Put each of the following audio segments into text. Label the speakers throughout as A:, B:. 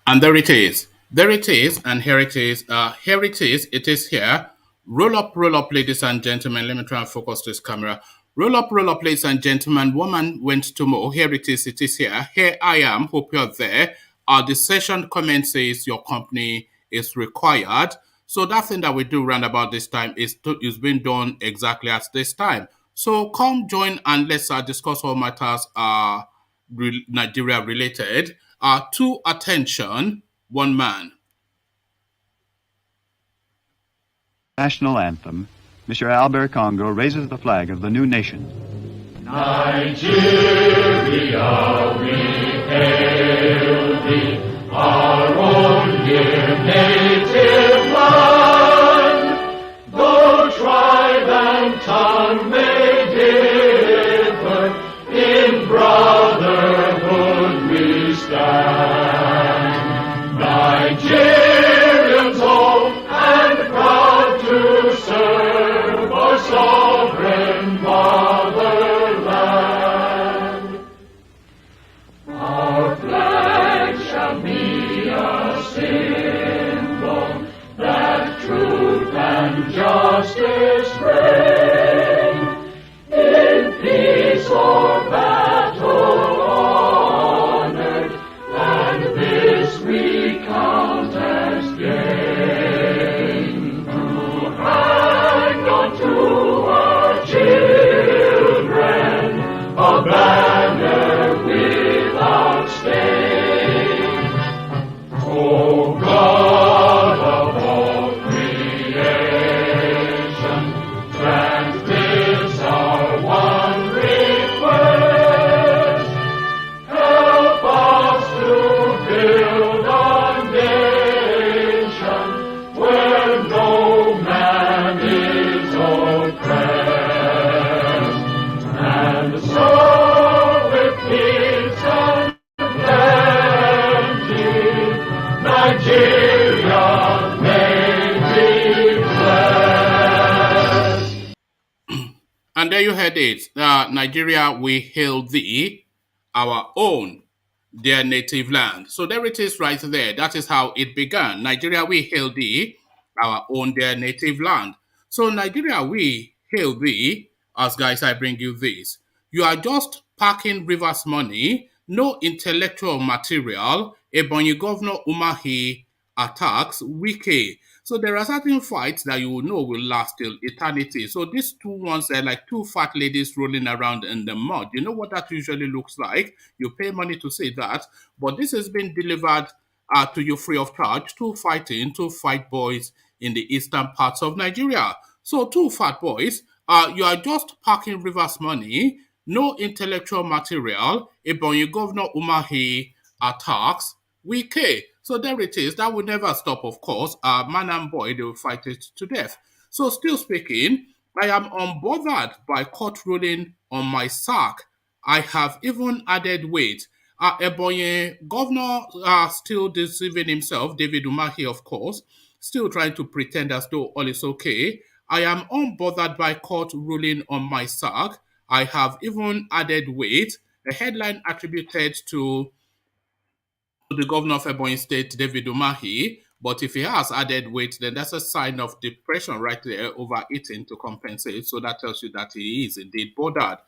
A: And there it is. There it is, and here it is. Here it is. It is here. Roll up, ladies and gentlemen. Let me try and focus this camera. Roll up, ladies and gentlemen. Woman went to more. Here it is. It is here. Here I am. Hope you're there. The session comment says your company is required. So that thing that we do round about this time is being done exactly at this time. So come join and let's discuss all matters Nigeria related. To attention, one man.
B: National anthem, Mr. Albert Congo raises the flag of the new nation.
C: Nigeria, we hail thee, our own dear native land. Though tribe and tongue may differ, in brotherhood we stand. Nigerians old and proud to serve our sovereign motherland. Our flag shall be a symbol that truth and justice reign. In peace or battle honored, and this we count as gain. To hang on to our children a banner without stain. O God of all creation, grant this our one request. Help us to build a nation where no man is oppressed. And so with peace and plenty, Nigeria may be blessed.
A: And there you heard it. Nigeria, we hail thee, our own, their native land. So there it is right there. That is how it began. Nigeria, we hail thee, our own, their native land. So Nigeria, we hail thee, as guys, I bring you this. You are just packing rivers money, no intellectual material. Ebonyi Governor Umahi attacks Wike. So there are certain fights that you will know will last till eternity. So these two ones are like two fat ladies rolling around in the mud. You know what that usually looks like? You pay money to see that. But this has been delivered to you free of charge. Two fight boys in the eastern parts of Nigeria. So two fat boys, you are just packing rivers money, no intellectual material. Ebonyi Governor Umahi attacks Wike. So there it is. That will never stop, of course. Man and boy, they will fight it to death. So still speaking, I am unbothered by court ruling on my sack. I have even added weight. Ebonyi governor still deceiving himself, David Umahi, of course, still trying to pretend as though all is okay. I am unbothered by court ruling on my sack. I have even added weight. A headline attributed to the governor of Ebonyi State, David Umahi. But if he has added weight, then that's a sign of depression right there, overeating to compensate. So that tells you that he is indeed bothered.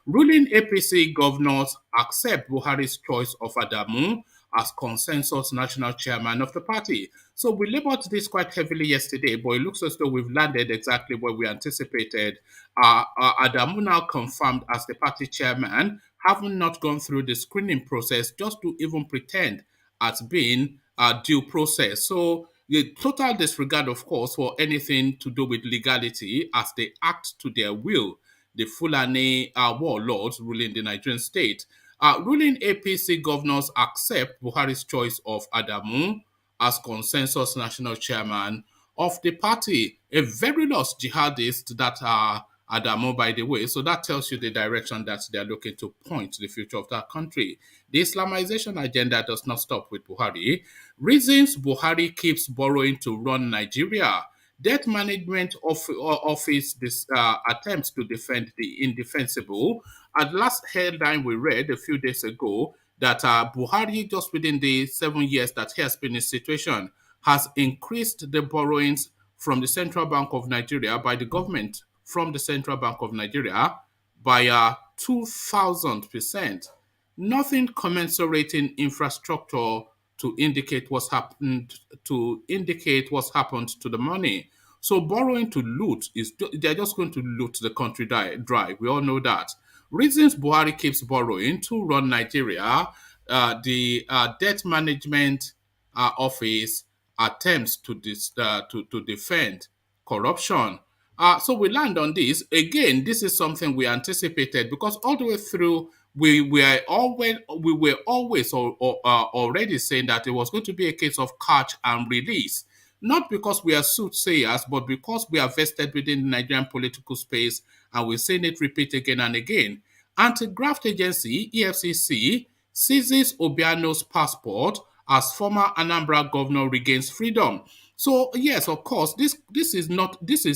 A: Ruling APC governors accept Buhari's choice of Adamu as consensus national chairman of the party. So we labored this quite heavily yesterday, but it looks as though we've landed exactly where we anticipated. Adamu now confirmed as the party chairman, having not gone through the screening process just to even pretend as being a due process. So the total disregard, of course, for anything to do with legality as they act to their will. The Fulani warlords ruling the Nigerian state. Ruling APC governors accept Buhari's choice of Adamu as consensus national chairman of the party. A very lost jihadist that Adamu, by the way. So that tells you the direction that they're looking to point the future of that country. The Islamization agenda does not stop with Buhari. Reasons Buhari keeps borrowing to run Nigeria. Debt Management Office attempts to defend the indefensible. At last headline we read a few days ago, that Buhari, just within the 7 years that he has been in situation, has increased the borrowings from the Central Bank of Nigeria by the government from the Central Bank of Nigeria by 2,000%. Nothing commensurate in infrastructure to indicate what's happened to the money. So borrowing to loot they're just going to loot the country dry. We all know that. Reasons Buhari keeps borrowing to run Nigeria, the debt management office attempts to defend corruption. So we land on this. Again, this is something we anticipated because all the way through, we were always already saying that it was going to be a case of catch and release. Not because we are soothsayers, but because we are vested within the Nigerian political space, and we're seeing it repeat again and again. Anti-graft agency, EFCC, seizes Obiano's passport as former Anambra governor regains freedom. So yes, of course, this is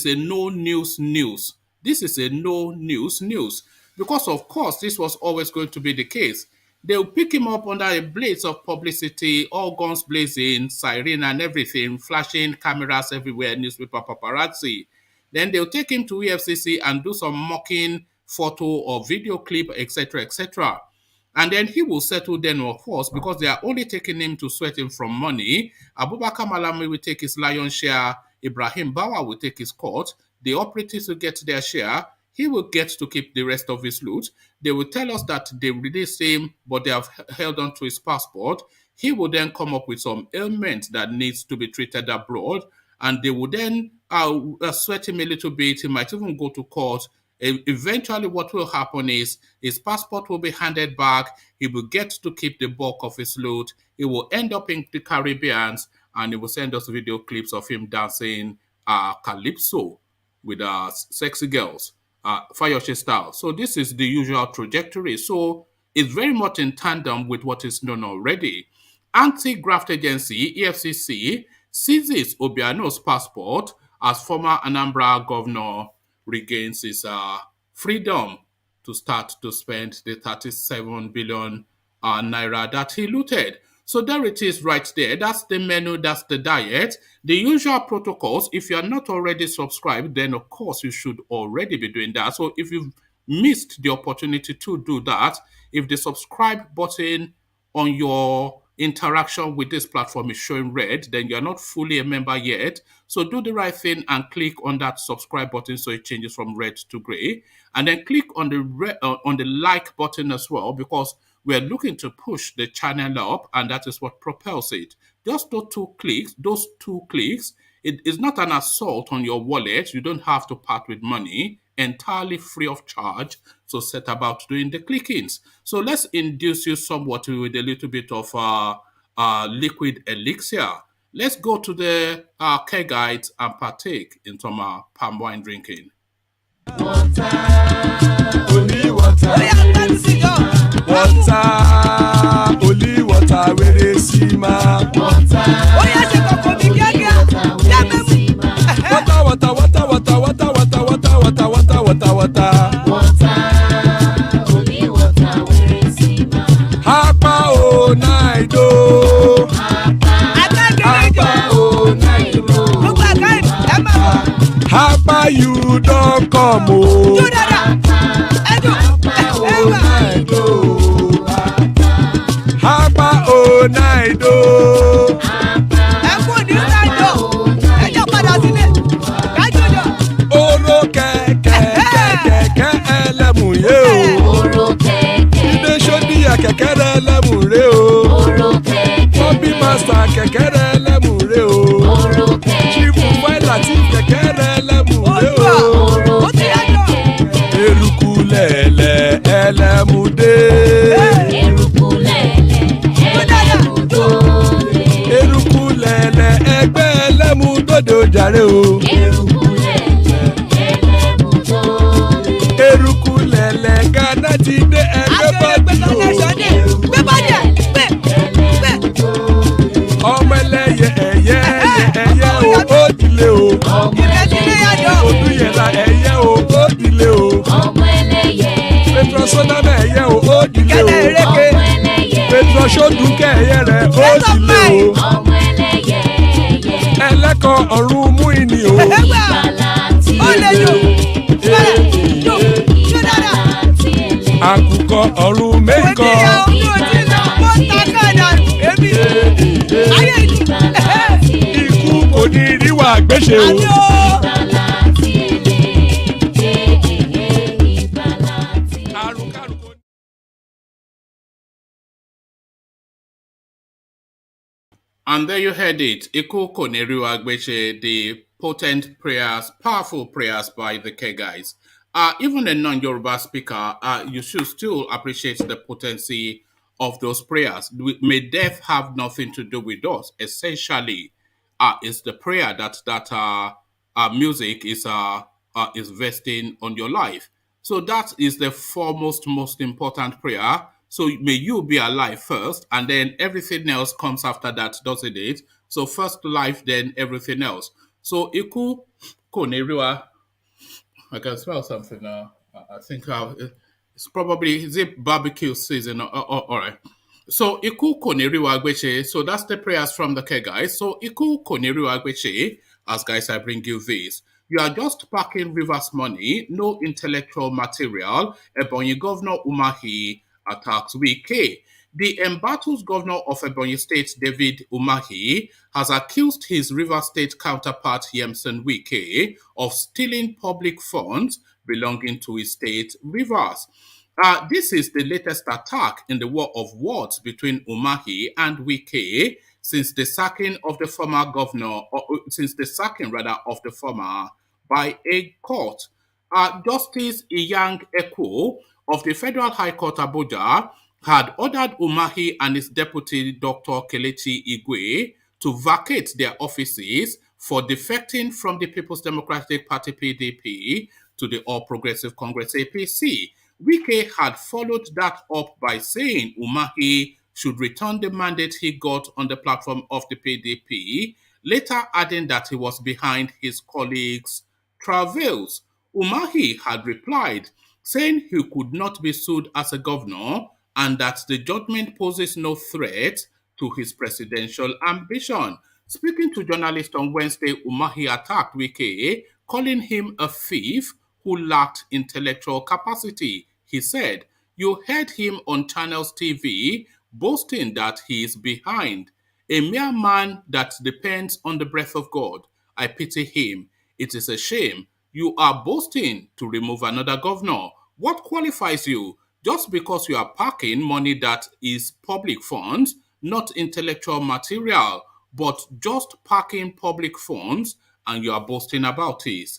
A: a no news news. This is a no news news because of course this was always going to be the case. They'll pick him up under a blaze of publicity, all guns blazing, siren and everything, flashing cameras everywhere, newspaper paparazzi. Then they'll take him to EFCC and do some mocking photo or video clip, etc., etc. And then he will settle then, of course, because they are only taking him to sweat him from money. Abubakar Malami will take his lion's share. Ibrahim Bawa will take his cut. The operatives will get their share. He will get to keep the rest of his loot. They will tell us that they released him, but they have held on to his passport. He will then come up with some ailment that needs to be treated abroad, and they will then sweat him a little bit. He might even go to court. Eventually, what will happen is his passport will be handed back. He will get to keep the bulk of his loot. He will end up in the Caribbean, and he will send us video clips of him dancing calypso with sexy girls, Fayoshe style. So this is the usual trajectory. So it's very much in tandem with what is known already. Anti-graft agency, EFCC, seizes Obiano's passport as former Anambra governor regains his freedom to start to spend the 37 billion naira that he looted. So there it is right there. That's the menu, that's the diet. The usual protocols, if you are not already subscribed, then of course you should already be doing that. So if you've missed the opportunity to do that, if the subscribe button on your interaction with this platform is showing red, then you're not fully a member yet. So do the right thing and click on that subscribe button so it changes from red to gray. And then click on the like button as well, because we're looking to push the channel up, and that is what propels it. Just those two clicks, it is not an assault on your wallet. You don't have to part with money, entirely free of charge. So set about doing the clickings. So let's induce you somewhat with a little bit of liquid elixir. Let's go to the care guides and partake in some palm wine drinking.
D: Water, only water. Water, only water, where they see ma. Water, water, water, water, water, water, water, water, water, water, water. Only water, where they see ma. Hapa o naido. Hapa o naido. Hapa you don't come o. Hapa o naido. Oro kẹ̀kẹ́ ẹlẹ́mù yé o. Ilé ṣọ́bí kẹ̀kẹ́ rẹ̀ ẹlẹ́mù rè o. Bọ́bí Master kẹ̀kẹ́ rẹ̀ ẹlẹ́mù rè o. Chief Wike kẹ̀kẹ́ rẹ̀ ẹlẹ́mù rè o. Eruku lẹ̀lẹ̀ ẹlẹ́mù dé. Eruku lẹ̀lẹ̀ ẹgbẹ́ ẹlẹ́mù dòde ojàre o. Eruku lẹ̀lẹ̀ Ghana ti dé ẹgbẹ́ bọ́dì o. Ọmọ ẹlẹ́yẹ ẹyẹ o ó dilé o. Odúyẹ̀lá ẹyẹ o ó dilé o. Petrosonama ẹyẹ o ó dilé o. ṣódùn kẹ̀yẹ rẹ̀ ó sì lé o.
C: ọmọ ẹlẹ́yẹ ẹyẹ.
D: ẹlẹ́kọ̀ ọ̀run mú ìní o.
C: ìgbàlà tí ẹlẹ́. ìgbàlà tí ẹlẹ́.
D: àkùkọ ọ̀run méjìkọ. ikú kò ní ríwà gbéṣe o.
C: ìgbàlà tí ẹlẹ́. ìgbàlà tí ẹlẹ́.
D: àrùnkárùn kò ní.
A: And there you heard it. Iku Koneriwa Agbeche, the potent prayers, powerful prayers by the K guys. Even a non-Yoruba speaker, you should still appreciate the potency of those prayers. May death have nothing to do with us. Essentially, it's the prayer that music is vesting on your life. So that is the foremost, most important prayer. So may you be alive first, and then everything else comes after that, doesn't it? So first life, then everything else. So Iku Koneriwa, I can smell something now. I think it's probably, is it barbecue season? All right. So Iku Koneriwa Agbeche. So that's the prayers from the K guys. So Iku Koneriwa Agbeche, as guys, I bring you this. You are just packing Rivers money, no intellectual material. Ebonyi Governor Umahi attacks Wike. The embattled governor of Ebonyi State, David Umahi, has accused his River State counterpart, Yemson Wike, of stealing public funds belonging to his state, Rivers. This is the latest attack in the war of words between Umahi and Wike since the sacking of the former governor, or since the sacking rather of the former by a court. Justice Iyang Eko of the Federal High Court Abuja had ordered Umahi and his deputy, Dr. Kelechi Igwe, to vacate their offices for defecting from the People's Democratic Party PDP to the All Progressive Congress APC. Wike had followed that up by saying Umahi should return the mandate he got on the platform of the PDP, later adding that he was behind his colleagues' travails. Umahi had replied, saying he could not be sued as a governor and that the judgment poses no threat to his presidential ambition. Speaking to journalists on Wednesday, Umahi attacked Wike, calling him a thief who lacked intellectual capacity. He said, "You heard him on Channels TV boasting that he is behind. A mere man that depends on the breath of God. I pity him. It is a shame. You are boasting to remove another governor. What qualifies you? Just because you are packing money that is public funds, not intellectual material, but just packing public funds, and you are boasting about it.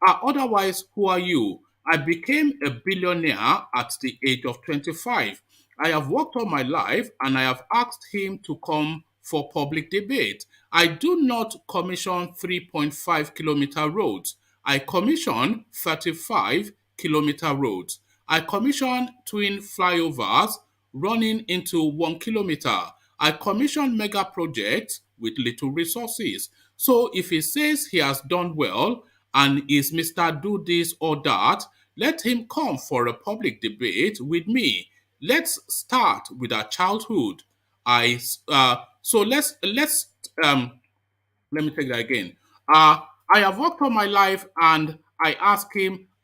A: Otherwise, who are you? I became a billionaire at the age of 25. I have worked all my life and I have asked him to come for public debate. I do not commission 3.5-kilometer roads. I commission 35-kilometer roads. I commission twin flyovers running into 1 kilometer. I commission mega projects with little resources. So if he says he has done well and is Mr. Do this or that, let him come for a public debate with me. Let's start with our childhood. So let me take that again. I have worked all my life and I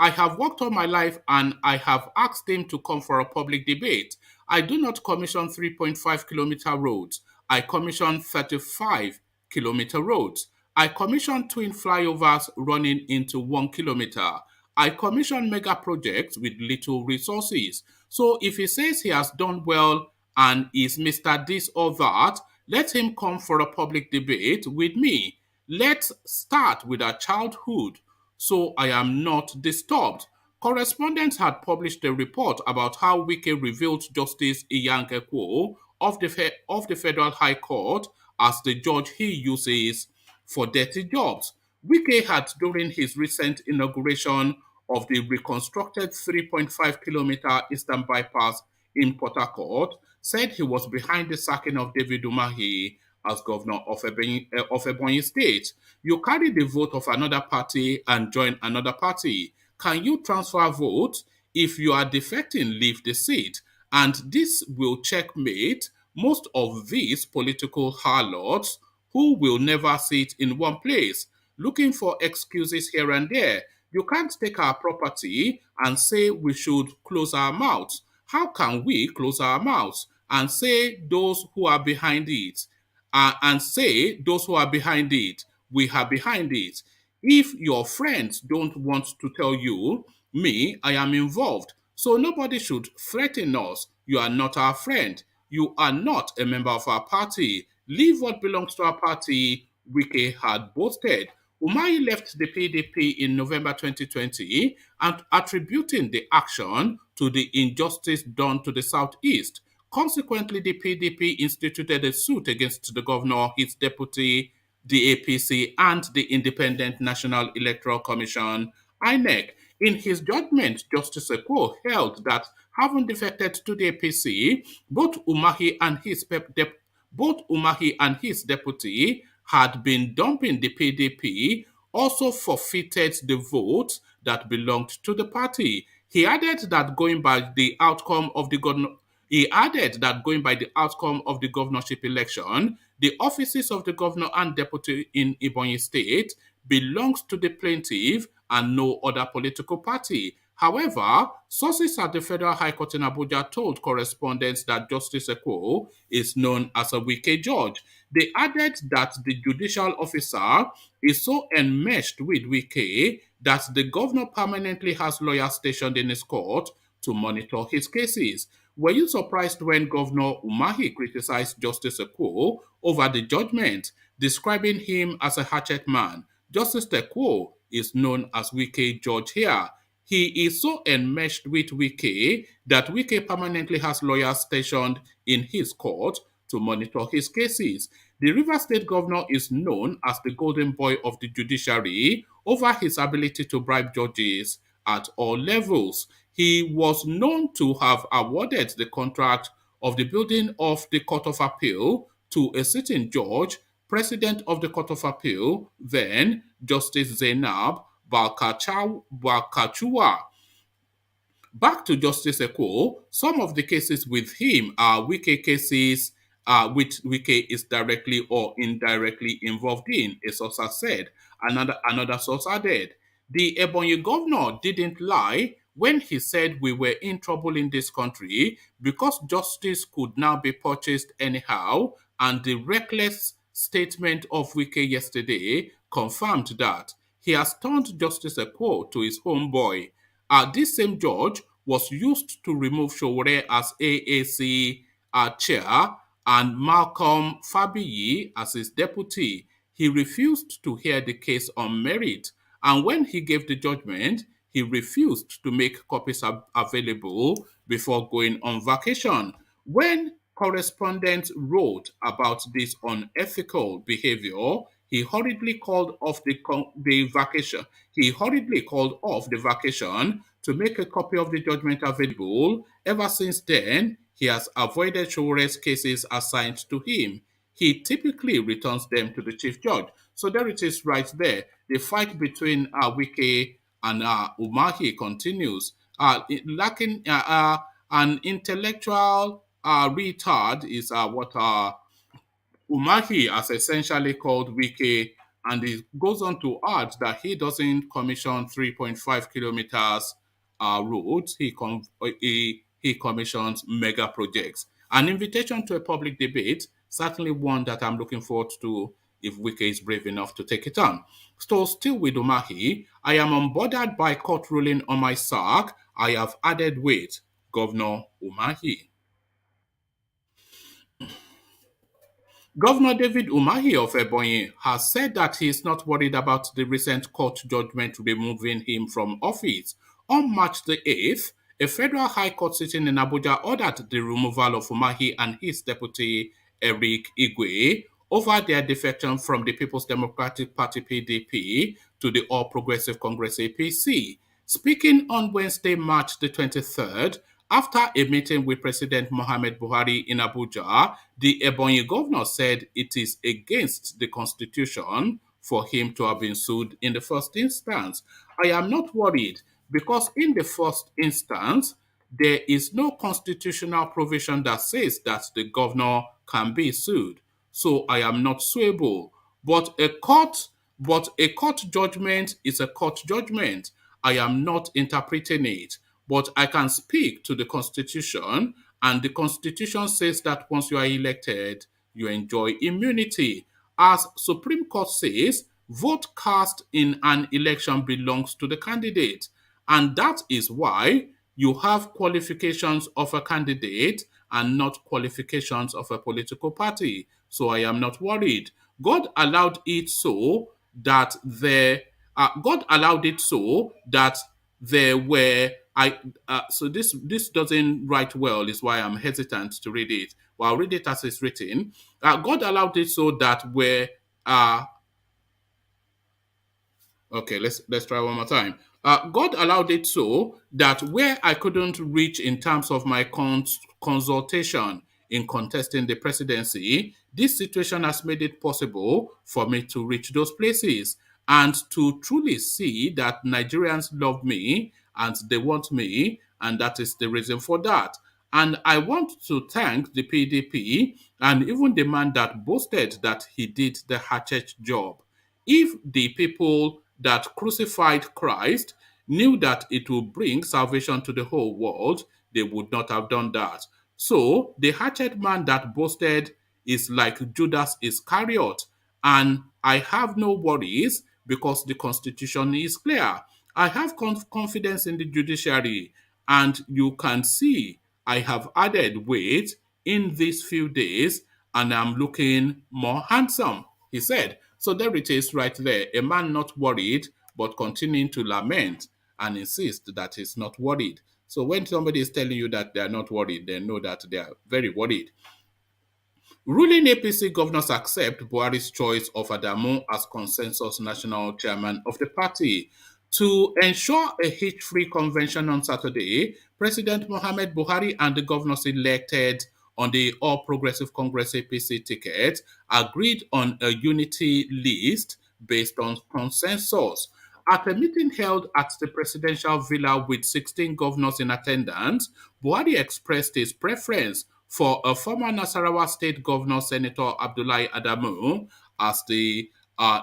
A: have worked all my life and I have asked him to come for a public debate. I do not commission 3.5-kilometer roads. I commission 35-kilometer roads. I commission twin flyovers running into 1 kilometer. I commission mega projects with little resources. So if he says he has done well and is Mr. This or that, let him come for a public debate with me. Let's start with our childhood so I am not disturbed. Correspondents had published a report about how Wike revealed Justice Iyang Ekwo of the Federal High Court as the judge he uses for dirty jobs. Wike had, during his recent inauguration of the reconstructed 3.5-kilometer Eastern Bypass in Port Harcourt, said he was behind the sacking of David Umahi as governor of Ebonyi State. You carry the vote of another party and join another party. Can you transfer votes? If you are defecting, leave the seat. And this will checkmate most of these political harlots who will never sit in one place, looking for excuses here and there. You can't take our property and say we should close our mouths. How can we close our mouths and say those who are behind it, we are behind it? If your friends don't want to tell you, me, I am involved. So nobody should threaten us. You are not our friend. You are not a member of our party. Leave what belongs to our party, Wike had boasted. Umahi left the PDP in November 2020 and attributing the action to the injustice done to the southeast. Consequently, the PDP instituted a suit against the governor, his deputy, the APC, and the Independent National Electoral Commission, INEC. In his judgment, Justice Ekwo held that having defected to the APC, both Umahi and his deputy had been dumping the PDP, also forfeited the votes that belonged to the party. He added that going by the outcome of the governorship election, the offices of the governor and deputy in Ebonyi State belongs to the plaintiff and no other political party. However, sources at the Federal High Court in Abuja told correspondents that Justice Ekwo is known as a Wike judge. They added that the judicial officer is so enmeshed with Wike that the governor permanently has lawyers stationed in his court to monitor his cases. Were you surprised when Governor Umahi criticized Justice Ekwo over the judgment, describing him as a hatchet man? Justice Ekwo is known as Wike Judge here. He is so enmeshed with Wike that Wike permanently has lawyers stationed in his court to monitor his cases. The Rivers State governor is known as the golden boy of the judiciary over his ability to bribe judges at all levels. He was known to have awarded the contract of the building of the Court of Appeal to a sitting judge, President of the Court of Appeal, then Justice Zainab Balkachua. Back to Justice Ekwo, some of the cases with him are Wike cases which Wike is directly or indirectly involved in, a source has said. Another source added, the Ebonyi governor didn't lie when he said we were in trouble in this country because justice could now be purchased anyhow, and the reckless statement of Wike yesterday confirmed that. He has turned Justice Ekwo to his homeboy. This same judge was used to remove Showore as AAC chair and Malcolm Fabiyi as his deputy. He refused to hear the case on merit, and when he gave the judgment, he refused to make copies available before going on vacation. When correspondents wrote about this unethical behavior, he hurriedly called off the vacation. He hurriedly called off the vacation to make a copy of the judgment available. Ever since then, he has avoided Showore's cases assigned to him. He typically returns them to the chief judge. So there it is right there. The fight between Wike and Umahi continues. Lacking an intellectual retard is what Umahi has essentially called Wike, and he goes on to add that he doesn't commission 3.5 kilometers roads, he commissions mega projects. An invitation to a public debate, certainly one that I'm looking forward to if Wike is brave enough to take it on. So still with Umahi, I am unbothered by court ruling on my sack. I have added weight, Governor Umahi. Governor David Umahi of Ebonyi has said that he is not worried about the recent court judgment removing him from office. On March the 8th, a federal high court sitting in Abuja ordered the removal of Umahi and his deputy, Eric Igwe, over their defection from the People's Democratic Party PDP to the All Progressive Congress APC. Speaking on Wednesday, March the 23rd, after a meeting with President Mohamed Buhari in Abuja, the Ebonyi governor said it is against the constitution for him to have been sued in the first instance. I am not worried because in the first instance, there is no constitutional provision that says that the governor can be sued. So I am not suable. But a court judgment is a court judgment. I am not interpreting it, but I can speak to the Constitution, and the Constitution says that once you are elected, you enjoy immunity. As Supreme Court says, vote cast in an election belongs to the candidate, and that is why you have qualifications of a candidate and not qualifications of a political party. So I am not worried. God allowed it so that God allowed it so that there were so this doesn't write well, is why I'm hesitant to read it. Well, I'll read it as it's written. God allowed it so that where okay, let's try one more time. God allowed it so that where I couldn't reach in terms of my consultation in contesting the presidency, this situation has made it possible for me to reach those places and to truly see that Nigerians love me and they want me, and that is the reason for that. And I want to thank the PDP and even the man that boasted that he did the hatchet job. If the people that crucified Christ knew that it would bring salvation to the whole world, they would not have done that. So the hatchet man that boasted is like Judas Iscariot, and I have no worries because the constitution is clear. I have confidence in the judiciary, and you can see I have added weight in these few days, and I'm looking more handsome, he said. So there it is right there. A man not worried, but continuing to lament and insist that he's not worried. So when somebody is telling you that they are not worried, they know that they are very worried. Ruling APC governors accept Buhari's choice of Adamu as consensus national chairman of the party. To ensure a hitch-free convention on Saturday, President Mohamed Buhari and the governors elected on the All Progressive Congress APC ticket agreed on a unity list based on consensus. At a meeting held at the presidential villa with 16 governors in attendance, Buhari expressed his preference for a former Nasarawa State Governor, Senator Abdullahi Adamu, as the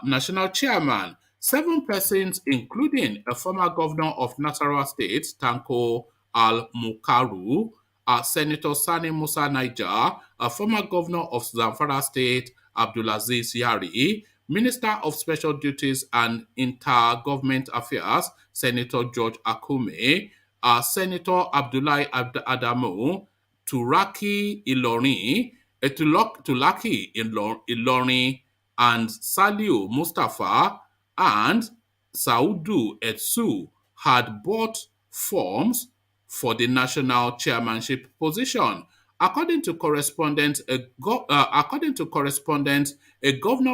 A: national chairman. 7 persons, including a former governor of Nasarawa State, Tanko Al-Mukaru, Senator Sani Musa Niger, a former governor of Zamfara State, Abdulaziz Yari, Minister of Special Duties and Intergovernment Affairs, Senator George Akume, Senator Abdullahi Adamu, Turaki Ilorin, Tulaki Ilorin, and Saliu Mustafa and Saudu Etsu had bought forms for the national chairmanship position. According to correspondents, a governor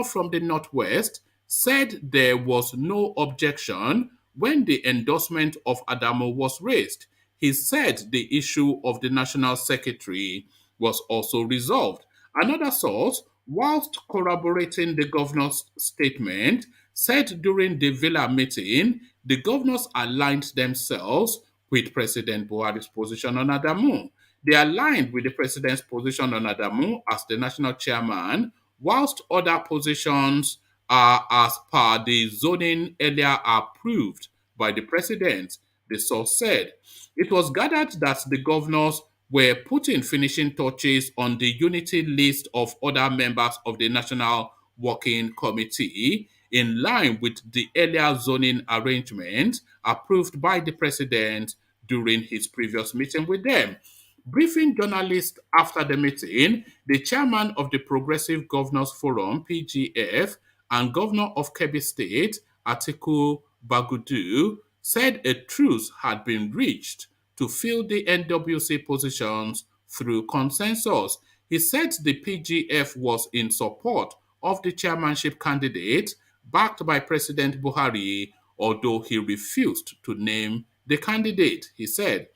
A: from the Northwest said there was no objection when the endorsement of Adamo was raised. He said the issue of the national secretary was also resolved. Another source, whilst corroborating the governor's statement, said during the Villa meeting, the governors aligned themselves with President Buhari's position on Adamu. They aligned with the president's position on Adamu as the national chairman, whilst other positions are as per the zoning earlier approved by the president, the source said. It was gathered that the governors were putting finishing touches on the unity list of other members of the National Working Committee in line with the earlier zoning arrangement approved by the president during his previous meeting with them. Briefing journalists after the meeting, the chairman of the Progressive Governors Forum, PGF, and governor of Kebbi State, Atiku Bagudu, said a truce had been reached to fill the NWC positions through consensus. He said the PGF was in support of the chairmanship candidate backed by President Buhari, although he refused to name the candidate, he said.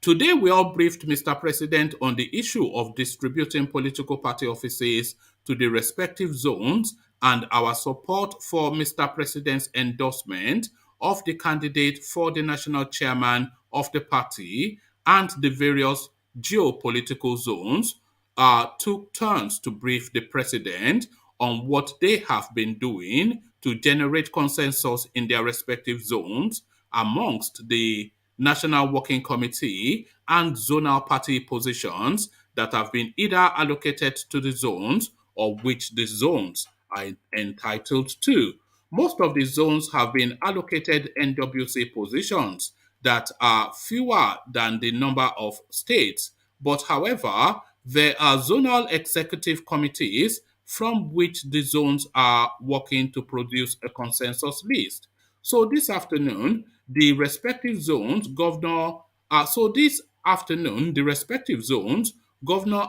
A: Today, we all briefed Mr. President on the issue of distributing political party offices to the respective zones and our support for Mr. President's endorsement of the candidate for the national chairman of the party and the various geopolitical zones took turns to brief the president on what they have been doing to generate consensus in their respective zones amongst the National Working Committee and zonal party positions that have been either allocated to the zones or which the zones are entitled to. Most of the zones have been allocated NWC positions that are fewer than the number of states. But however, there are zonal executive committees from which the zones are working to produce a consensus list. So this afternoon, the respective zones, Governor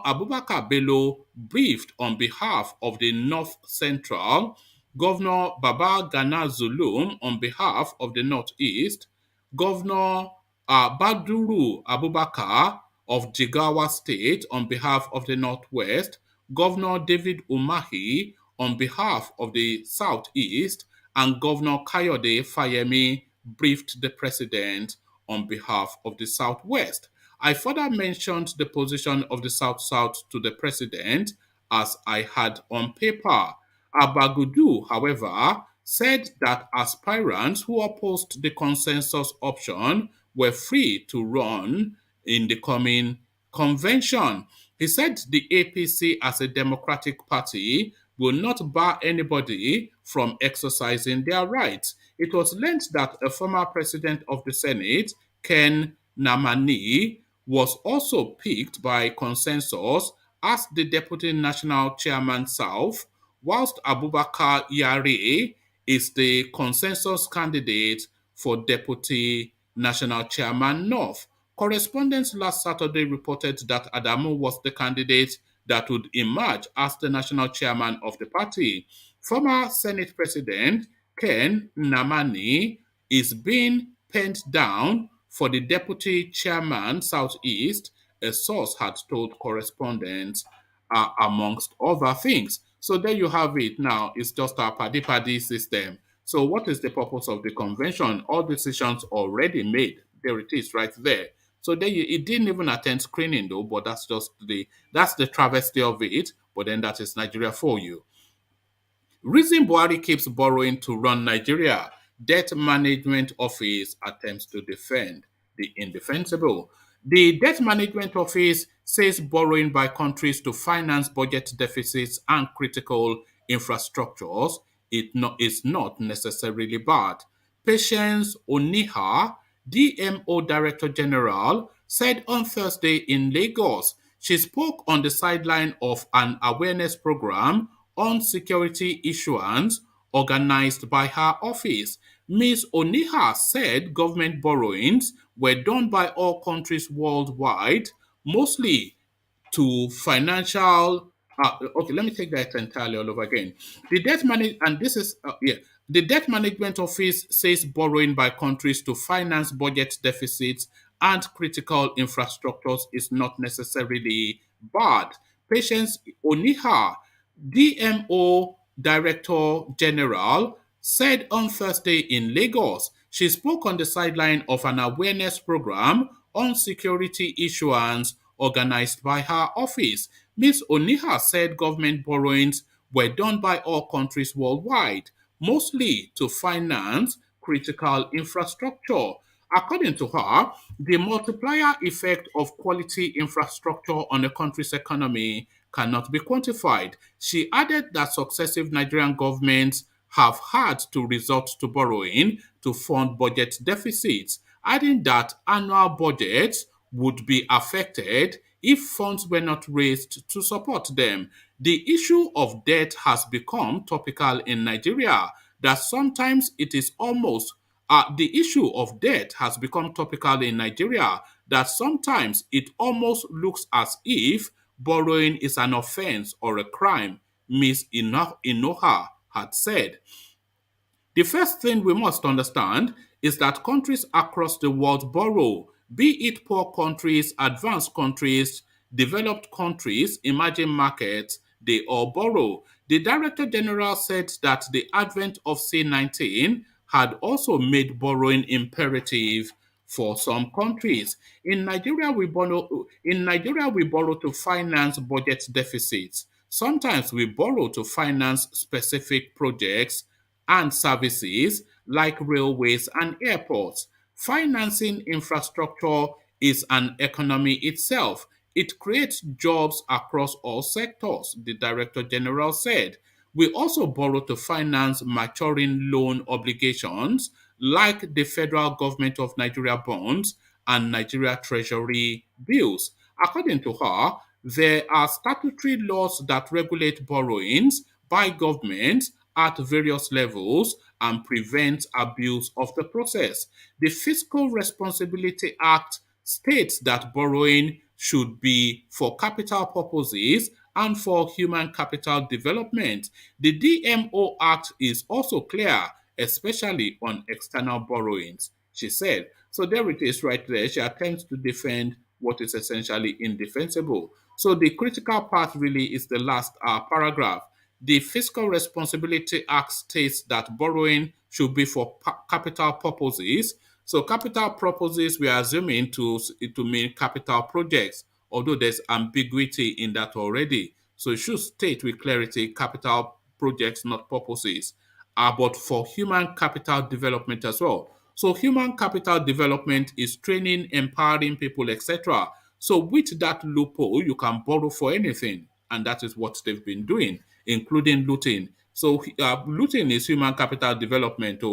A: Abubakar Bello briefed on behalf of the North Central, Governor Baba Gana Zulum on behalf of the Northeast, Governor Baduru Abubakar of Jigawa State on behalf of the Northwest, Governor David Umahi on behalf of the Southeast, and Governor Kayode Fayemi briefed the president on behalf of the Southwest. I further mentioned the position of the South-South to the president as I had on paper. Abagudu, however, said that aspirants who opposed the consensus option were free to run in the coming convention. He said the APC, as a democratic party, will not bar anybody from exercising their rights. It was learned that a former president of the Senate, Ken Namani, was also picked by consensus as the deputy national chairman South, whilst Abubakar Yari is the consensus candidate for deputy national chairman North. Correspondents last Saturday reported that Adamu was the candidate that would emerge as the national chairman of the party. Former Senate President Ken Namani is being penned down for the deputy chairman Southeast, a source had told correspondents, amongst other things. So there you have it now. It's just a paddy-paddy system. So what is the purpose of the convention? All decisions already made. There it is right there. So there it didn't even attend screening though, but that's the travesty of it. But then that is Nigeria for you. Reason Buhari keeps borrowing to run Nigeria. Debt Management Office attempts to defend the indefensible. The Debt Management Office says borrowing by countries to finance budget deficits and critical infrastructures is not necessarily bad. Patience Oniha, DMO Director General, said on Thursday in Lagos she spoke on the sideline of an awareness program on security issuance organized by her office. Ms. Oniha said government borrowings were done by all countries worldwide, mostly to financial. Okay, let me take that entirely all over again. The debt manage and this is the debt management office says borrowing by countries to finance budget deficits and critical infrastructures is not necessarily bad. Patience Oniha, DMO Director General, said on Thursday in Lagos she spoke on the sideline of an awareness program on security issuance organized by her office. Ms. Oniha said government borrowings were done by all countries worldwide, mostly to finance critical infrastructure. According to her, the multiplier effect of quality infrastructure on a country's economy cannot be quantified. She added that successive Nigerian governments have had to resort to borrowing to fund budget deficits, adding that annual budgets would be affected if funds were not raised to support them. The issue of debt has become topical in Nigeria, that sometimes it is almost the issue of debt has become topical in Nigeria, that sometimes it almost looks as if borrowing is an offense or a crime, Ms. Inoha had said. The first thing we must understand is that countries across the world borrow, be it poor countries, advanced countries, developed countries, emerging markets, they all borrow. The Director General said that the advent of C-19 had also made borrowing imperative for some countries. In Nigeria, we borrow to finance budget deficits. Sometimes we borrow to finance specific projects and services like railways and airports. Financing infrastructure is an economy itself. It creates jobs across all sectors, the Director General said. We also borrow to finance maturing loan obligations like the federal government of Nigeria bonds and Nigeria Treasury bills. According to her, there are statutory laws that regulate borrowings by governments at various levels and prevent abuse of the process. The Fiscal Responsibility Act states that borrowing should be for capital purposes and for human capital development. The DMO Act is also clear, especially on external borrowings, she said. So there it is right there. She attempts to defend what is essentially indefensible. So the critical part really is the last paragraph. The Fiscal Responsibility Act states that borrowing should be for capital purposes. So capital purposes, we are assuming to mean capital projects, although there's ambiguity in that already. So it should state with clarity capital projects, not purposes, but for human capital development as well. So human capital development is training, empowering people, etc. So with that loophole, you can borrow for anything, and that is what they've been doing, including looting. So looting is human capital development,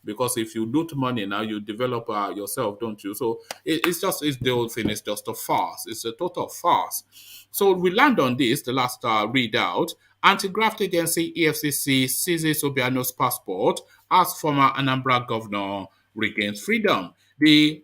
A: because if you loot money now, you develop yourself, don't you? So it's the whole thing is just a farce. It's a total farce. So we land on this, the last readout. Anti-graft agency EFCC seizes Obiano's passport as former Anambra governor regains freedom. The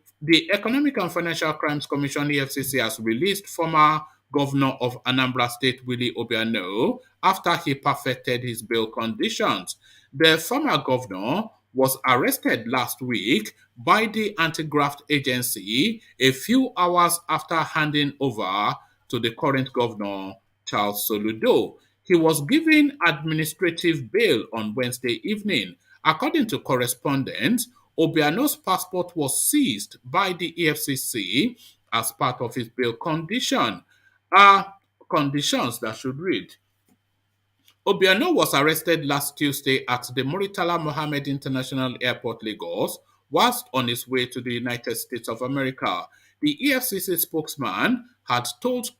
A: Economic and Financial Crimes Commission EFCC has released former governor of Anambra State Willie Obiano after he perfected his bail conditions. The former governor was arrested last week by the anti-graft agency a few hours after handing over to the current governor, Charles Soludo. He was given administrative bail on Wednesday evening. According to correspondents, Obiano's passport was seized by the EFCC as part of his bail condition. Conditions that should read: Obiano was arrested last Tuesday at the Muritala Mohammed International Airport, Lagos, whilst on his way to the United States of America. The EFCC spokesman had told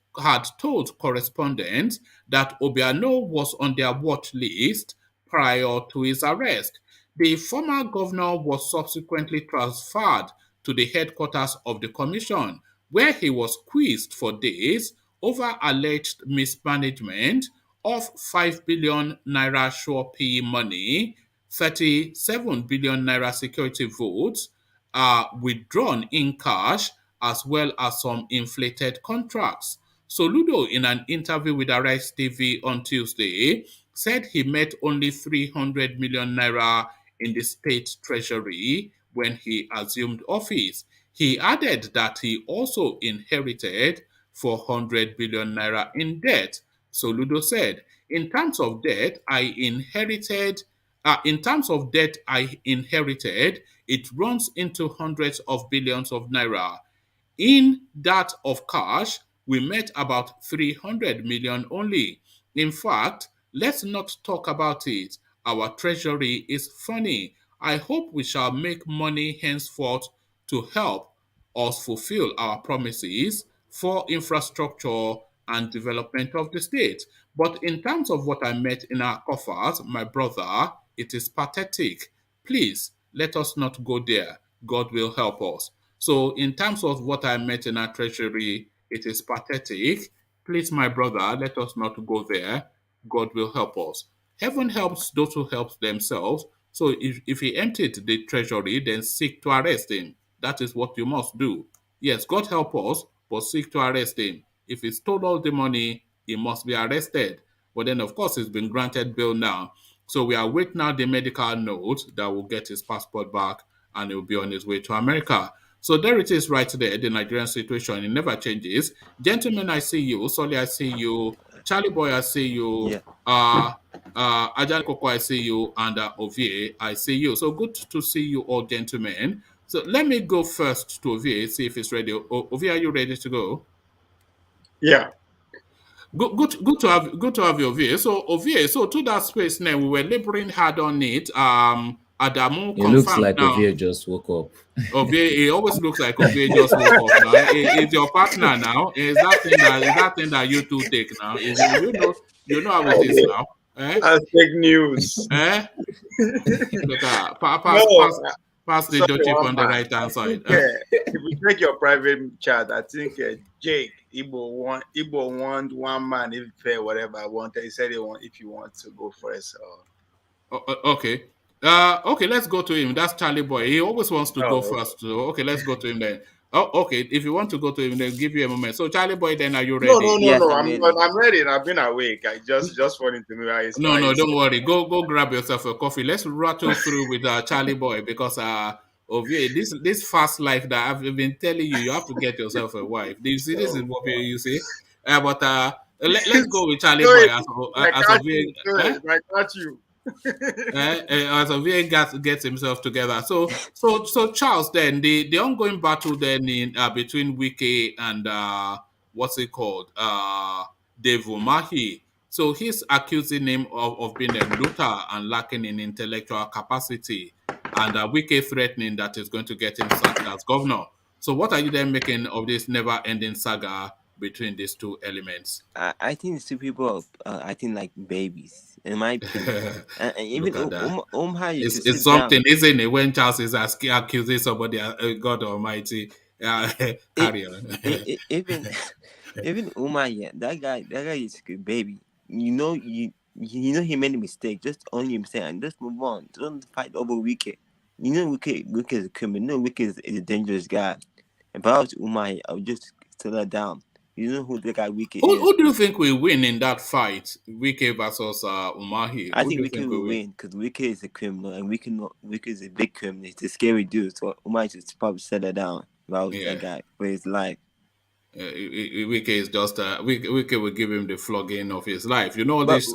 A: correspondents that Obiano was on their watch list prior to his arrest. The former governor was subsequently transferred to the headquarters of the commission, where he was quizzed for days over alleged mismanagement of 5 billion naira sure P money, 37 billion naira security votes withdrawn in cash, as well as some inflated contracts. Soludo, in an interview with Arise TV on Tuesday, said he met only 300 million naira in the state treasury when he assumed office. He added that he also inherited 400 billion naira in debt. Soludo said, in terms of debt I inherited, it runs into hundreds of billions of naira. In that of cash, we met about 300 million only. In fact, let's not talk about it. Our treasury is funny. I hope we shall make money henceforth to help us fulfill our promises for infrastructure and development of the state. But in terms of what I met in our coffers, my brother, it is pathetic. Please, let us not go there. God will help us. So, in terms of what I met in our treasury, it is pathetic. Please, my brother, let us not go there. God will help us. Heaven helps those who help themselves. So, if he emptied the treasury, then seek to arrest him. That is what you must do. Yes, God help us, but seek to arrest him. If he stole all the money, he must be arrested. But then, of course, he's been granted bail now. So we await now the medical note that will get his passport back and he'll be on his way to America. So there it is right there, the Nigerian situation. It never changes. Gentlemen, I see you. Solly, I see you. Charlie Boy, I see you. Ajahn Koko, I see you. And Ovie, I see you. So good to see you all, gentlemen. So let me go first to Ovie, see if it's ready. Ovie, are you ready to go?
E: Yeah.
A: Good to have you, Ovie. So Ovie, so to that space now, we were laboring hard on it. Adamu
F: It looks
A: confirmed
F: like
A: now.
F: Ovia just woke up.
A: Ovie, it always looks like Ovie just woke up now. Is your partner now? Is that thing that you two take now? Is it, you know how it is now? Eh?
E: As fake news.
A: Eh? Look at
E: No,
A: pass the
E: sorry,
A: chip
E: one
A: on the
E: man.
A: right
E: I
A: hand side.
E: think if you check your private chat, I think Jake Igbo want one man if whatever I wanted. He said he want if you want to go first.
A: Okay. Okay, let's go to him. That's Charlie Boy. He always wants to go
E: Oh,
A: first. So, okay, let's go to him then. Oh, okay. If you want to go to him, then give you a moment. So, Charlie Boy, then are you
E: no,
A: ready?
E: no, no,
G: Yes,
E: no.
G: I'm ready.
E: I'm ready. I've been awake. I just wanted to know how it's
A: No, no, don't worry. Go grab yourself a coffee. Let's rattle through with Charlie Boy because of you, this fast life that I've been telling you, you have to get yourself a wife. You see, this is what you see. But let's go with Charlie
E: So
A: Boy
E: I
A: as
E: catch
A: of
E: you.
A: eh?
E: I catch you.
A: As Ovie gets himself together. So Charles, then the ongoing battle then in between Wike and what's it called? Dave Umahi. So he's accusing him of being a looter and lacking in intellectual capacity, and Wike threatening that he's going to get him sacked as governor. So what are you then making of this never-ending saga between these two elements?
G: I think these two people are acting like babies, in my opinion. And even
A: Look at that.
G: Umahi should
A: It's
G: sit down.
A: something, isn't it? When Charles is accusing somebody, God Almighty,
G: It,
A: carry on.
G: even even Umahi, that guy is a baby. You know he made a mistake. Just own your mistake and just move on. Don't fight over Wike. You know Wike is a criminal. No, Wike is a dangerous guy. If I was Umahi, I would just settle her down. You know who the guy Wike is.
A: Who do you think will win in that fight, Wike versus Umahi?
G: I
A: Who do
G: think
A: you
G: Wike
A: think will
G: will
A: win?
G: win because Wike is a criminal and Wike is a big criminal. He's a scary dude. So Umahi should probably settle down if I was
A: Yeah.
G: that guy for his life.
A: Wike is just Wike will give him the flogging of his life. You know
G: But
A: this.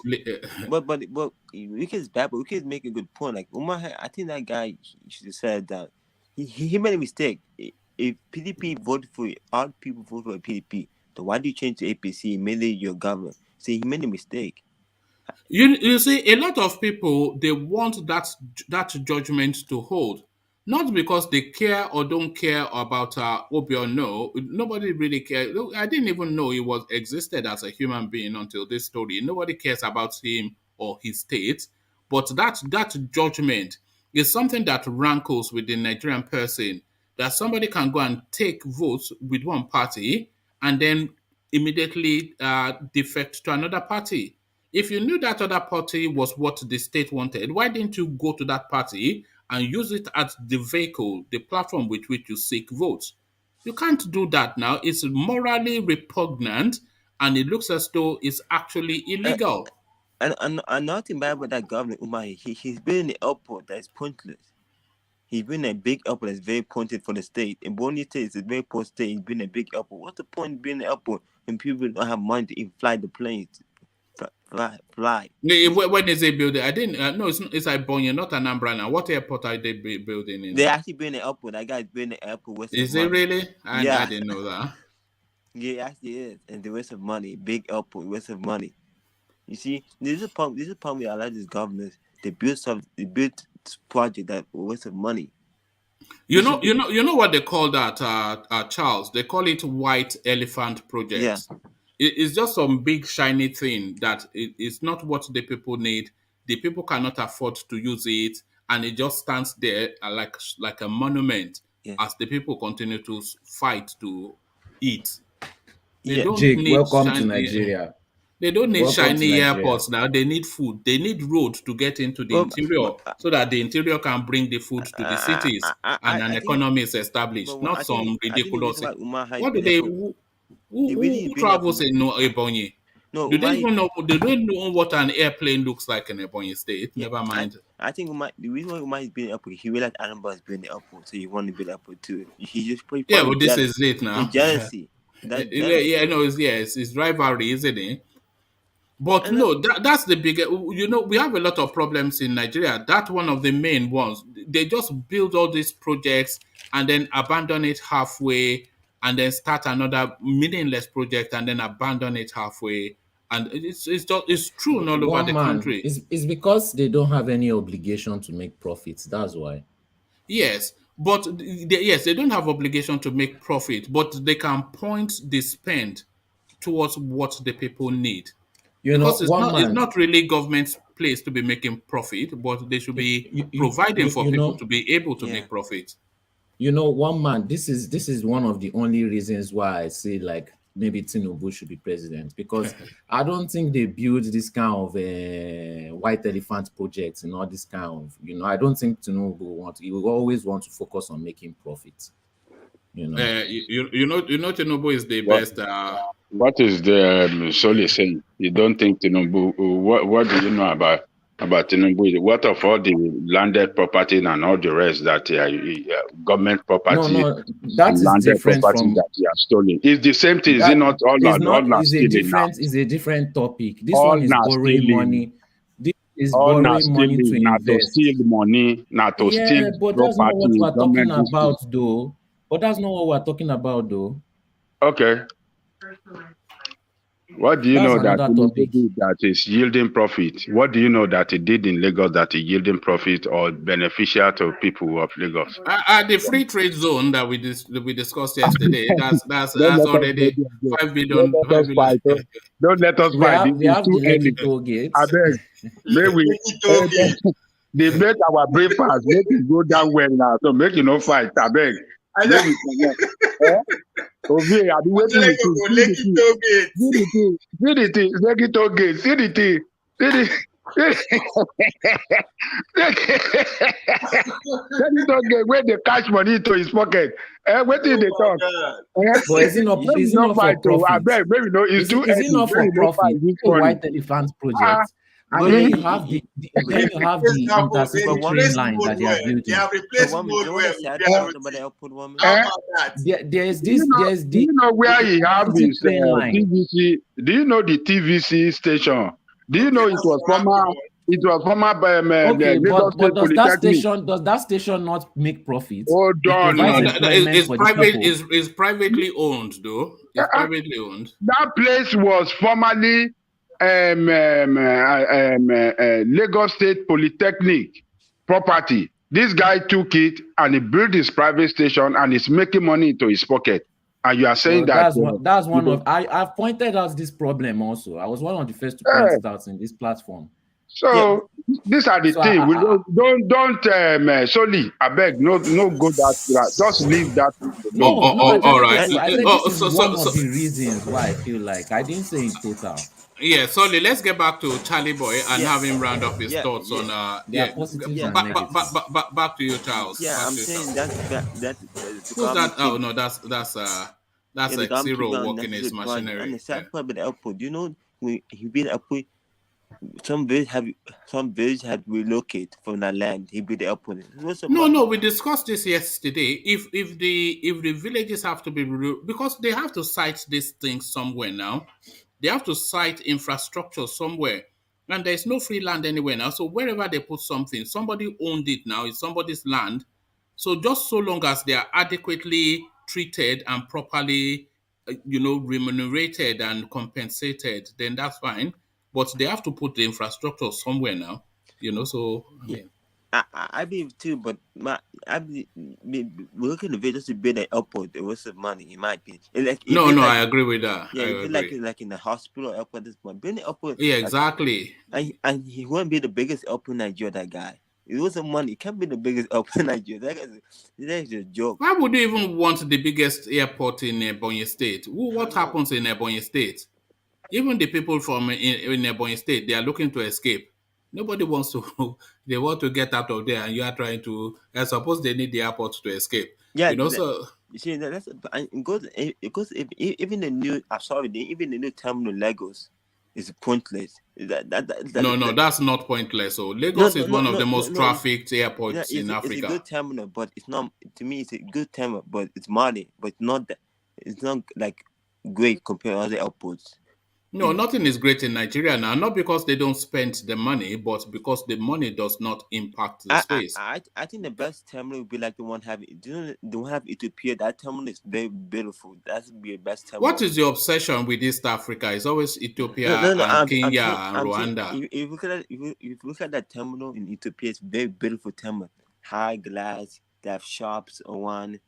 G: but Wike is bad, but Wike is making a good point. Like Umahi, I think that guy should settle down. He made a mistake. If PDP voted for it, all people voted for PDP. So why do you change to APC and made it your government? See, he made a mistake.
A: You see, a lot of people they want that judgment to hold, not because they care or don't care about Obiano. Nobody really cares. Look, I didn't even know he was existed as a human being until this story. Nobody cares about him or his state, but that judgment is something that rankles with the Nigerian person. That somebody can go and take votes with one party and then immediately defect to another party. If you knew that other party was what the state wanted, why didn't you go to that party and use it as the vehicle, the platform with which you seek votes? You can't do that now. It's morally repugnant and it looks as though it's actually illegal.
G: And nothing bad about that governor Umahi. He's been in the airport that's pointless. He's been a big airport that's very pointed for the state. In Borneo State, it's a very poor state. He's been a big airport. What's the point of being an airport when people don't have money to even fly the planes? Fly.
A: When is it building? I didn't. No, it's Ibonya, not Anambra now. What airport are they building in?
G: They actually been an airport. That guy's been an airport. Waste
A: Is
G: of
A: it
G: money.
A: really? I
G: Yeah.
A: didn't know that.
G: Yeah, it actually is. And the waste of money. Big airport, waste of money. You see, this is a problem. This is a problem with a lot of these governors. They built project that waste of money.
A: You know what they call that, Charles? They call it white elephant project.
G: Yeah.
A: It's just some big shiny thing that it's not what the people need. The people cannot afford to use it, and it just stands there like a monument
G: Yeah.
A: as the people continue to fight to eat. They
G: Yeah.
A: don't
F: Jake,
A: need
F: welcome to
A: shiny.
F: Nigeria.
A: They don't need
F: Welcome to
A: shiny
F: Nigeria.
A: airports now. They need food. They need road to get into the interior so that the interior can bring the food to the cities and an economy is established. Not some ridiculous. What do they? Who travels in Ebonyi?
G: No,
A: Do they
G: Umahi,
A: even know? They don't know what an airplane looks like in Ebonyi State.
G: Yeah,
A: Never mind.
G: I think the reason why Umar is being airport, he realized Anambra is being airport, so he wanted to build airport too. He just probably
A: Yeah, but this
G: jealous.
A: is it now.
G: It's jealousy. That's jealousy.
A: Yeah, no, it's rivalry, isn't it? But
G: And
A: no, that's the biggest. You know, we have a lot of problems in Nigeria. That's one of the main ones. they just build all these projects and then abandon it halfway, and then start another meaningless project and then abandon it halfway. And it's true all over
F: One
A: the
F: man,
A: country.
F: it's because they don't have any obligation to make profits. That's why.
A: Yes, but yes, they don't have obligation to make profit, but they can point the spend towards what the people need.
F: You know,
A: Because
F: one
A: it's
F: man,
A: not really government's place to be making profit, but they should be providing for
F: you
A: people
F: know,
A: to be able to
G: Yeah.
A: make profit.
F: one man. This is one of the only reasons why I say like maybe Tinubu should be president, because I don't think they build this kind of white elephant projects and all this kind of, I don't think Tinubu he will always want to focus on making profit.
A: Tinubu is the
H: What
A: best.
H: what is the Soli saying? You don't think Tinubu? What do you know about Tinubu? What of all the landed property and all the rest that government
F: No,
H: property
F: no, that
H: and
F: is
H: landed
F: different
H: property
F: from
H: that he has stolen? It's the same thing. Is it
F: that.
H: not all are stealing now?
F: Is a different topic. This
H: All
F: one is
H: now
F: borrowing
H: stealing.
F: money. This is
H: All now
F: borrowing money to
H: stealing. Now to steal
F: invest.
H: money. Now to steal
F: Yeah, but that's not what
H: property.
F: we're talking
H: Government this thing.
F: about, though.
H: Okay. What do you
F: That's
H: know that
F: another
H: Tinubu
F: topic.
H: did that is yielding profit? What do you know that he did in Lagos that is yielding profit or beneficial to people of Lagos?
A: The free trade zone that we discussed yesterday, that's
H: Don't let us go
A: already
H: there.
A: 5 billion.
H: Don't let us fight. Don't let us
F: They
H: fight.
F: have
H: It's too
F: the
H: early.
F: Lekki toll gates.
H: I beg. May we they make our breakfast, make it go down well now. So make you no fight. I beg. Make we connect. Okay, I be waiting with you. See the thing. Lekki toll gate. See the thing. Lekki toll gate where they catch money into his pocket. What did they talk?
F: But is it not for
H: fight to I
F: profit?
H: beg, maybe no, it's too
F: Is it not for profit? White elephant project. And then you have the intercity train line that they are building.
E: They have replaced Moldwell.
F: There's
H: Do you know where he have his
F: train line.
H: TVC? Do you know the TVC station? Do you know it was former
F: Okay,
H: Lagos
F: but
H: State Polytechnic?
F: does that station not make profit?
H: Hold
F: It
H: on.
F: provides
A: No,
F: employment
A: it's
F: for the
A: private.
F: people.
A: It's privately owned, though. It's privately owned.
H: That place was formerly Lagos State Polytechnic property. This guy took it and he built his private station and he's making money into his pocket. And you are saying
F: That's one of I've pointed out this problem also. I was one of the first to point it out in this platform.
H: So these are the things. We don't Soli, I beg, no go that. Just leave that.
F: No,
A: all right.
F: I said this is one of the reasons why I feel like I didn't say in total.
A: Yeah, sorry, let's get back to Charlie Boy and have him round up his thoughts on
F: positives and
A: back to you, Charles.
G: Yeah,
A: back
G: I'm
A: to you,
G: saying
A: Charles.
G: Who's
A: that? Oh no, that's X0 working his machinery.
G: And the sad part about the output, you know, he built output. Some village have relocated from that land. He built the output.
A: No, we discussed this yesterday. If the villages have to be because they have to site these things somewhere now. They have to site infrastructure somewhere. And there's no free land anywhere now. So wherever they put something, somebody owned it now. It's somebody's land. So just so long as they are adequately treated and properly, remunerated and compensated, then that's fine. But they have to put the infrastructure somewhere now. So I mean.
G: I believe too, but we look at the video to build an airport. It was some money, in my opinion.
A: I agree with that.
G: Yeah, it's like in the hospital airport. This one building an airport.
A: Yeah, exactly.
G: And he won't be the biggest airport in Nigeria. That guy. It was some money. He can't be the biggest airport in Nigeria. That's a joke.
A: Why would you even want the biggest airport in Ebonyi State? What happens in Ebonyi State? Even the people from in Ebonyi State, they are looking to escape. Nobody wants to. They want to get out of there, and you are trying to. I suppose they need the airport to escape.
G: Yeah,
A: So
G: you see that's because even the new. I'm sorry, even the new terminal Lagos is pointless.
A: No, that's not pointless. So Lagos is one of the most trafficked airports in Africa.
G: It's a good terminal, but it's not. To me, it's a good terminal, but it's money, but not that. It's not like great compared to other airports.
A: No, nothing is great in Nigeria now. Not because they don't spend the money, but because the money does not impact the space.
G: I think the best terminal would be like the one have. Do you know the one have Ethiopia? That terminal is very beautiful. That would be the best terminal.
A: What is your obsession with East Africa? It's always Ethiopia and Kenya and Rwanda.
G: If you look at that, if you look at that terminal in Ethiopia, it's a very beautiful terminal. High glass. They have shops on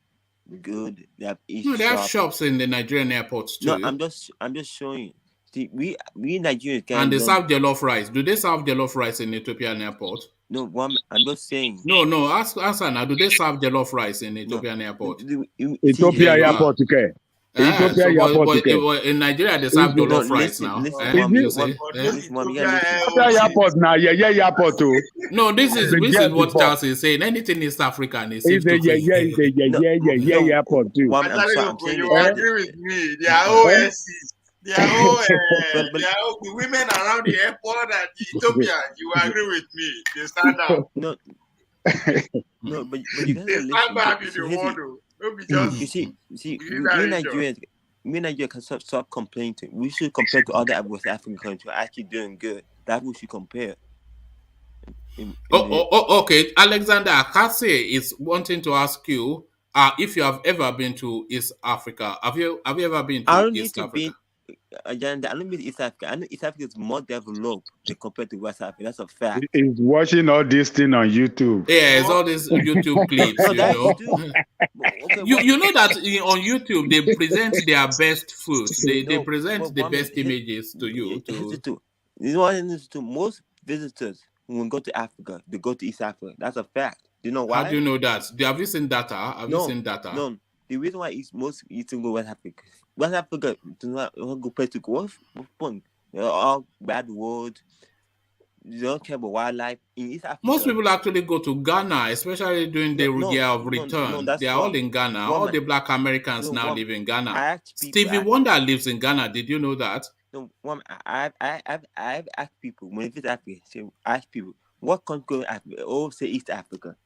G: good. They have
A: they have shops in the Nigerian airports too.
G: No, I'm just showing you. See, we Nigerians can.
A: And they serve jollof rice. Do they serve jollof rice in Ethiopian airport?
G: No, I'm just saying.
A: No. Ask now. Do they serve jollof rice in Ethiopian airport?
H: Ethiopia airport, okay.
A: In Nigeria, they serve jollof rice now.
H: Airport now, airport too.
A: No, this is what Charles is saying. Anything East African is
H: airport too.
E: You agree with me? They are OSCs. They are the women around the airport and Ethiopia. You agree with me? They stand out.
G: No, but you guys
E: they stand back in the world.
G: You see, me Nigeria can stop complaining. We should compare to other West African countries who are actually doing good. That we should compare.
A: Okay. Alexander Akase is wanting to ask you if you have ever been to East Africa. Have you ever been to East Africa?
G: I don't mean East Africa. I know East Africa is more developed compared to West Africa. That's a fact.
H: He's watching all this thing on YouTube.
A: Yeah, it's all these YouTube clips. You know that on YouTube they present their best food. They present the best images to you.
G: Most visitors when we go to Africa, they go to East Africa. That's a fact. Do you know why?
A: How do you know that? Have you seen data? Have you seen data?
G: No. The reason why most eating go West Africa. West Africa is not a good place to go. What's fun? They're all bad roads. They don't care about wildlife. In East Africa,
A: most people actually go to Ghana, especially during the year of return. They are all in Ghana. All the Black Americans now live in Ghana. Stevie Wonder lives in Ghana. Did you know that?
G: No, I've asked people when it's Africa. I ask people what country go Africa? Oh, say East Africa.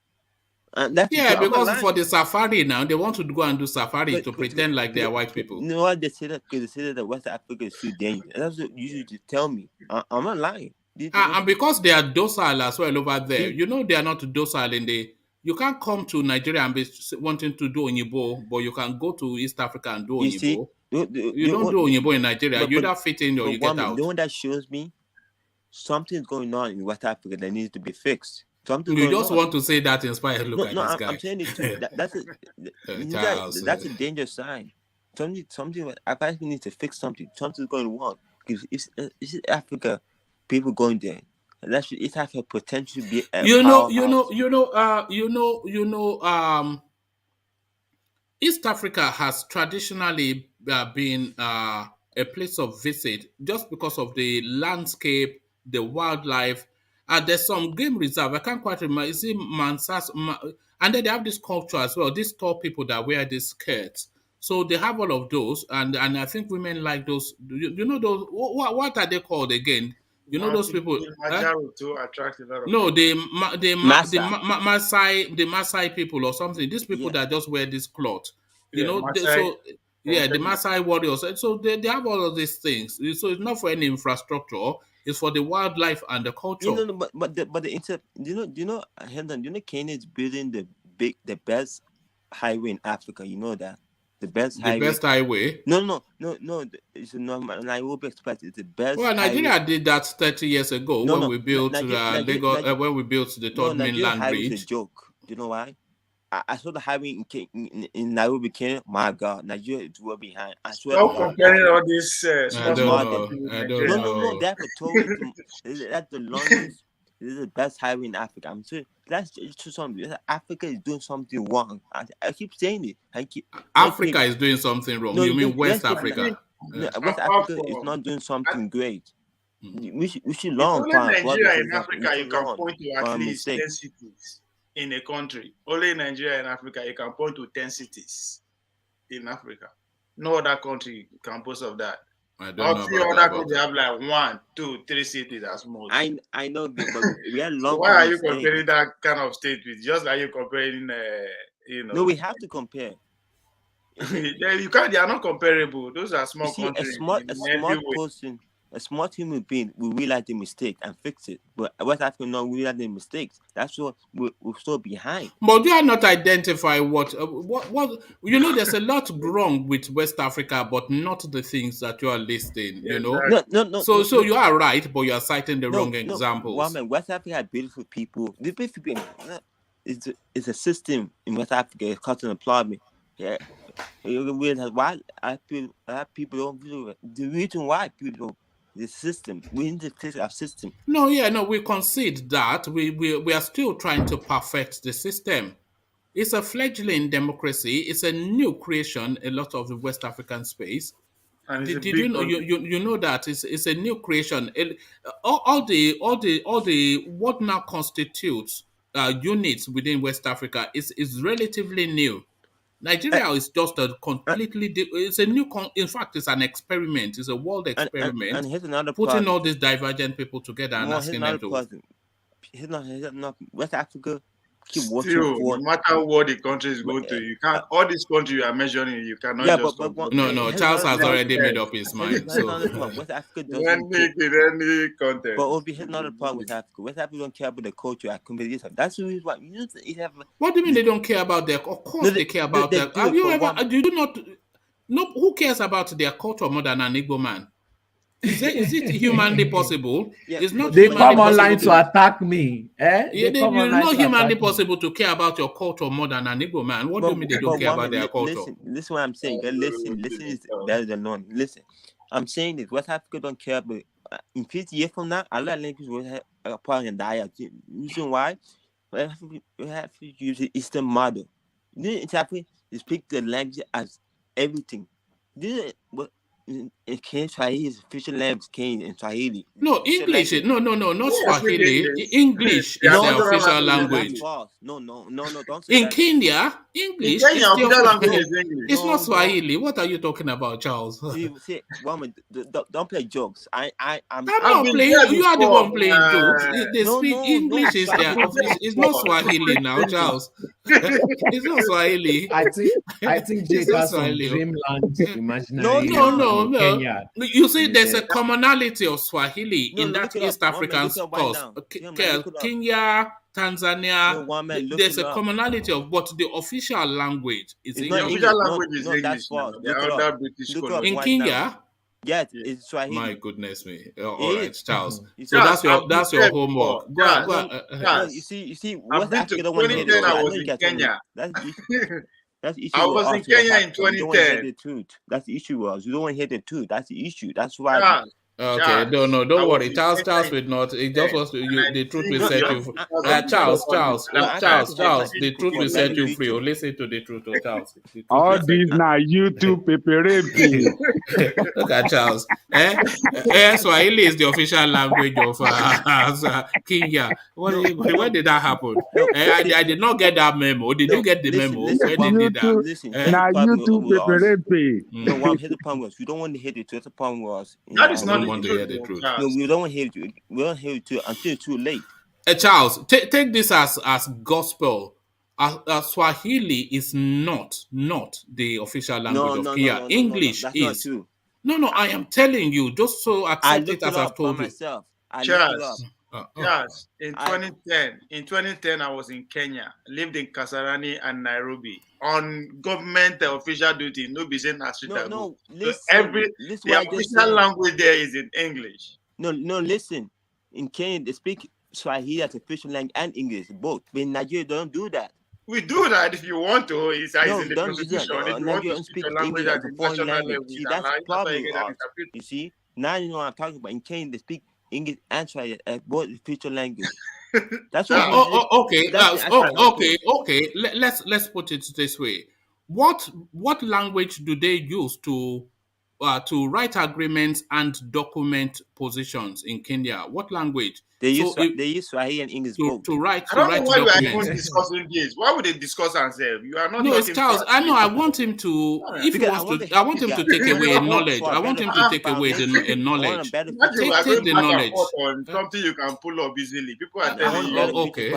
A: Because for the safari now, they want to go and do safari to pretend like they are white people.
G: You know what they say that? Because they say that West Africa is too dangerous. That's what you usually tell me. I'm not lying.
A: And because they are docile as well over there, you know they are not docile in the. You can't come to Nigeria and be wanting to do Onyibo, but you can go to East Africa and do Onyibo. You don't do Onyibo in Nigeria. You either fit in or you get out.
G: The one that shows me something's going on in West Africa that needs to be fixed.
A: You just want to say that inspired look at this guy.
G: I'm saying it too. That's a dangerous sign. Something. I we need to fix something. Something's going wrong. Because it's Africa, people going there. It has a potential to be.
A: East Africa has traditionally been a place of visit just because of the landscape, the wildlife. There's some game reserve. I can't quite remember. Is it Mansas? And then they have this culture as well. These tall people that wear these skirts. So they have all of those, and I think women like those. You know those? What are they called again? You know those people.
E: To attract a lot of
A: no, the Maasai people or something. These people that just wear this cloth. You know, the Maasai warriors. So they have all of these things. So it's not for any infrastructure. It's for the wildlife and the culture.
G: Kenya is building the best highway in Africa. You know that the best
A: highway.
G: No. It's not Nairobi Express. It's the best.
A: Well, Nigeria did that 30 years ago when we built when we built the third mainland bridge.
G: It's a joke. Do you know why? I saw the highway in Nairobi, Kenya. My God, Nigeria is well behind. I swear.
E: Stop comparing all this.
A: I don't know.
G: That's the longest. This is the best highway in Africa. I'm saying that's just something. Africa is doing something wrong. I keep saying it.
A: Africa is doing something wrong. You mean West Africa?
G: West Africa is not doing something great. We should learn.
E: Only Nigeria in Africa you can point to at least 10 cities in a country. Only in Nigeria and Africa you can point to 10 cities in Africa. No other country can boast of that.
A: I don't know.
E: Few other countries have like 1, 2, 3 cities as most.
G: I know, but we are long.
E: Why are you comparing that kind of state with just like you comparing?
G: No, we have to compare.
E: You can't. They are not comparable. Those are small countries.
G: A small person A smart human being will realize the mistake and fix it. But West Africa not realize the mistakes. That's what we're so behind.
A: But do I not identify what you know? There's a lot wrong with West Africa, but not the things that you are listing. You know.
G: No.
A: So you are right, but you are citing the wrong examples.
G: Well, man, West Africa has beautiful people. The beautiful people. It's a system in West Africa. It's custom employment. Yeah. Why people don't do the reason why people don't. The system. We need to fix our system.
A: No, we concede that. We are still trying to perfect the system. It's a fledgling democracy. It's a new creation, a lot of the West African space.
E: And
A: Did you know you know that it's a new creation? All the what now constitutes units within West Africa is relatively new. Nigeria is just a completely. It's a new. In fact, it's an experiment. It's a world experiment.
G: And here's another
A: putting all these divergent people together and asking them to.
G: Here's not West Africa. Keep working
E: Still,
G: for.
E: no matter what the country is going to, you can't. All these countries you are measuring, you cannot just.
A: No. Charles has already made up his mind. So.
G: West Africa
E: doesn't. Any content.
G: But we'll be hitting another part with Africa. West Africa don't care about the culture and competition. That's the reason why you know have.
A: What do you mean they don't care about their? Of course they care about their. Have you ever? Do you not? No. Who cares about their culture more than an Igbo man? Is it humanly possible?
G: Yeah.
A: It's not.
F: They come online to attack me. It's
A: not humanly possible to care about your culture more than an Igbo man. What do you mean they don't care about their culture?
G: Listen what I'm saying. Listen is better than none. Listen, I'm saying this. West Africa don't care about. In 50 years from now, a lot of languages will have a part in die. Reason why? We have to use the Eastern model. In South Africa, they speak the language as everything. Kenya Swahili is official language. Kenya and Swahili.
A: No, English. No, not Swahili. English is the official language.
G: No, don't say
A: in
G: that.
A: Kenya, English.
E: In Kenya, official language is English.
A: It's not Swahili. What are you talking about, Charles?
G: See, woman, don't play jokes. I'm
A: not playing. You are the one playing jokes. They speak English. Is there? It's not Swahili now, Charles. It's not Swahili.
F: I think Jake has some dreamland imaginary.
A: No. Kenya. You see, there's a commonality of Swahili in that East African coast. Kenya, Tanzania. There's a commonality of what the official language is.
E: The official language is English.
A: In Kenya.
G: Yes, it's Swahili.
A: My goodness me! All right, Charles. So that's your homework.
G: Go. You see. West Africa don't want to hear
E: I was in Kenya.
G: That's the issue.
E: I was in Kenya in 2010.
G: That's the issue. You don't want to hear the truth. That's the issue. That's why.
A: Okay, no, don't worry. Charles will not. It just wants to. The truth will set you free. Charles, the truth will set you free. Listen to the truth, Charles.
H: All these now YouTube paperapy.
A: Look at Charles. Swahili is the official language of Kenya. When did that happen? I did not get that memo. Did you get the memo? When did that?
H: Now YouTube paperapy.
G: No, one hit the point was you don't want to hit it. The point was
E: that is not
A: want to hear the truth.
G: No, we don't want to hear it. We don't hear it until it's too late.
A: Charles, take this as gospel. Swahili is not the official language of Kenya. English is.
G: Not true.
A: No, I am telling you, just so accept it as I've told you.
G: Myself.
E: Yes, in 2010, I was in Kenya, lived in Kasarani and Nairobi on government official duty. No business.
G: No.
E: The official language there is in English.
G: No. Listen, in Kenya they speak Swahili as official language and English both. But in Nigeria, they don't do that.
E: We do that if you want to. It's in the constitution.
G: If you want to speak English as a foreign language, see, that's the problem. You see, now you know what I'm talking about. In Kenya, they speak English and Swahili as both official language. That's what.
A: Okay. Let's put it this way. What language do they use to write agreements and document positions in Kenya? What language?
G: They use Swahili and English
A: to write.
E: I don't know why we are even discussing this. Why would they discuss themselves? You are not.
A: No, it's Charles. I know. I want him to. If he wants to, I want him to take away knowledge. I want him to take away the knowledge. Take the knowledge.
E: On something you can pull up easily. People are telling you.
A: Okay.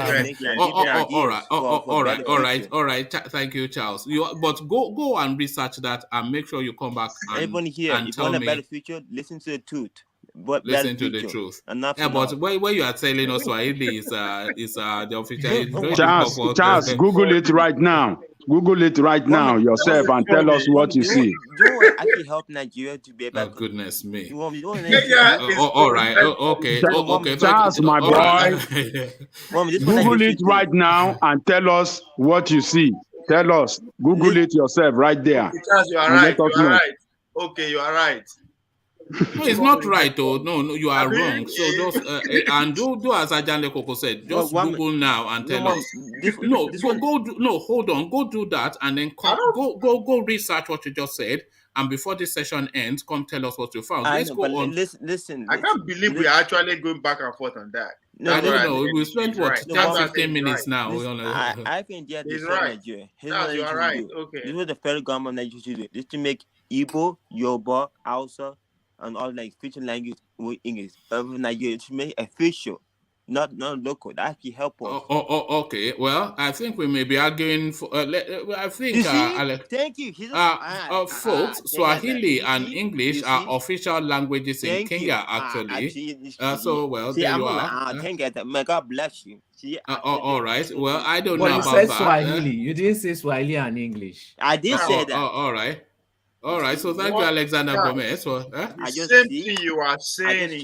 A: All right. Thank you, Charles. But go and research that and make sure you come back.
G: Everyone here, if you want a better future, listen to the truth. but
A: listen to the truth. Yeah, but where you are telling us Swahili is the official. It's very difficult.
H: Charles, Google it right now. Google it right now yourself and tell us what you see.
G: Don't actually help Nigeria to be able
A: Oh, goodness me.
E: All
A: right. Okay. Okay.
H: Charles, my boy. Google it right now and tell us what you see. Tell us. Google it yourself right there.
E: Charles, you are right. You are right. Okay, you are right.
A: No, it's not right, though. No, you are wrong. So just and do as Ajanle Koko said. Just Google now and tell us. Hold on. Go do that and then go research what you just said. And before this session ends, come tell us what you found. Let's go on.
G: Listen.
E: I can't believe we are actually going back and forth on that.
A: I don't know. We spent 10-15 minutes now.
G: I think
E: he's right.
G: Nigeria.
E: You are right. Okay.
G: This is what the federal government of Nigeria should do. This to make Igbo, Yoruba, Hausa, and all like official language with English. Nigeria should make official, not local. That actually help us.
A: Okay. Well, I think we may be arguing for. I think.
G: Thank you.
A: Folks, Swahili and English are official languages in Kenya, actually. So, well, there you are.
G: Thank you. May God bless you.
A: All right. Well, I don't know
F: you
A: about
F: said
A: that.
F: Swahili. You didn't say Swahili and English.
G: I did say that.
A: All right. All right. So thank you, Alexander Gomez.
E: The same thing you are saying.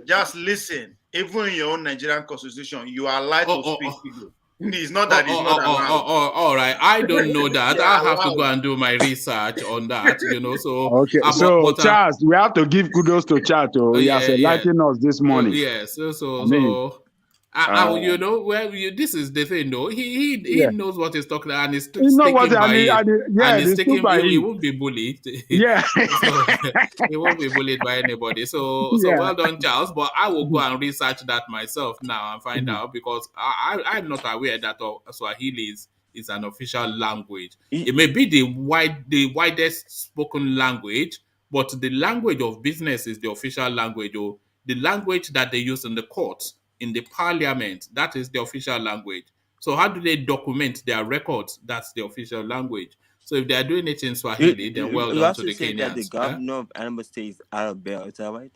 E: Just listen. Even in your own Nigerian constitution, you are allowed to speak Igbo. It's not that it's not allowed.
A: All right. I don't know that. I have to go and do my research on that. So
H: okay. So Charles, we have to give kudos to Charles. He has enlightened us this morning.
A: Yes. This is the thing, though. He knows what he's talking about, and he's sticking by it. He won't be bullied.
H: Yeah.
A: He won't be bullied by anybody. So well done, Charles. But I will go and research that myself now and find out, because I'm not aware that Swahili is an official language. It may be the widest spoken language, but the language of business is the official language, or the language that they use in the courts, in the parliament. That is the official language. So how do they document their records? That's the official language. So if they are doing it in Swahili, then well done to the Kenyans.
G: That the governor of Anambra State is Arabelle, is that right?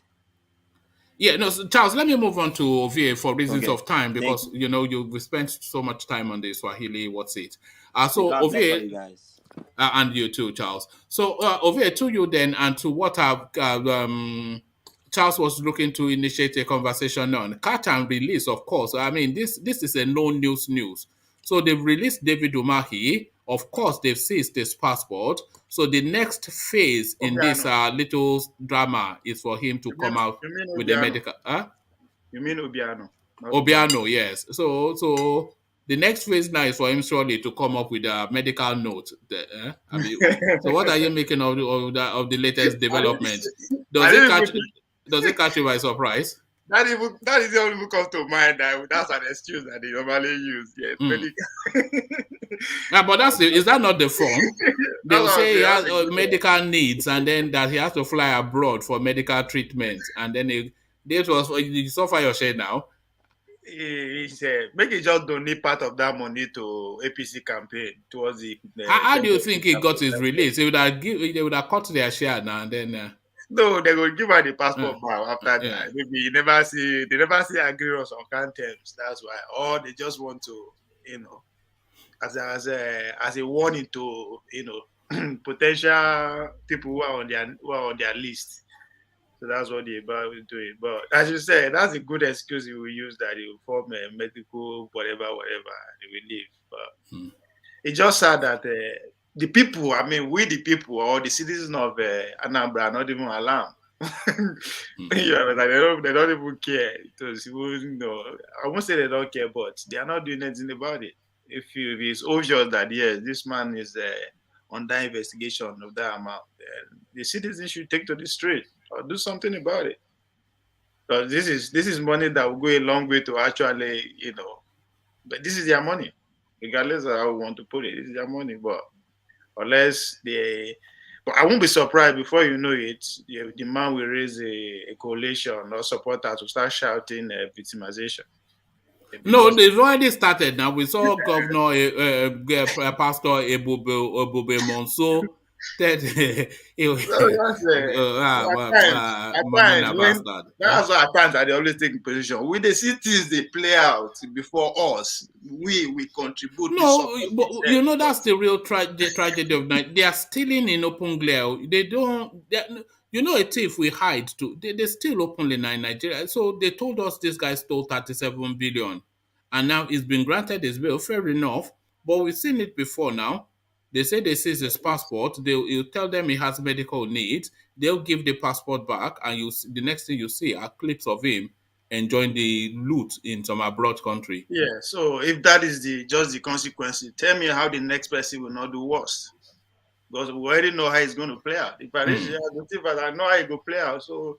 A: Yeah, no, so Charles, let me move on to Ovie for reasons of time, because we spent so much time on the Swahili. What's it? So Ovie, and you too, Charles. So Ovie, to you then, and to what Charles was looking to initiate a conversation on catch and release. Of course, I mean this is a no news. So they've released David Umahi. Of course, they've seized his passport. So the next phase in this little drama is for him to come out with the medical.
E: You mean Obiano?
A: Obiano, yes. So the next phase now is for him surely to come up with a medical note. So what are you making of the latest development? Does it catch you by surprise?
E: That is the only one comes to mind. That's an excuse that they normally use. Yes,
A: but is that not the form? They'll say he has medical needs, and then that he has to fly abroad for medical treatment, and then you suffer your share now.
E: He said, make it just donate part of that money to APC campaign towards the.
A: How do you think he got his release? They would have cut their share now, and then.
E: No, they will give her the passport now after that. Maybe they never see agree on some terms. That's why. Or they just want to, as a warning to, potential people who are on their list. So that's what they're about doing. But as you said, that's a good excuse you will use, that you form a medical whatever, and they will leave. But it's just sad that the people, we the people, or the citizens of Anambra are not even alarmed. They don't even care. I won't say they don't care, but they are not doing anything about it. If it's obvious that yes, this man is under investigation of that amount, the citizens should take to the street or do something about it. But this is money that will go a long way to actually, but this is their money, regardless of how we want to put it. This is their money, but unless but I won't be surprised before you know it, the man will raise a coalition or supporters to start shouting victimization.
A: No, they've already started now. We saw Governor Pastor Ebube Monso
E: At times, that's why at times I always take a position. We they see things they play out before us. We contribute.
A: No, but you know that's the real the tragedy of Nigeria. They are stealing in open glare. They don't. You know, a thief we hide too. They steal openly in Nigeria. So they told us this guy stole 37 billion, and now he's been granted his bail. Fair enough, but we've seen it before now. They say they seize his passport. You tell them he has medical needs. They'll give the passport back, and the next thing you see are clips of him enjoying the loot in some abroad country.
E: Yeah. So if that is just the consequences, tell me how the next person will not do worse. Because we already know how it's going to play out. If I reach I know how it will play out. So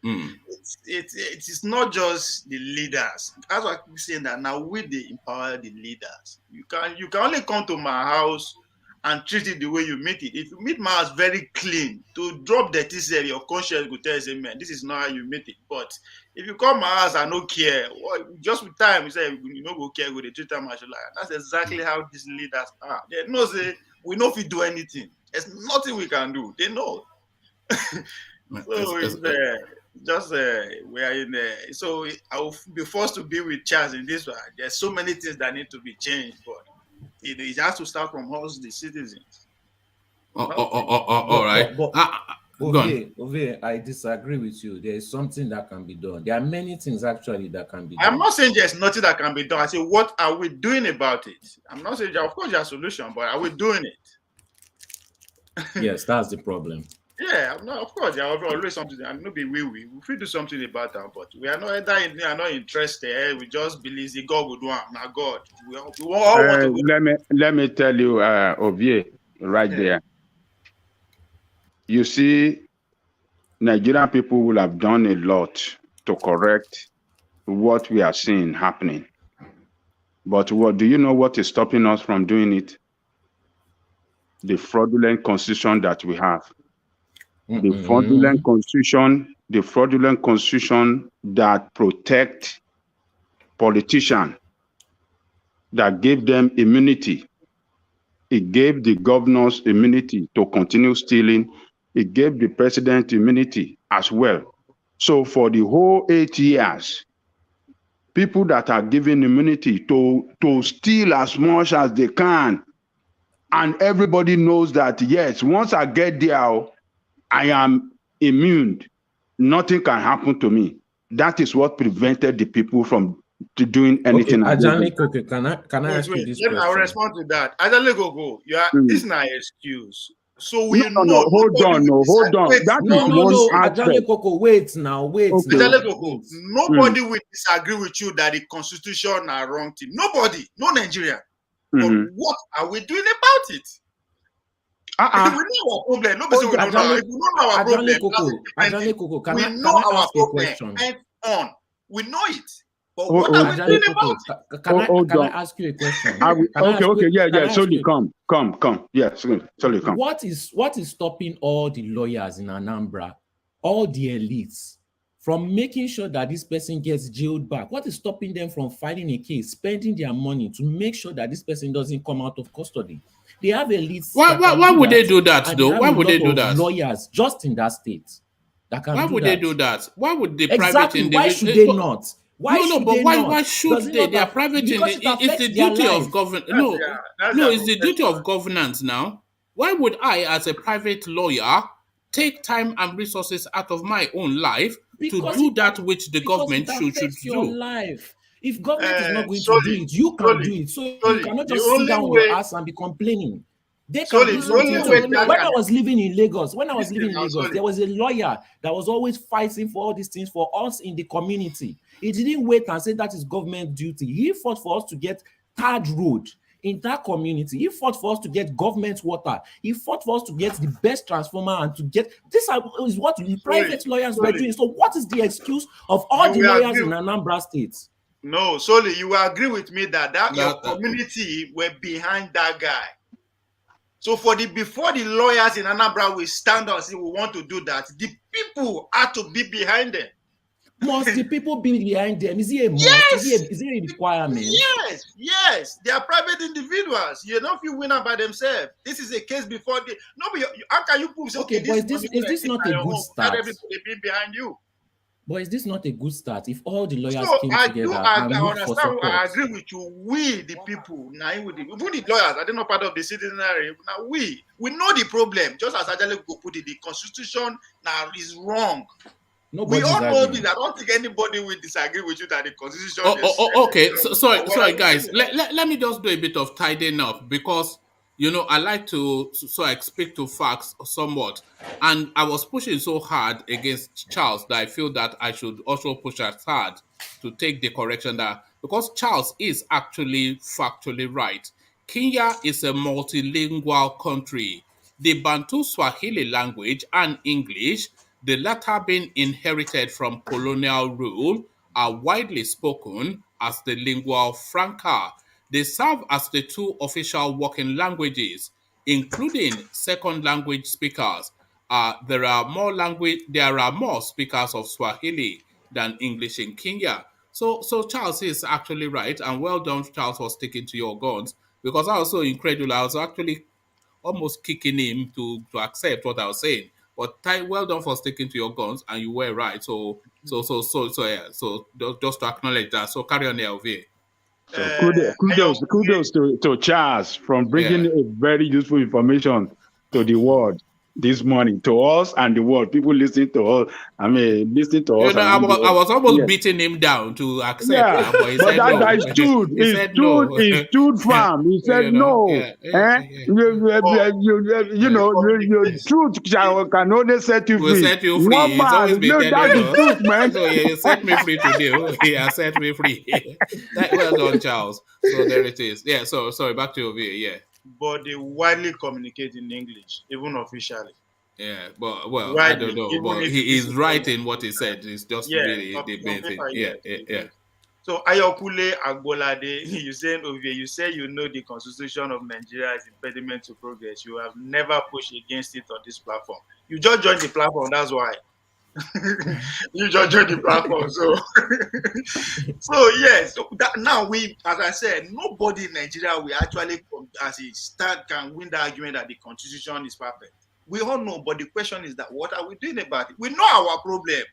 E: it's not just the leaders. That's why I keep saying that now we they empower the leaders. You can only come to my house and treat it the way you meet it. If you meet my house very clean, to drop the T-cell, your conscience will tell you, man, this is not how you meet it. But if you come my house and don't care, just with time, you say, you know, go care with the treat them as you like. That's exactly how these leaders are. They know, say, we know if we do anything. There's nothing we can do. They know. So we are in there. So I will be forced to be with Charles in this one. There's so many things that need to be changed, but it has to start from us, the citizens.
A: All right.
F: Ove, I disagree with you. There is something that can be done. There are many things actually that can be done.
E: I'm not saying there's nothing that can be done. I say, what are we doing about it? I'm not saying, of course, there's a solution, but are we doing it?
F: Yes, that's the problem.
E: Yeah, no, of course, there will always something. And maybe we do something about that, but we are not interested. We just believe the God will do it. Now, God, we all want to.
H: Let me tell you, Ovie, right there. You see, Nigerian people will have done a lot to correct what we are seeing happening. But do you know what is stopping us from doing it? The fraudulent constitution that we have. The fraudulent constitution that protect politicians, that gave them immunity. It gave the governors immunity to continue stealing. It gave the president immunity as well. So for the whole 8 years, people that are given immunity to steal as much as they can, and everybody knows that, yes, once I get there, I am immune. Nothing can happen to me. That is what prevented the people from doing anything.
F: Okay, can I ask you this question?
E: I'll respond to that. Ajale go. This is not an excuse. So we
H: hold on. That is one aspect.
F: Ajale Koko, wait.
E: Ajale Koko, nobody will disagree with you that the constitution are wrong thing. Nobody, no Nigerian. But what are we doing about it? We know our problem. Nobody will know. If we know our problem,
F: Ajale Koko, can I
E: our
F: ask you a question?
E: We know it. But what are we doing about it?
F: Can I ask you a question?
H: Yeah. Sorry, come. Yeah, sorry, come.
F: What is stopping all the lawyers in Anambra, all the elites, from making sure that this person gets jailed back? What is stopping them from filing a case, spending their money to make sure that this person doesn't come out of custody? They have elites.
A: Why would they do that, though? Why would they do that?
F: Lawyers just in that state that can.
A: Why would they do that? Why would the private individual?
F: Why should they not?
A: Why should they? They are private. It's the duty of government. No, it's the duty of governance now. Why would I, as a private lawyer, take time and resources out of my own life to do that which the government should do?
F: Life. If government is not going to do it, you can do it. So you cannot just sit down on your ass and be complaining. They can do something. When I was living in Lagos, there was a lawyer that was always fighting for all these things for us in the community. He didn't wait and say that is government duty. He fought for us to get third road in that community. He fought for us to get government water. He fought for us to get the best transformer and to get this is what the private lawyers were doing. So what is the excuse of all the lawyers in Anambra State?
E: No, Soli, you will agree with me that your community were behind that guy. So before the lawyers in Anambra will stand up and say we want to do that, the people had to be behind them.
F: Must the people be behind them? Is it a must?
E: Yes!
F: Is it a requirement?
E: Yes. They are private individuals. You know, if you win by themselves, this is a case before the. No, but how can you prove?
F: Okay, but is this not a good start?
E: Everybody be behind you.
F: But is this not a good start? If all the lawyers came together and looked for support.
E: I agree with you. We, the people, now even the lawyers, are they not part of the citizenry? Now we know the problem. Just as Ajale go put it, the constitution now is wrong. We all know this. I don't think anybody will disagree with you that the constitution is...
A: Okay. Sorry, guys. Let me just do a bit of tidying up because, you know, I like to I speak to facts somewhat. And I was pushing so hard against Charles that I feel that I should also push as hard to take the correction that, because Charles is actually factually right. Kenya is a multilingual country. The Bantu Swahili language and English, the latter being inherited from colonial rule, are widely spoken as the lingua franca. They serve as the two official working languages, including second language speakers. There are more speakers of Swahili than English in Kenya. So Charles is actually right, and well done, Charles, for sticking to your guns. Because I was so incredulous, I was actually almost kicking him to accept what I was saying. But well done for sticking to your guns, and you were right. So just to acknowledge that. So carry on, LV.
H: So kudos to Charles from bringing a very useful information to the world this morning, to us and the world. People listening to us. I mean, listening to us.
A: You know, I was almost beating him down to accept that, but he said
H: that
A: no.
H: guy stood. He stood firm. He said no. You know, truth can only set you free.
A: Will set you free.
H: One man, that's the truth, man.
A: So he set me free today. He has set me free. Well done, Charles. So there it is. Yeah. So sorry, back to you, yeah.
E: But they widely communicate in English, even officially.
A: Yeah, but widely, I don't know. But he is right in what he said. It's just really the main thing. Yeah.
E: So Ayokule Agbolade, you say you know the Constitution of Nigeria is impediment to progress. You have never pushed against it on this platform. You just joined the platform, that's why. You just joined the platform. So yes. So now as I said, nobody in Nigeria will actually, as a start, can win the argument that the Constitution is perfect. We all know, but the question is that what are we doing about it? We know our problem.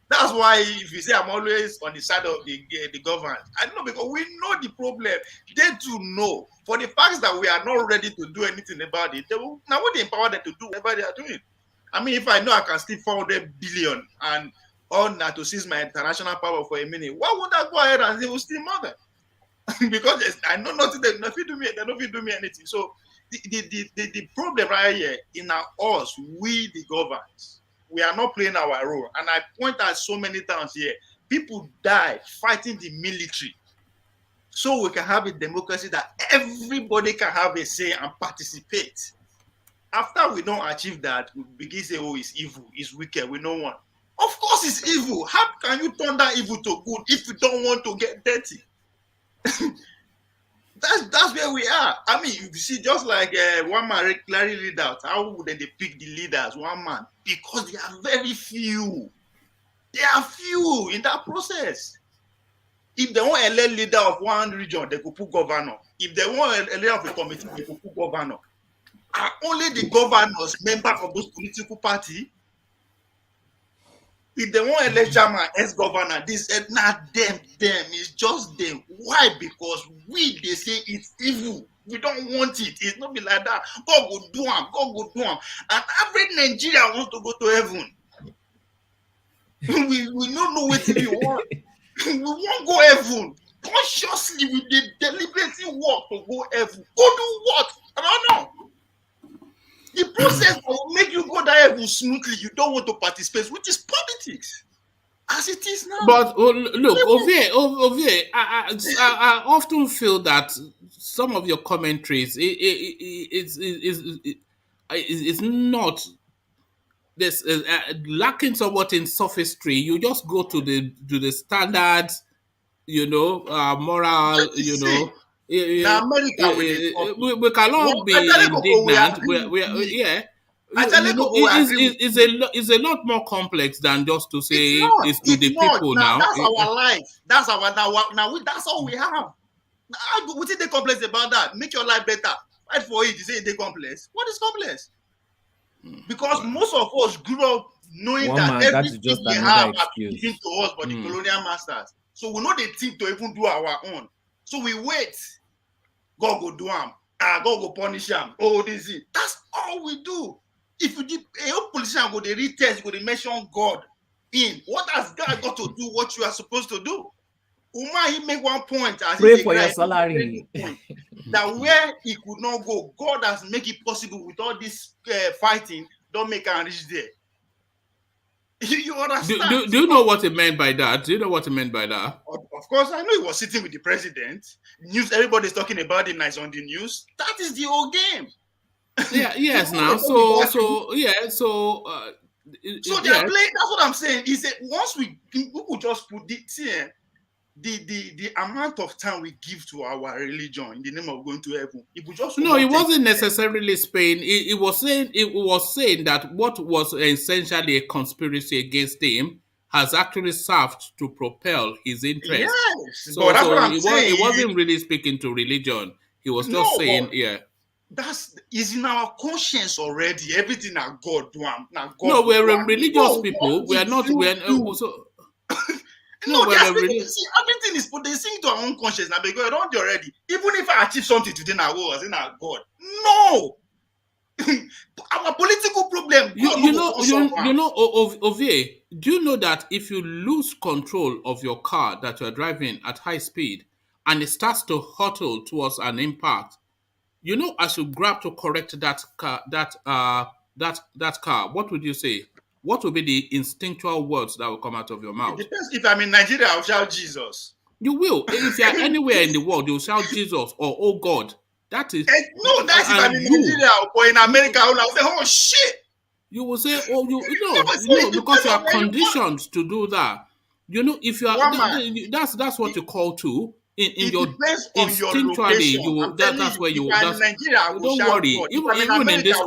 E: That's why if you say I'm always on the side of the government, I know, because we know the problem. They do know. For the facts that we are not ready to do anything about it, now would empower them to do whatever they are doing. I mean, if I know I can steal 400 billion and all that to seize my international power for a minute, why would I go ahead and say, steal more? Because I know nothing, they don't do me anything. So the problem right here in us, we the governors, we are not playing our role. And I point out so many times here, people die fighting the military so we can have a democracy that everybody can have a say and participate. After we don't achieve that, we begin to say, oh, it's evil, it's wicked, we don't want. Of course it's evil. How can you turn that evil to good if you don't want to get dirty? That's where we are. I mean, you see, just like one man clearly laid out, how would they pick the leaders, one man? Because they are very few. They are few in that process. If they want a leader of one region, they could put governor. If they want a leader of a committee, they could put governor. Are only the governors members of those political parties? If they want elect chairman, ex-governor, this not them, it's just them. Why? Because they say it's evil. We don't want it. It's not be like that. God go do them. And every Nigerian wants to go to heaven. we don't know what we want. We won't go heaven. Consciously, we did deliberately work to go heaven. Go do what? I don't know. The process will make you go there smoothly. You don't want to participate, which is politics, as it is now.
A: But look, Ovie, I often feel that some of your commentaries it's not this lacking somewhat in sophistry. You just go to the standard, moral,
E: Now America,
A: we cannot be indignant. It's a lot more complex than just to say it's to the people
E: now.
A: now.
E: That's our life. That's that's all we have. What is the complex about that? Make your life better. Fight for it. You say it's complex. What is complex? Because most of us grew up knowing that everything we have are given to us by the colonial masters. So we know the thing to even do our own. So we wait. God go do them. God go punish them. Oh, this is. That's all we do. If you did a politician go they retest, go they mention God in. What has God got to do what you are supposed to do? Umahi make one point as
F: pray for your salary.
E: That where he could not go, God has made it possible with all this fighting. Don't make him reach there. You understand?
A: Do you know what he meant by that? Do you know what he meant by that?
E: Of course, I know he was sitting with the president. News, everybody's talking about it. Nice on the news. That is the whole game.
A: Yeah. Yes. Now. So they are
E: playing. That's what I'm saying. He said once we could just put the amount of time we give to our religion in the name of going to heaven, if we just
A: it wasn't necessarily Spain. It was saying that what was essentially a conspiracy against him has actually served to propel his interest.
E: Yes, but that's what I'm saying.
A: It wasn't really speaking to religion. He was just saying,
E: is in our conscience already. Everything that God do.
A: No, we're religious people. We are not. Also.
E: Everything is put. They sing to our own conscience now because I don't already. Even if I achieve something today, now I was in our God. No, our political problem.
A: Ovie, do you know that if you lose control of your car that you're driving at high speed and it starts to hurtle towards an impact, as you grab to correct that car, that car, what would you say? What will be the instinctual words that will come out of your mouth?
E: It depends. If I'm in Nigeria, I'll shout Jesus.
A: You will. If you're anywhere in the world, you'll shout Jesus or oh God. That is.
E: No, that's if I'm in Nigeria or in America, I'll say, oh shit.
A: You will say, oh, because you are conditioned to do that. If you are, that's what you call to. In your instinctually, that's where you. Don't worry. Even in this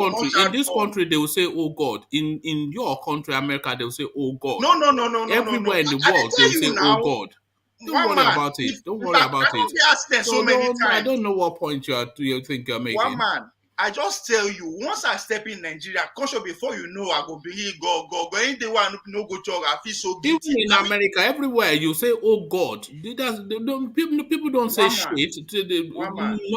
A: country, they will say, "Oh God." In your country, America, they will say, "Oh God."
E: No.
A: Everywhere in the world, they will say, "Oh God." Don't worry about it. Don't worry about it. I don't know what point you think you're making.
E: One man, I just tell you, once I step in Nigeria, conscious before you know, I go believe God. Anything I no go talk, I feel so guilty.
A: Even in America, everywhere you say, "Oh God." People don't say shit.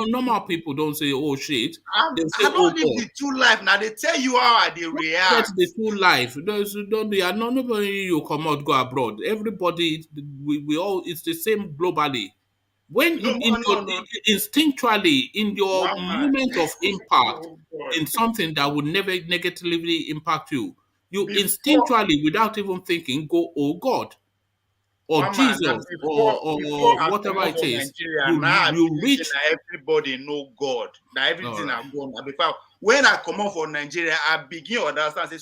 A: Normal people don't say, "Oh shit."
E: They say, I don't live the true life. Now they tell you how they react.
A: That's the true life. Nobody you come out go abroad. Everybody, we all. It's the same globally. When instinctually in your moment of impact in something that would never negatively impact you, instinctually without even thinking go, oh God, or Jesus, or whatever it is. You reach.
E: Everybody know God. Now everything I'm going. Before when I come out from Nigeria, I begin to understand. Say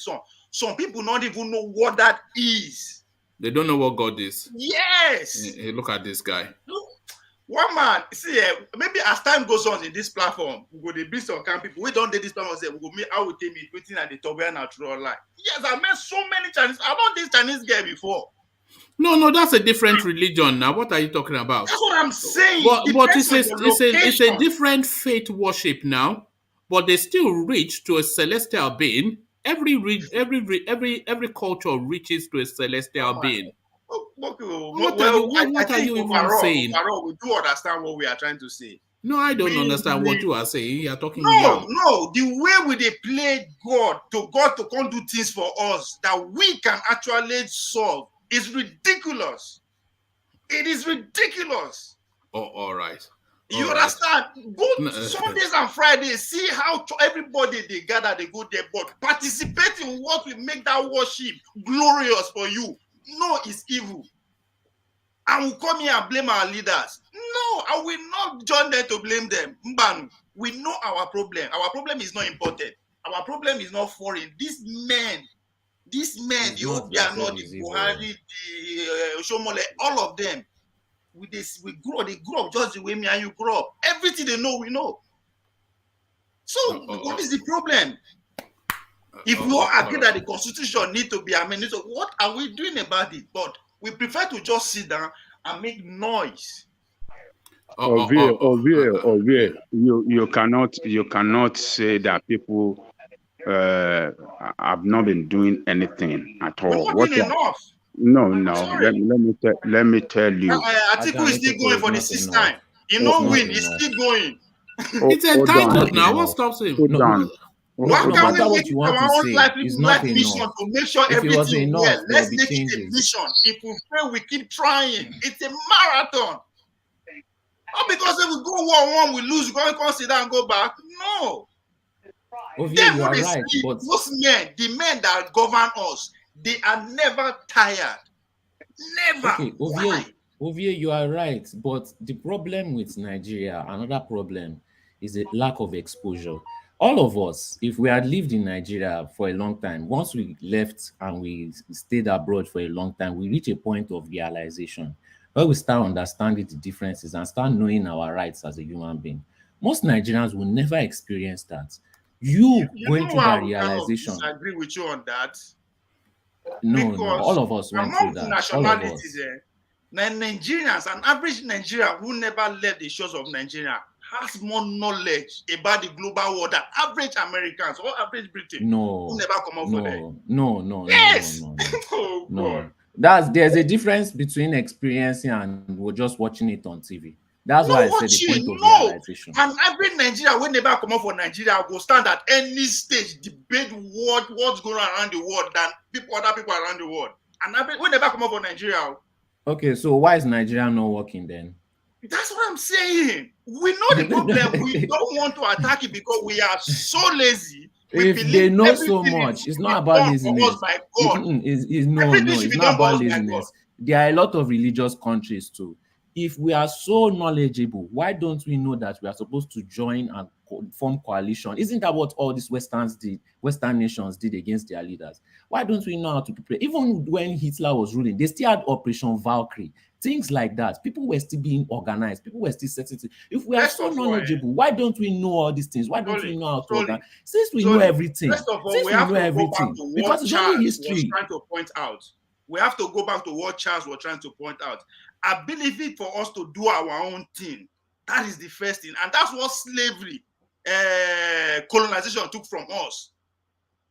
E: some people not even know what that is.
A: They don't know what God is.
E: Yes.
A: Hey, look at this guy.
E: One man, see, maybe as time goes on in this platform, we go be some kind of people. We don't do this platform. Say we go meet. I will take me waiting at the top and natural line. Yes, I met so many Chinese. I don't this Chinese guy before.
A: No, that's a different religion now. What are you talking about?
E: That's what I'm saying.
A: But it's a different faith worship now. But they still reach to a celestial being. Every culture reaches to a celestial being.
E: What are you even saying? We do understand what we are trying to say.
A: No, I don't understand what you are saying. You are talking.
E: No. The way they play God to come do things for us that we can actually solve is ridiculous. It is ridiculous.
A: Oh, all right.
E: You understand? Go Sundays and Fridays, see how everybody they gather, they go there, but participate in what will make that worship glorious for you. No, it's evil. And we'll come here and blame our leaders. No, I will not join them to blame them. Mbanu, we know our problem. Our problem is not important. Our problem is not foreign. These men, the Obiano, the Buhari, the Shomole, all of them, they grow up just the way me and you grow up. Everything they know, we know. So what is the problem? If we all agree that the constitution need to be amended, so what are we doing about it? But we prefer to just sit down and make noise.
H: Ovie, you cannot say that people have not been doing anything at all.
E: We're not doing enough.
H: No. Let me tell you.
E: Atiku is still going for the 6th time. He no win. He's still going.
A: It's entitled now. What stops him?
E: Why can't we
F: what
E: make
F: you
E: it
F: want
E: our
F: to
E: own
F: say
E: life
F: not
E: mission
F: enough.
E: to make sure
F: If it was
E: everything
F: enough,
E: well? Let's
F: there'll be
E: make it a
F: changes.
E: mission. If we fail, we keep trying. It's a marathon. Not because if we go 1-1, we lose, we're going to consider and go back. No.
F: Ovie,
E: They
F: you are
E: would
F: right,
E: see
F: but
E: most men, the men that govern us, they are never tired. Never.
F: okay,
E: Why?
F: Ovie, you are right, but the problem with Nigeria, another problem, is the lack of exposure. All of us, if we had lived in Nigeria for a long time, once we left and we stayed abroad for a long time, we reach a point of realization where we start understanding the differences and start knowing our rights as a human being. Most Nigerians will never experience that. You going
E: know
F: through
E: why
F: that
E: we kind of
F: realization.
E: disagree with you on that?
F: No,
E: Because
F: all of us went through
E: among
F: that.
E: nationalities, Nigerians, an average Nigerian who never left the shores of Nigeria has more knowledge about the global world than average Americans or average Britain who never come out for that.
F: No.
E: Yes.
F: No. There's a difference between experiencing and we're just watching it on TV. That's why I said the point of realization.
E: An average Nigerian will never come out for Nigeria will stand at any stage, debate what's going on around the world than other people around the world. And average will never come out for Nigeria.
F: Okay, so why is Nigeria not working then?
E: That's what I'm saying. We know the problem. We don't want to attack it because we are so lazy.
F: If they know so much, it's not about laziness. It's not about laziness. There are a lot of religious countries too. If we are so knowledgeable, why don't we know that we are supposed to join and form coalition? Isn't that what all these Western nations did against their leaders? Why don't we know how to prepare? Even when Hitler was ruling, they still had Operation Valkyrie. Things like that. People were still being organized. People were still setting things. If we are so knowledgeable, why don't we know all these things? Why don't we know how to organize? Since we know everything,
E: first of all, we have to go back to what Charles was trying to point out. We have to go back to what Charles was trying to point out. Ability for us to do our own thing. That is the first thing. And that's what slavery, colonization took from us.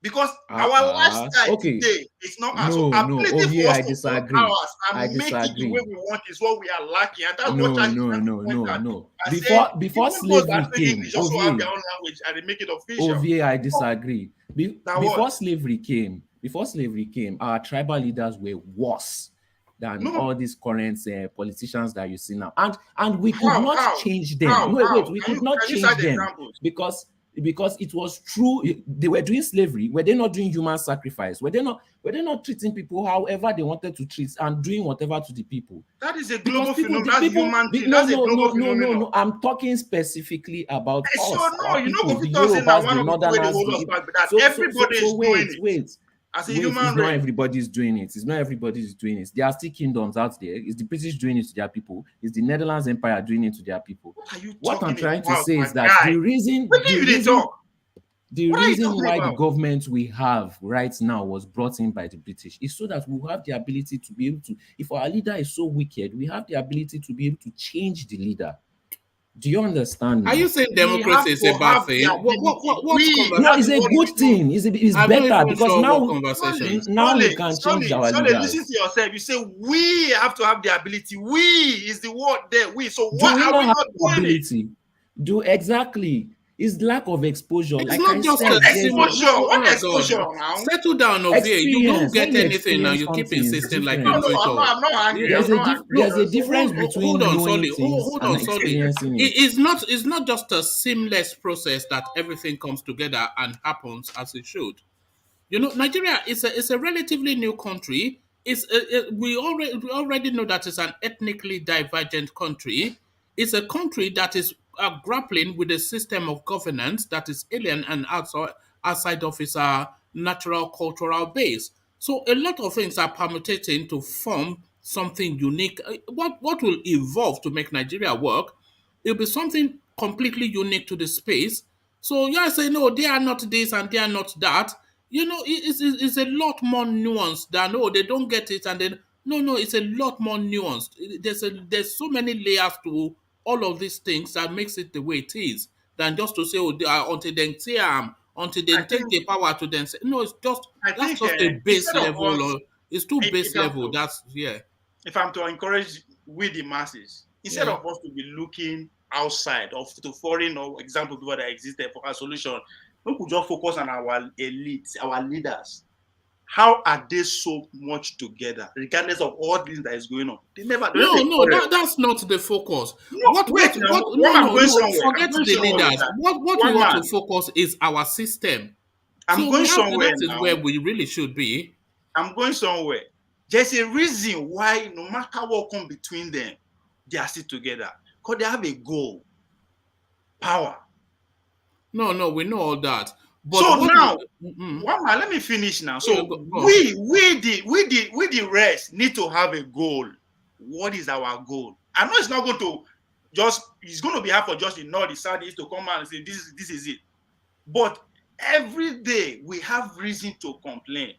E: Because our lifestyle today is not as ability for us to disagree. Ours and make it the way we want is what we are lacking. And that's what Charles
F: no. Before slavery came,
E: also have their own language and they make it official.
F: I disagree. Before slavery came, our tribal leaders were worse than all these current politicians that you see now, and we could not change them. We could not change them because it was true. They were doing slavery. Were they not doing human sacrifice? Were they not treating people however they wanted to treat and doing whatever to the people?
E: That is a global phenomenon. That's human thing. That's a global phenomenon.
F: No. I'm talking specifically about us.
E: So no, you know, the Yorubas, the Northerners. Everybody is doing it. As a human
F: it's not everybody's doing it. It's not everybody's doing it. There are still kingdoms out there. Is the British doing it to their people? Is the Netherlands Empire doing it to their people? What I'm trying to say is that the reason why the government we have right now was brought in by the British is so that we have the ability to be able to, if our leader is so wicked, we have the ability to be able to change the leader. Do you understand?
A: Are you saying democracy is a bad thing?
F: No, it's a good thing. It's better because now we can change our leaders.
E: Listen to yourself. You say we have to have the ability. We is the word there. We. So what are we not doing? Ability?
F: Exactly. It's lack of exposure.
A: It's not just exposure.
E: What exposure now?
A: Settle down, Ovie. You don't get anything now. You keep insisting like you know it all.
E: I'm not angry.
F: There's a difference between hold on, experiencing it.
A: It's not just a seamless process that everything comes together and happens as it should. You know, Nigeria is a relatively new country. We already know that it's an ethnically divergent country. It's a country that is grappling with a system of governance that is alien and outside of its natural cultural base. So a lot of things are permutating to form something unique. What will evolve to make Nigeria work? It'll be something completely unique to the space. So I say, no, they are not this and they are not that. It's a lot more nuanced than, oh, they don't get it, and then no, it's a lot more nuanced. There's so many layers to all of these things that makes it the way it is, than just to say, oh, until they say until they
E: I
A: take
E: think
A: the power to then say no.
E: I
A: That's
E: think
A: just a base
E: instead of
A: level,
E: us,
A: or it's too
E: if
A: base
E: I'm
A: level.
E: to,
A: That's yeah.
E: if I'm to encourage with the masses, instead
A: Yeah.
E: of us to be looking outside of to foreign or example before that existed for a solution, we could just focus on our elites, our leaders. How are they so much together, regardless of all this that is going on? They don't
A: No,
E: they
A: no,
E: quarrel.
A: that's not the focus.
E: No, wait now.
A: No,
E: I'm
A: no,
E: going
A: no.
E: somewhere. I'm
A: Forget
E: going
A: the
E: somewhere with
A: leaders.
E: that.
A: What we
E: One
A: ought
E: man.
A: to focus is our system.
E: I'm
A: So
E: going
A: that
E: somewhere
A: is
E: now.
A: where we really should be.
E: I'm going somewhere. There's a reason why no matter what comes between them, they are still together. Because they have a goal. Power.
A: No, we know all that. But
E: So
A: what?
E: now,
A: Mm-mm.
E: one man, let me finish now.
A: Yeah,
E: So
A: go on.
E: we the rest need to have a goal. What is our goal? I know it's not going to it's going to be hard for just the north, the south, east to come out and say this is it. But every day we have reason to complain.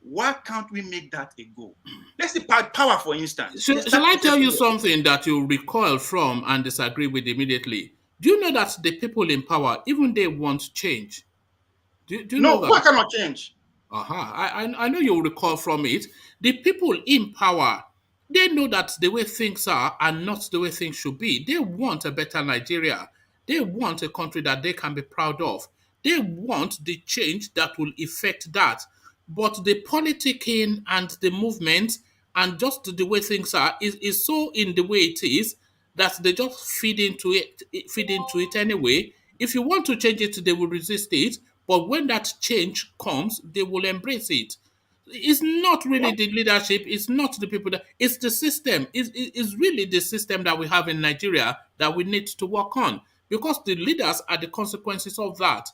E: Why can't we make that a goal? Let's see power, for instance.
A: Shall I tell you something that you recoil from and disagree with immediately? Do you know that the people in power, even they want change? Do you know
E: No, why
A: that?
E: cannot change?
A: I know you'll recall from it. The people in power, they know that the way things are not the way things should be. They want a better Nigeria. They want a country that they can be proud of. They want the change that will effect that. But the politicking and the movement and just the way things are is so in the way it is that they just feed into it anyway. If you want to change it, they will resist it. But when that change comes, they will embrace it. It's not really the leadership, it's not the people it's the system. It's really the system that we have in Nigeria that we need to work on. Because the leaders are the consequences of that.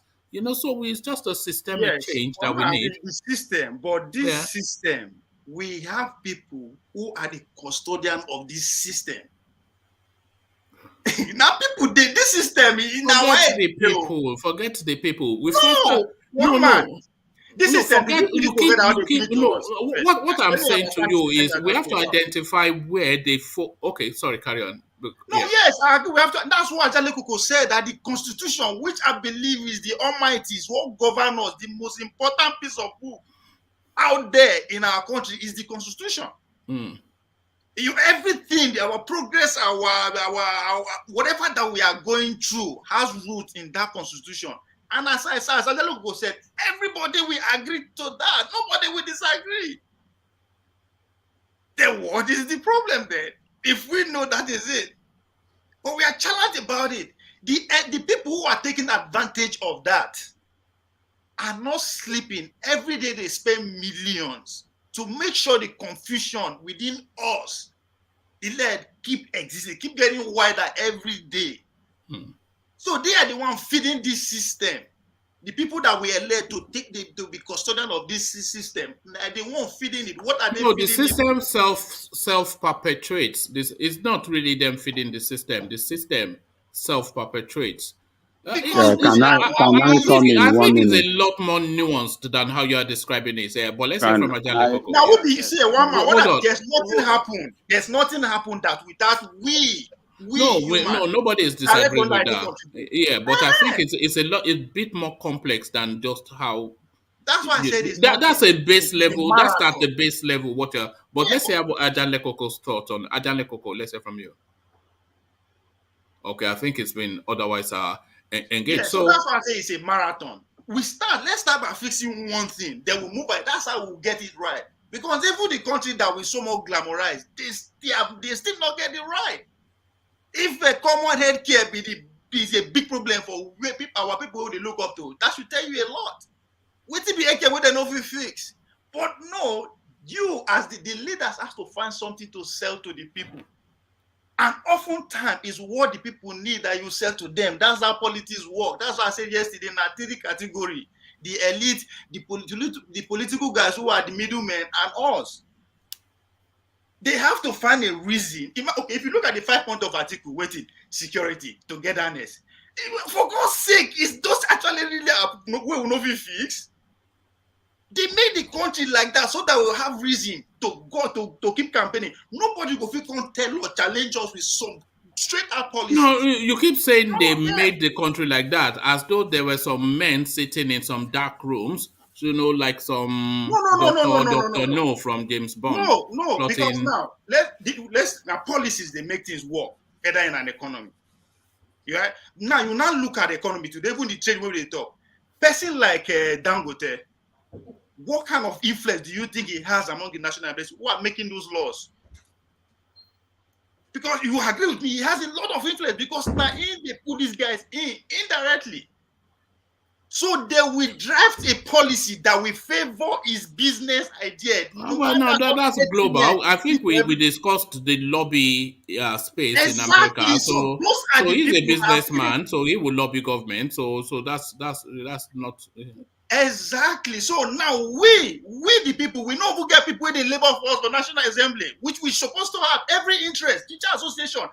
A: So it's just a systemic
E: Yes,
A: change that we need.
E: the system, but this
A: Yeah.
E: system, we have people who are the custodian of this system. Now, people, this system in our
A: Forget
E: head.
A: the people. Forget the people. We
E: No,
A: no,
E: man.
A: no.
E: This
A: No,
E: system,
A: forget.
E: you forget how they
A: Keep.
E: do to
A: No,
E: us.
A: what I'm
E: Let me
A: saying to
E: understand
A: you
E: the system
A: is we
E: you're
A: have to
E: talking about.
A: identify where they. Okay, sorry, carry on. Look,
E: No,
A: yeah.
E: yes, I agree. We have to. That's what Ajale Koko said, that the Constitution, which I believe is the Almighty, is what governs us. The most important piece of book out there in our country is the Constitution.
A: Mm.
E: Everything, our progress, our whatever that we are going through has roots in that Constitution. And as Ajale Koko said, everybody will agree to that. Nobody will disagree. Then what is the problem then? If we know that is it, but we are challenged about it. The people who are taking advantage of that are not sleeping. Every day they spend millions to make sure the confusion within us, the lead, keep existing, keep getting wider every day. So they are the one feeding this system. The people that we elect to be custodian of this system, they won't feeding it. What are they
A: No,
E: feeding
A: the system
E: it?
A: self perpetuates. This is not really them feeding the system. The system self perpetuates.
E: Because
H: Can I come in
A: I
H: one
A: think it's
H: minute?
A: a lot more nuanced than how you are describing it. Yeah, but let's hear
H: Can
A: from Ajale
H: I?
A: Koko.
E: now,
A: Yeah.
E: you say one man,
A: Hold on.
E: there's nothing happened. There's nothing happened that without we human,
A: nobody is
E: direct
A: disagreeing with
E: indirectly
A: that.
E: contribute.
A: Yeah, but I think it's a bit more complex than just how.
E: That's why I said it's
A: That's a base
E: it's a
A: level. That's at
E: marathon.
A: the base level. But let's hear what Ajale Koko's thought on Ajale Koko. Let's hear from you. Okay, I think it's been otherwise engaged.
E: Yeah, so that's why I say it's a marathon. Let's start by fixing one thing, then we'll move by. That's how we'll get it right. Because even the country that we so much glamorize, they still not get it right. If a common healthcare is a big problem for our people who they look up to, that should tell you a lot. What if the healthcare we don't know if we fix? But no, you as the leaders have to find something to sell to the people. And oftentimes is what the people need that you sell to them. That's how politics work. That's why I said yesterday in a three category: the elite, the political guys who are the middlemen, and us. They have to find a reason. If you look at the 5 point of article, waiting, security, togetherness. For God's sake, is those actually really we will not be fixed? They made the country like that so that we'll have reason to go to keep campaigning. Nobody will feel come tell or challenge us with some straight out policy.
A: No, you keep saying they made the country like that, as though there were some men sitting in some dark rooms, like some Doctor No from James Bond.
E: No, because now let's now policies they make things work better in an economy. Yeah. Now you now look at the economy today, even the trade where they talk. Person like Dangote, what kind of influence do you think he has among the national investors who are making those laws? Because you agree with me, he has a lot of influence because now they put these guys in indirectly. So they will draft a policy that will favor his business idea.
A: That's global. I think we discussed the lobby space in America. So he's a businessman, so he will lobby government. So that's not.
E: Exactly. So now we the people, we know who get people in the labor force for National Assembly, which we're supposed to have every interest, teacher association,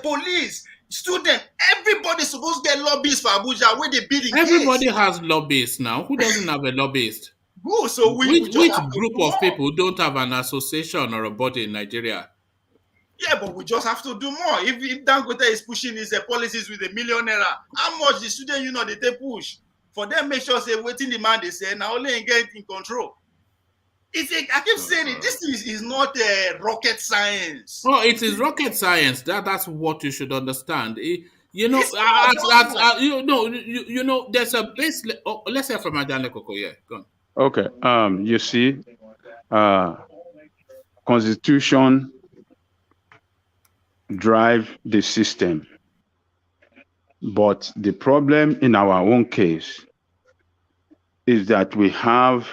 E: police, student, everybody's supposed to get lobbyists for Abuja where they bidding.
A: Everybody has lobbyists now. Who doesn't have a lobbyist?
E: Good. So
A: which group of people don't have an association or a body in Nigeria?
E: Yeah, but we just have to do more. If Dangote is pushing his policies with $1 million, how much the student they take push? For them, make sure say waiting the man they say now only get in control. I keep saying it. This is not rocket science.
A: Oh, it is rocket science. That's what you should understand. There's a base. Let's hear from Adana Koko. Yeah, go on.
H: Okay. You see, Constitution drive the system, but the problem in our own case is that we have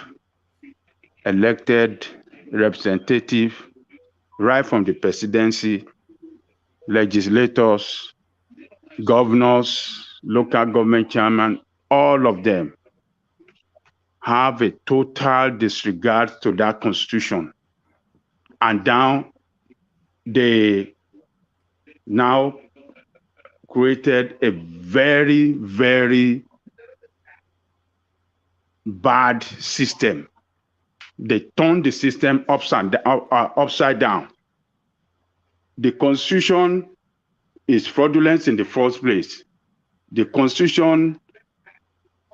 H: elected representative right from the presidency, legislators, governors, local government chairman, all of them have a total disregard to that constitution. And now they now created a very, very bad system. They turned the system upside down. The constitution is fraudulent in the first place. The constitution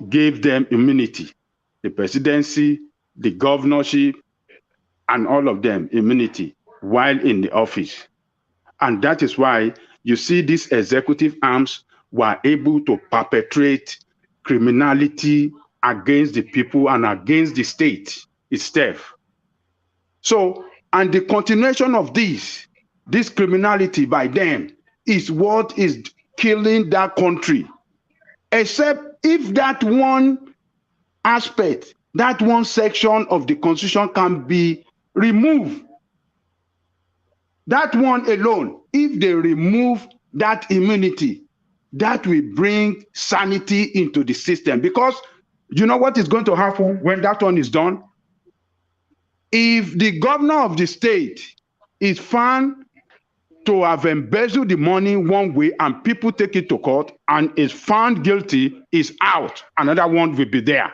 H: gave them immunity. The presidency, the governorship, and all of them immunity while in the office. And that is why you see these executive arms were able to perpetrate criminality against the people and against the state itself. So, and the continuation of this criminality by them is what is killing that country. Except if that one aspect, that one section of the constitution can be removed. That one alone, if they remove that immunity, that will bring sanity into the system. Because you know what is going to happen when that one is done? If the governor of the state is found to have embezzled the money one way and people take it to court and is found guilty, is out, another one will be there.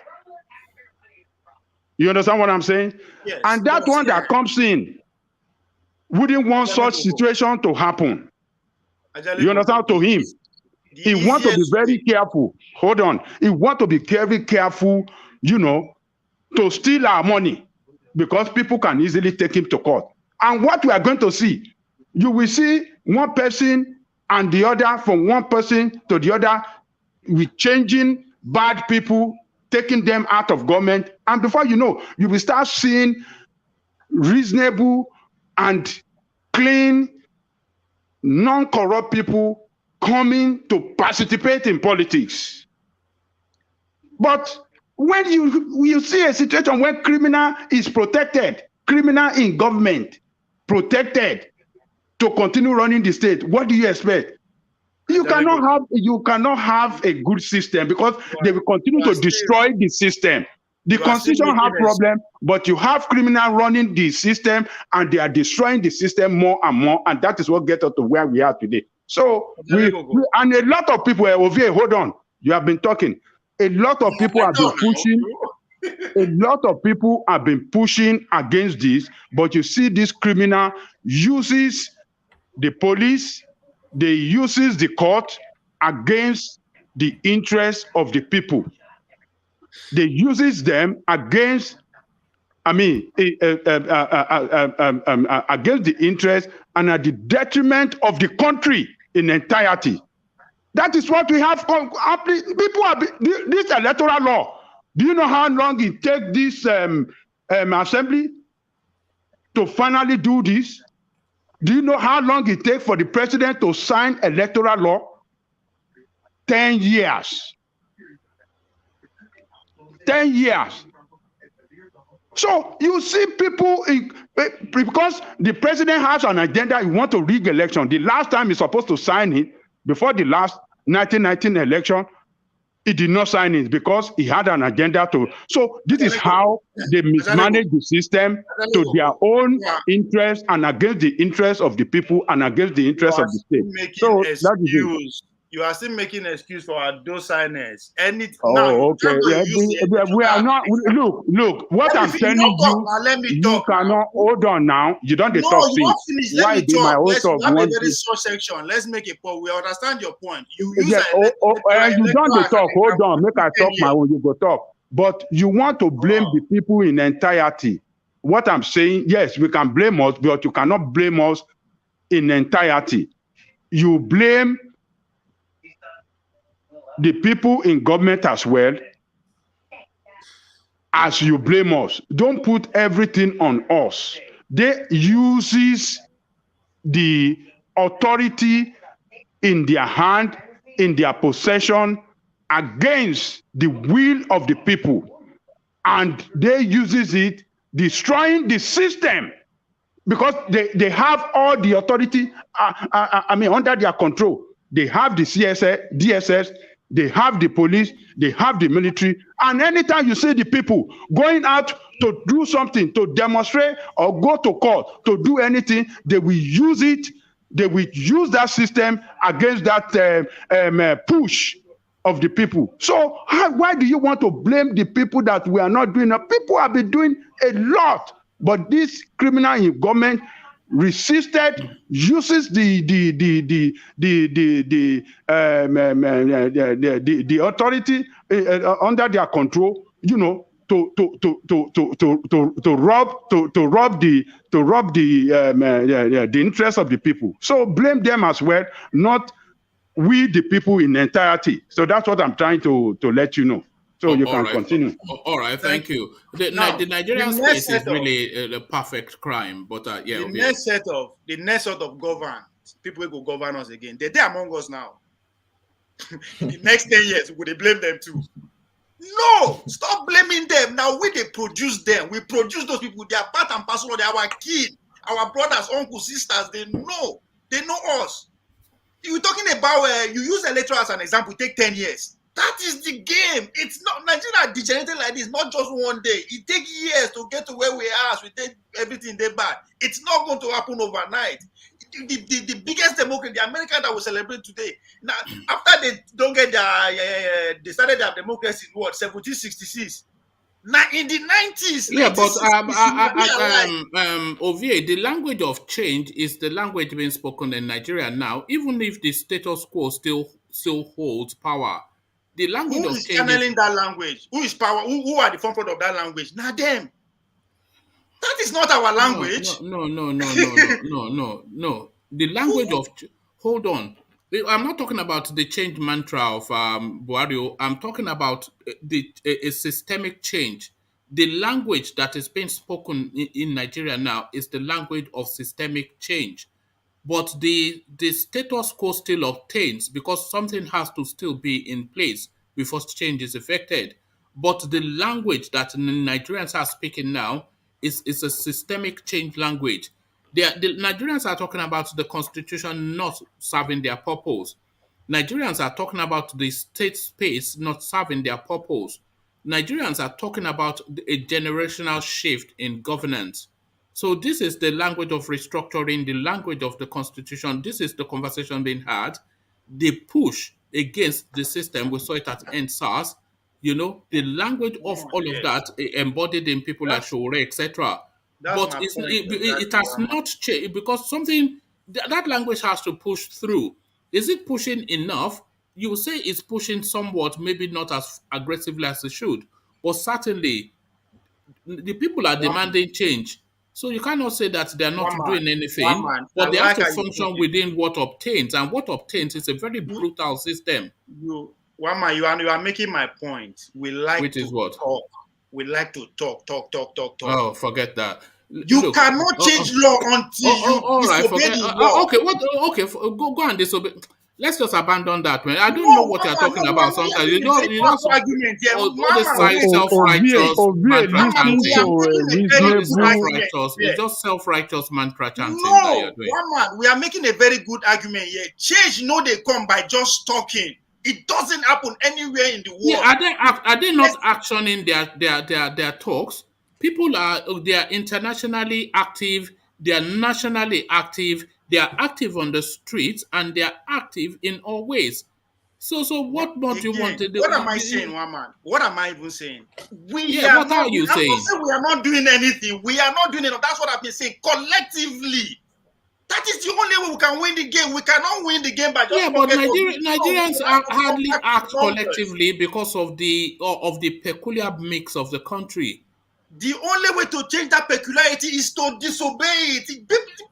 H: You understand what I'm saying?
E: Yes,
H: and that one that comes in wouldn't want such situation to happen. You understand? To him, he wants to be very careful. Hold on. He wants to be very careful, to steal our money because people can easily take him to court. And what we are going to see, you will see one person and the other, from one person to the other, with changing bad people, taking them out of government. And before you know, you will start seeing reasonable and clean, non-corrupt people coming to participate in politics. But when you see a situation where criminal is protected, criminal in government protected to continue running the state, what do you expect? You cannot have a good system because they will continue to destroy the system. The constitution have problem, but you have criminal running the system and they are destroying the system more and more, and that is what gets us to where we are today. So and a lot of people over here, hold on, you have been talking. A lot of people have been pushing. A lot of people have been pushing against this, but you see this criminal uses the police, they uses the court against the interests of the people. They uses them against, against the interest and at the detriment of the country in entirety. That is what we have. People are this electoral law. Do you know how long it takes this assembly to finally do this? Do you know how long it takes for the president to sign electoral law? 10 years. 10 years. So you see people, because the president has an agenda, he wants to rig election. The last time he's supposed to sign it, before the last 1919 election, he did not sign it because he had an agenda to. So this is how they mismanage the system to their own interest and against the interest of the people and against the interest of the state. So that is it.
E: You are still making an excuse for our docilers.
H: Okay. Yeah, we are not. Look. What I'm telling you, you cannot hold on now. You don't talk.
E: Finish. Let me talk. Let's have a very short section. Let's make a point. We understand your point. You use
H: you don't talk. Hold on. Make I talk my own. You go talk. But you want to blame the people in entirety. What I'm saying, yes, we can blame us, but you cannot blame us in entirety. You blame the people in government as well as you blame us. Don't put everything on us. They uses the authority in their hand, in their possession, against the will of the people. And they uses it destroying the system because they have all the authority under their control. They have the DSS, they have the police, they have the military, and anytime you see the people going out to do something, to demonstrate or go to court, to do anything, they will use it, they will use that system against that push of the people. So why do you want to blame the people that we are not doing? People have been doing a lot, but this criminal in government resisted, uses the authority under their control, to rob the interest of the people. So blame them as well, not we the people in entirety. So that's what I'm trying to let you know. So you can continue.
A: All right, thank you. The Nigerian space is really a perfect crime, but
E: the next set of govern people will go govern us again. They're among us now. The next 10 years, would they blame them too? No, stop blaming them. Now they produce them. We produce those people. They are part and parcel of our kids, our brothers, uncles, sisters. They know us. You're talking about you use electoral as an example. Take 10 years. That is the game. It's not Nigeria degenerated like this, not just one day. It takes years to get to where we are. So we take everything they bad. It's not going to happen overnight. The biggest democracy, the America that we celebrate today. Now, after they don't get they started their democracy in 1766. Now in the 90s.
A: Yeah, but Ovie, the language of change is the language being spoken in Nigeria now, even if the status quo still holds power. The language
E: who
A: of
E: is
A: change
E: channeling that language? Who is power? Who are the front of that language? Now them. That is not our language.
A: No. The language of hold on. I'm not talking about the change mantra of Buhari. I'm talking about a systemic change. The language that is being spoken in Nigeria now is the language of systemic change. But the status quo still obtains because something has to still be in place before change is effected. But the language that Nigerians are speaking now is a systemic change language. The Nigerians are talking about the constitution not serving their purpose. Nigerians are talking about the state space not serving their purpose. Nigerians are talking about a generational shift in governance. So this is the language of restructuring, the language of the constitution. This is the conversation being had. The push against the system, we saw it at EndSARS. the language of all of
E: Yes,
A: that embodied in people like
E: that's
A: Shore, etc.
E: that's
A: But
E: my
A: it's,
E: point
A: it
E: exactly,
A: has
E: Wama.
A: not changed because that language has to push through. Is it pushing enough? You will say it's pushing somewhat, maybe not as aggressively as it should, but certainly the people are
E: One,
A: demanding change. So you cannot say that they are not
E: one man,
A: doing
E: one
A: anything,
E: man. I
A: but they have
E: like
A: to
E: how you put
A: function
E: it.
A: within what obtains, and what obtains is a very brutal system.
E: One man, you are making my point. We like
A: Which is
E: to
A: what?
E: talk. We like to talk.
A: Oh, forget that.
E: You
A: Look,
E: cannot change law until you
A: all right,
E: disobey
A: forget.
E: the law.
A: Okay, what? Okay, go and disobey. Let's just abandon that, man. I don't know
E: No,
A: what you're
E: Mama,
A: talking
E: no,
A: about.
E: we are
A: Sometimes
E: having a very
A: you just
E: powerful argument here.
A: all this
E: Mama,
A: side
E: wait.
A: self-righteous
H: Ovie,
A: mantra
E: Mama,
H: listen
E: we are
A: chanting.
H: to
E: making a very
A: All this
E: good
H: reasonable.
E: argument
A: self-righteous.
E: here.
A: It's just self-righteous mantra chanting that you're
E: No,
A: doing.
E: Mama, we are making a very good argument here. Change, no, they come by just talking. It doesn't happen anywhere in the
A: Yeah,
E: world.
A: are they not
E: Yes,
A: actioning their talks? People they are internationally active, they are nationally active, they are active on the streets, and they are active in all ways. So
E: what
A: what more do you want
E: again?
A: to do?
E: What am I saying, one man? What am I even saying? We
A: Yeah,
E: are
A: what
E: not
A: are
E: doing.
A: you
E: I'm not
A: saying?
E: saying we are not doing anything. We are not doing it. That's what I've been saying. Collectively, that is the only way we can win the game. We cannot win the game by just
A: Yeah, but
E: pocket of it. No, we
A: Nigerians
E: have to come
A: hardly
E: back to
A: act
E: numbers.
A: collectively because of the peculiar mix of the country.
E: The only way to change that peculiarity is to disobey it.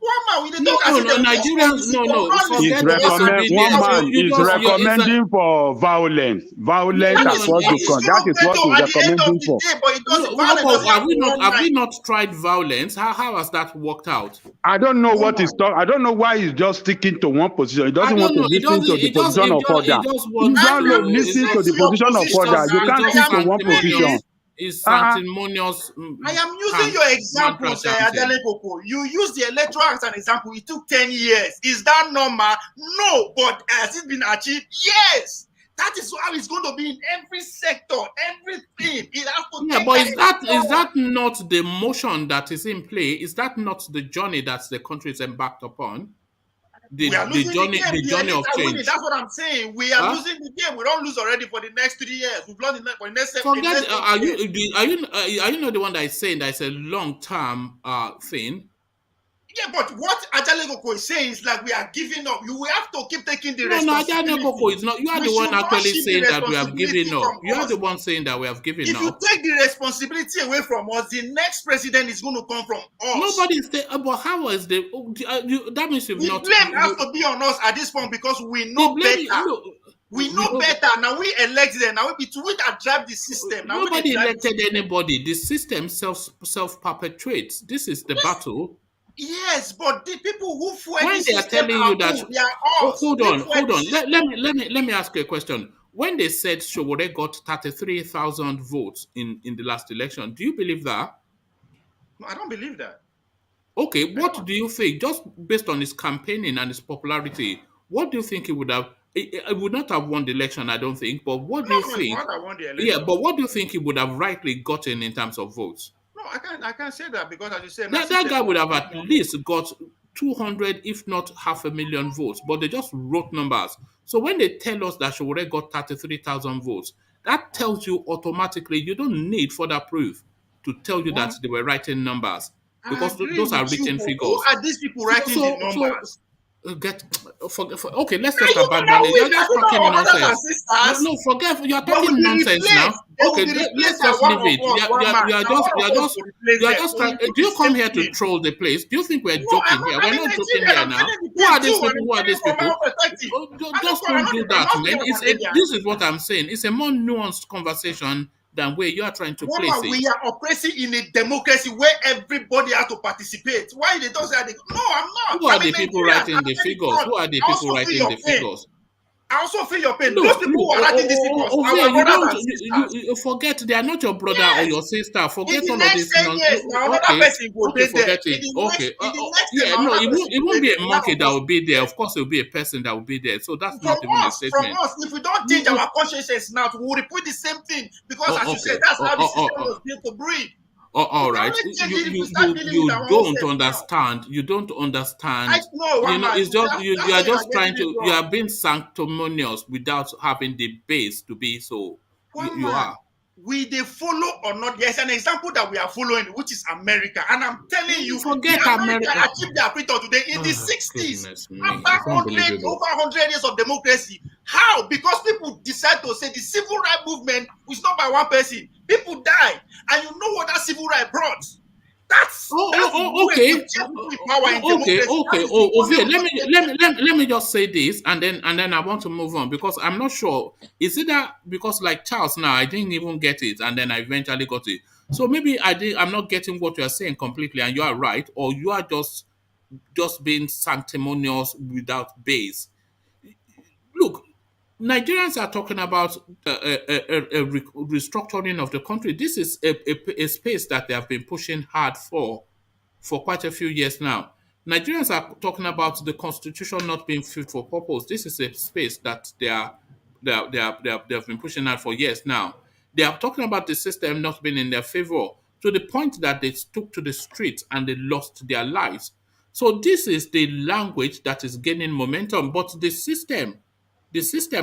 E: One man, we
A: No,
E: talk as if they will just come
A: Nigerians,
E: listen.
A: no,
E: They will
A: no,
E: not listen.
H: Is
A: forget
E: They will not
H: recommend
E: listen.
H: one
A: disobedience.
H: man is
A: It's a
H: recommending for violence. Violence
A: no,
E: That is
H: across
E: what
H: the
E: is
A: no.
H: country. That
E: true,
H: is what
E: Beto,
H: he's
E: at the end of
H: recommending
E: the
H: for.
E: day, but it
A: No,
E: doesn't,
A: how
E: violence
A: about
E: doesn't have to run
A: have we
E: line.
A: not tried violence? How has that worked out?
H: I don't know
E: One
H: what he's
E: man.
H: talking. I don't know why he's just sticking to one position. He
A: I
H: doesn't want
A: don't
H: to
A: know. It
H: listen
A: doesn't.
H: to the position of
A: It
H: other.
A: just
H: You
A: wants
E: I'm
H: don't
A: to. It's
H: listen to
E: listening
H: the
E: to your
H: position of other.
E: position,
H: You
E: and
H: can't
E: I
H: stick
E: am
H: to one
E: using
H: position.
E: it.
A: sanctimonious
E: I am using your
A: mantra
E: examples,
A: chanting.
E: Adele Koko. You use the electoral as an example. It took 10 years. Is that normal? No, but has it been achieved? Yes. That is how it's going to be in every sector, everything. It has to
A: Yeah,
E: take
A: but
E: that
A: is
E: forward.
A: that not the motion that is in play? Is that not the journey that the country is embarked upon?
E: We are losing the game.
A: The
E: The
A: journey
E: elite
A: of
E: are winning.
A: change.
E: That's what I'm saying. We are
A: Huh?
E: losing the game. We don't lose already for the next 3 years. We've lost for the next
A: Forget. Are
E: 8 years.
A: you not the one that is saying that it's a long term thing?
E: Yeah, but what Ajale Koko is saying is like we are giving up. We have to keep taking the
A: No, Ajane Koko
E: responsibility.
A: is not. You are
E: We
A: the one
E: should not
A: actually
E: shift the
A: saying that we have
E: responsibility
A: given up.
E: from
A: You are the
E: us.
A: one saying that we have given
E: If you
A: up.
E: take the responsibility away from us, the next president is going to come from us.
A: Nobody is there. But how is the? That means you've
E: The
A: not.
E: blame has to be on us at this point because we know better. We know better. Now we elect them. Now we that drive the system. Now we
A: Nobody
E: drive the
A: elected
E: system.
A: anybody. The system self perpetuates. This is the battle.
E: Yes, but the people who fuel
A: When
E: the
A: they are
E: system
A: telling
E: are
A: you that,
E: who? They are us.
A: hold
E: We
A: on,
E: fuel
A: hold
E: the
A: on.
E: system.
A: Let me ask you a question. When they said Showore got 33,000 votes in the last election, do you believe that?
E: No, I don't believe that.
A: Okay,
E: I
A: what
E: don't.
A: do you think? Just based on his campaigning and his popularity, what do you think he would have? He would not have won the election, I don't think. But what do you
E: No, it's
A: think?
E: not. I won the
A: Yeah,
E: election.
A: but what do you think he would have rightly gotten in terms of votes?
E: No, I can't say that because, as you said,
A: That guy would have at least got 200, if not 500,000 votes, but they just wrote numbers. So when they tell us that Showore got 33,000 votes, that tells you automatically you don't need further proof to tell you that
E: One,
A: they were writing numbers
E: I
A: because
E: agree
A: those are
E: with you,
A: written
E: but who
A: figures.
E: are these people writing the numbers?
A: Get okay. Let's
E: Now
A: just
E: you know,
A: abandon
E: now
A: it.
E: we
A: You're
E: are
A: just
E: not
A: talking
E: our brothers and
A: nonsense.
E: sisters.
A: No, forget. You're
E: They will
A: talking
E: be
A: nonsense
E: replaced.
A: now.
E: They will
A: Okay,
E: be replaced
A: let's
E: by
A: just
E: one
A: leave
E: of
A: it.
E: us, one man. Now one of us will replace
A: You are
E: them.
A: just
E: So we
A: trying.
E: do
A: Do
E: the
A: you come
E: same
A: here to
E: thing.
A: troll the place? Do you think we're
E: No,
A: joking here? We're
E: I'm a
A: not joking
E: Nigerian.
A: here
E: I'm
A: now.
E: telling the
A: Who
E: game
A: are
E: too,
A: these
E: and
A: people?
E: I'm
A: Who are
E: telling
A: these
E: you from my
A: people?
E: own perspective.
A: Just
E: I'm
A: don't
E: not,
A: do
E: I'm
A: that,
E: not
A: man.
E: saying I'm an alien.
A: This is what I'm saying. It's a more nuanced conversation than where you are trying to place
E: Woman,
A: it.
E: we are oppressing in a democracy where everybody has to participate. Why they don't say that? No, I'm not.
A: Who are
E: I'm a
A: the people
E: Nigerian.
A: writing
E: I'm
A: the
E: very
A: figures?
E: proud.
A: Who are the
E: I
A: people
E: also feel
A: writing
E: your
A: the
E: pain.
A: figures?
E: I also feel your pain. Those
A: Look,
E: people who are writing these figures,
A: Ovie,
E: our
A: you
E: brothers
A: don't,
E: and sisters.
A: you forget they are not your brother or
E: Yes.
A: your sister.
E: In
A: Forget
E: the
A: all of
E: next
A: this.
E: 10 years, now another
A: Okay,
E: person will
A: okay,
E: be there.
A: forget it. Okay,
E: In the next time,
A: yeah,
E: now
A: no,
E: another person
A: it
E: will
A: won't
E: be
A: be
E: there.
A: a
E: One
A: monkey
E: of
A: that
E: us
A: will be
E: will be
A: there.
E: there.
A: Of course, it will be a person that will be there. So that's
E: From
A: not even a
E: from
A: statement.
E: us, if we don't change our consciences now, we will repeat the same thing because, as you said,
A: Okay.
E: that's how the system was built to breed. We
A: All
E: can
A: right.
E: only change it if we start dealing with
A: You
E: our own
A: don't
E: selves now.
A: understand. You don't
E: I
A: understand.
E: know one man.
A: It's just you
E: That's
A: are
E: why you are
A: just
E: getting
A: trying
E: it
A: to you
E: wrong.
A: are being sanctimonious without having the base to be so. You are.
E: We they follow or not? There's an example that we are following, which is America. And I'm telling you,
A: Forget
E: America
A: America.
E: achieved their freedom today in the 60s. After
A: Over
E: 100 years of democracy. How? Because people decide to say the civil rights movement was not by one person. People died. And you know what that civil right brought?
A: Okay. Okay. Let me just say this, and then I want to move on because I'm not sure. Is it that because like Charles now, I didn't even get it, and then I eventually got it. So maybe I'm not getting what you are saying completely, and you are right, or you are just being sanctimonious without base. Look, Nigerians are talking about a restructuring of the country. This is a space that they have been pushing hard for quite a few years now. Nigerians are talking about the constitution not being fit for purpose. This is a space that they have been pushing out for years now. They are talking about the system not being in their favor to the point that they took to the streets and they lost their lives. So this is the language that is gaining momentum, but the system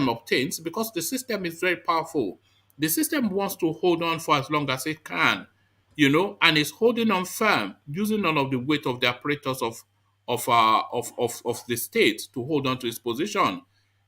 A: obtains because the system is very powerful. The system wants to hold on for as long as it can, and is holding on firm, using all of the weight of the apparatus of the state to hold on to its position.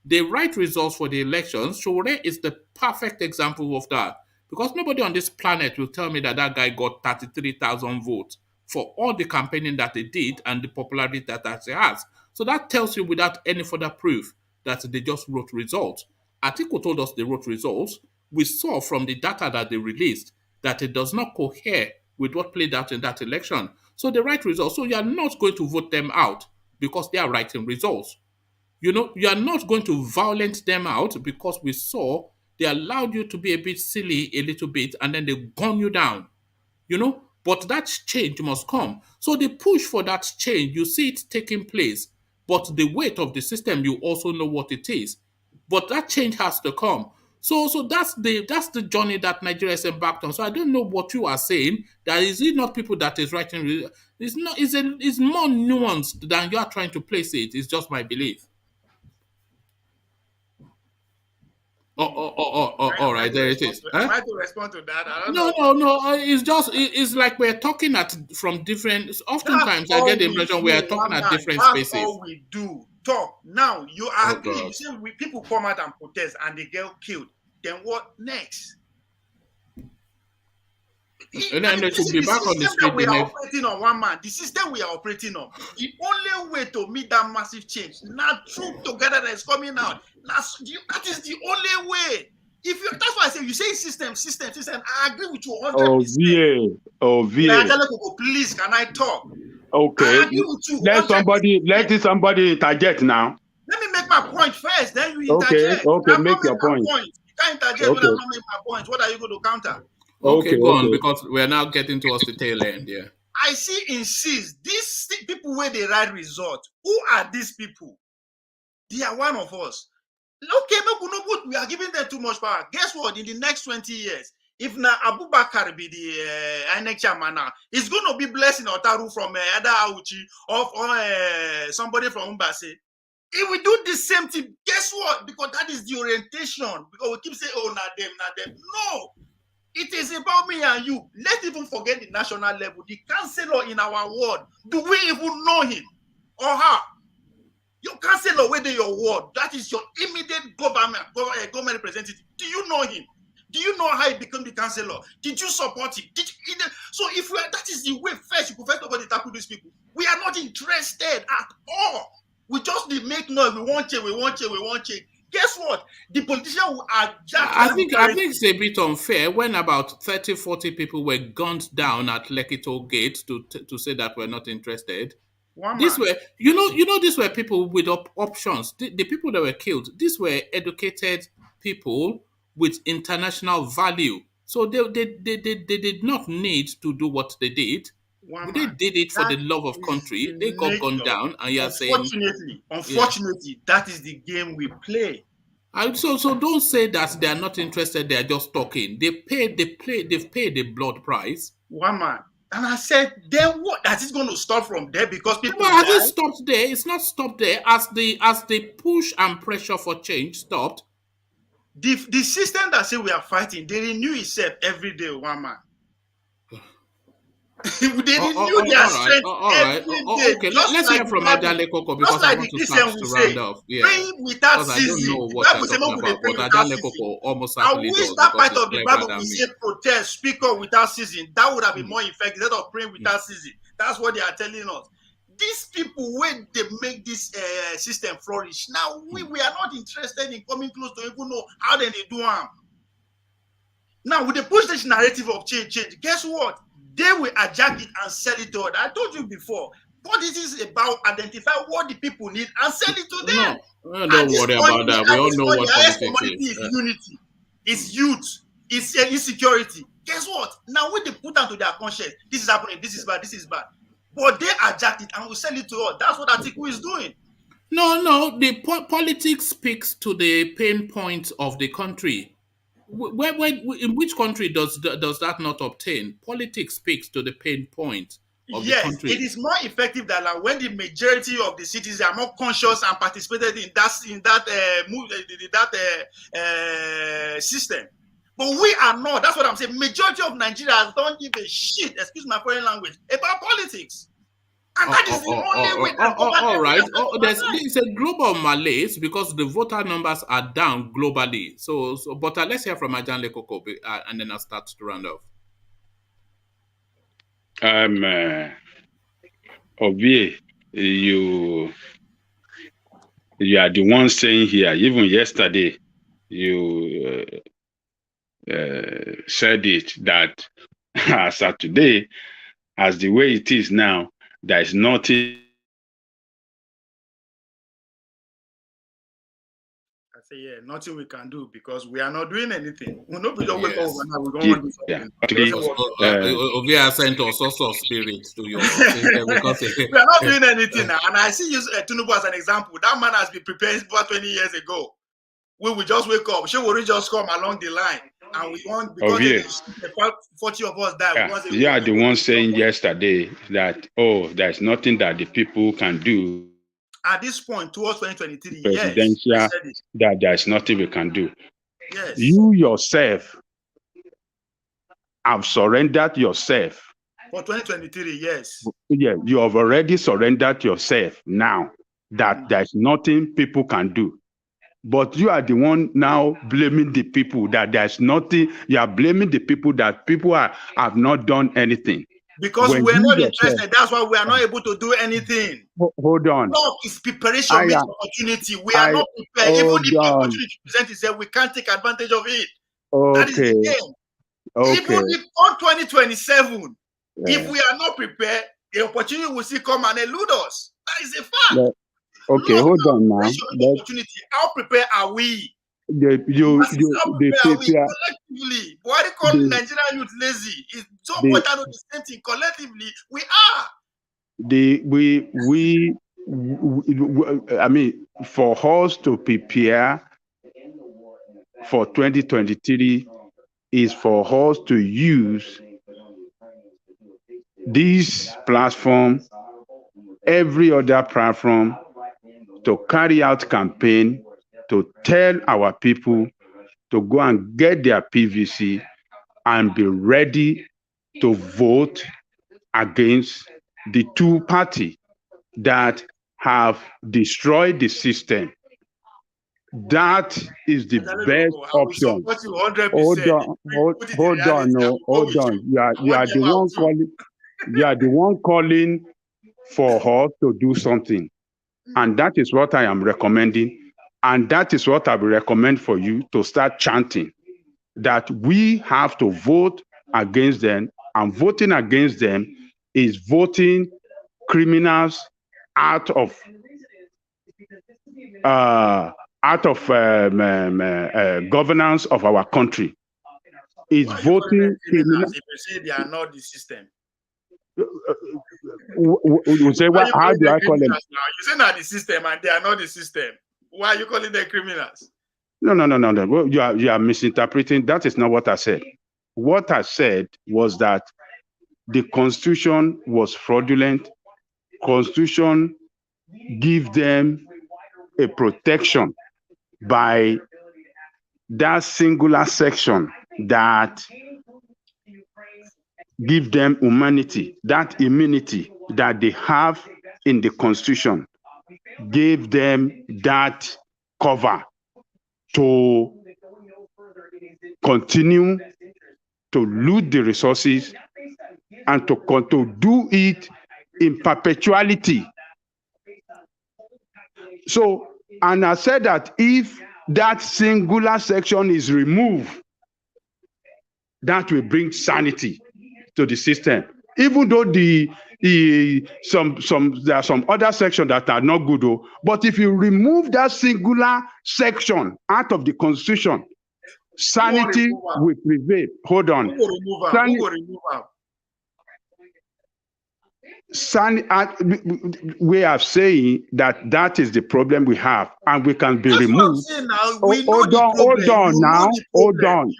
A: The right results for the elections, Shore is the perfect example of that. Because nobody on this planet will tell me that guy got 33,000 votes for all the campaigning that he did and the popularity that he has. So that tells you without any further proof that they just wrote results. Atiku told us they wrote results. We saw from the data that they released that it does not cohere with what played out in that election. So the right results. So you are not going to vote them out because they are writing results. You are not going to violate them out because we saw they allowed you to be a bit silly a little bit and then they gun you down. But that change must come. So the push for that change, you see it taking place, but the weight of the system, you also know what it is. But that change has to come. So that's the journey that Nigeria is embarked on. So I don't know what you are saying. That is it not people that is writing. It's not. It's more nuanced than you are trying to place it. It's just my belief. All right, there it is.
E: Am I to respond to that? I don't
A: know. No. It's like we're talking from different. Oftentimes, I get the impression we are talking at different spaces.
E: That's all we do. Talk. Now, you agree. You say people come out and protest and they get killed. Then what next?
A: And then they should be back on the street.
E: We are operating on one man. The system we are operating on. The only way to meet that massive change, not troop together that is coming out. That is the only way. That's why I say you say system. I agree with you 100%.
H: VA.
E: Please, can I talk?
H: Okay. Let somebody interject now.
E: Let me make my point first. Then you interject.
H: Okay. Make your point.
E: You can't interject when I'm not making my point. What are you going to counter?
A: Okay, go on, because we're now getting towards the tail end, yeah.
E: I see these people where they write result. Who are these people? They are one of us. Okay, we are giving them too much power. Guess what? In the next 20 years, if now Abubakar be the INEC chairman now, it's going to be blessing Otaru from Ada Auchi or somebody from Umbase. If we do the same thing, guess what? Because that is the orientation. Because we keep saying, oh, not them. No. It is about me and you. Let's even forget the national level. The councillor in our ward, do we even know him or her? Your councillor within your ward, that is your immediate government representative. Do you know him? Do you know how he became the councillor? Did you support him? So if that is the way first, you first of all tackle these people. We are not interested at all. We just make noise. We want change. Guess what? The politicians will adjust.
A: I think it's a bit unfair when about 30, 40 people were gunned down at Lekki Toll Gate to say that we're not interested. These were, these were people with options. The people that were killed, these were educated people with international value. So they did not need to do what they did. They did it for the love of country. They got gunned down, and you're saying,
E: unfortunately, that is the game we play.
A: So don't say that they are not interested. They are just talking. They've paid the blood price.
E: One man, and I said, then what? That is going to stop from there because people.
A: But has it stopped there? It's not stopped there. As the push and pressure for change stopped,
E: The system that say we are fighting, they renew itself every day, one man. They renew their strength every day.
A: Okay, let's hear from Adale Koko because I want to start to round off. Yeah,
E: praying without
A: because I
E: ceasing.
A: don't know
E: The
A: what
E: Bible
A: you're
E: says,
A: talking about, but Adale Koko almost
E: I
A: certainly
E: wish
A: does
E: that
A: because
E: part of
A: he's
E: the
A: cleverer
E: Bible
A: than
E: will
A: me.
E: say protest, speak up without ceasing. That would have been more effective instead of praying without ceasing. That's what they are telling us. These people, when they make this system flourish, now we are not interested in coming close to even know how they do them. Now, with the push this narrative of change, guess what? They will hijack it and sell it to others. I told you before. Politics is about identifying what the people need and sell it to them.
A: No, don't worry about that. We all know what politics is.
E: Unity, it's youth, it's insecurity. Guess what? Now when they put down to their conscience, this is happening, this is bad, this is bad. But they hijack it and will sell it to us. That's what Atiku is doing.
A: No, the politics speaks to the pain points of the country. In which country does that not obtain? Politics speaks to the pain point of the country.
E: It is more effective than when the majority of the citizens are more conscious and participated in that system. But we are not. That's what I'm saying. Majority of Nigerians don't give a shit, excuse my foreign language, about politics. And that is the only way.
A: All right. There's a global malaise because the voter numbers are down globally. But let's hear from Ajan Lekoko and then I'll start to round off.
H: Obie, you are the one saying here. Even yesterday, you said it that as of today, as the way it is now, there is nothing.
E: I say, nothing we can do because we are not doing anything. We're not just wake up overnight. We're going to do something.
A: Ovia sent us also spirit to your because
E: we are not doing anything now. And I see use Tinubu as an example. That man has been preparing for 20 years ago. We will just wake up. She will just come along the line. And we want, because 40 of us die.
H: Yeah. You are the one saying yesterday that, there's nothing that the people can do.
E: At this point, towards 2023,
H: presidential, that there's nothing we can do.
E: Yes.
H: You yourself have surrendered yourself.
E: For 2023, yes.
H: Yeah, you have already surrendered yourself now that there's nothing people can do. But you are the one now blaming the people that there's nothing. You are blaming the people that people have not done anything.
E: Because we're not interested. That's why we are not able to do anything.
H: Hold on.
E: Love is preparation means opportunity. We are not prepared. Even if the opportunity presents itself, we can't take advantage of it.
H: Okay.
E: That is the game. Even if on 2027, if we are not prepared, the opportunity will still come and elude us. That is a fact.
H: Yeah. Okay, hold on now.
E: Opportunity. How prepared are we?
H: Collectively.
E: Buhari called Nigerian youth lazy. It's so important to do the same thing. Collectively, we are. I
H: mean, for us to prepare for 2023 is for us to use this platform, every other platform, to carry out campaign, to tell our people to go and get their PVC and be ready to vote against the two parties that have destroyed the system. That is the best option. Hold on. You are the one calling for us to do something. And that is what I am recommending. And that is what I will recommend for you to start chanting, that we have to vote against them. And voting against them is voting criminals out of governance of our country. Is voting criminals.
E: If you say they are not the system.
H: You say, how do I call them?
E: You say not the system and they are not the system. Why are you calling them criminals?
H: No. Well, you are misinterpreting. That is not what I said. What I said was that the Constitution was fraudulent. Constitution give them a protection by that singular section that give them humanity, that immunity that they have in the Constitution, gave them that cover to continue to loot the resources and to do it in perpetuality. So, and I said that if that singular section is removed, that will bring sanity to the system. Even though there are some other sections that are not good, though. But if you remove that singular section out of the Constitution, sanity will prevail. Hold on.
E: Who will remove her?
H: We are saying that is the problem we have, and we can be removed. Hold on now. What are
E: we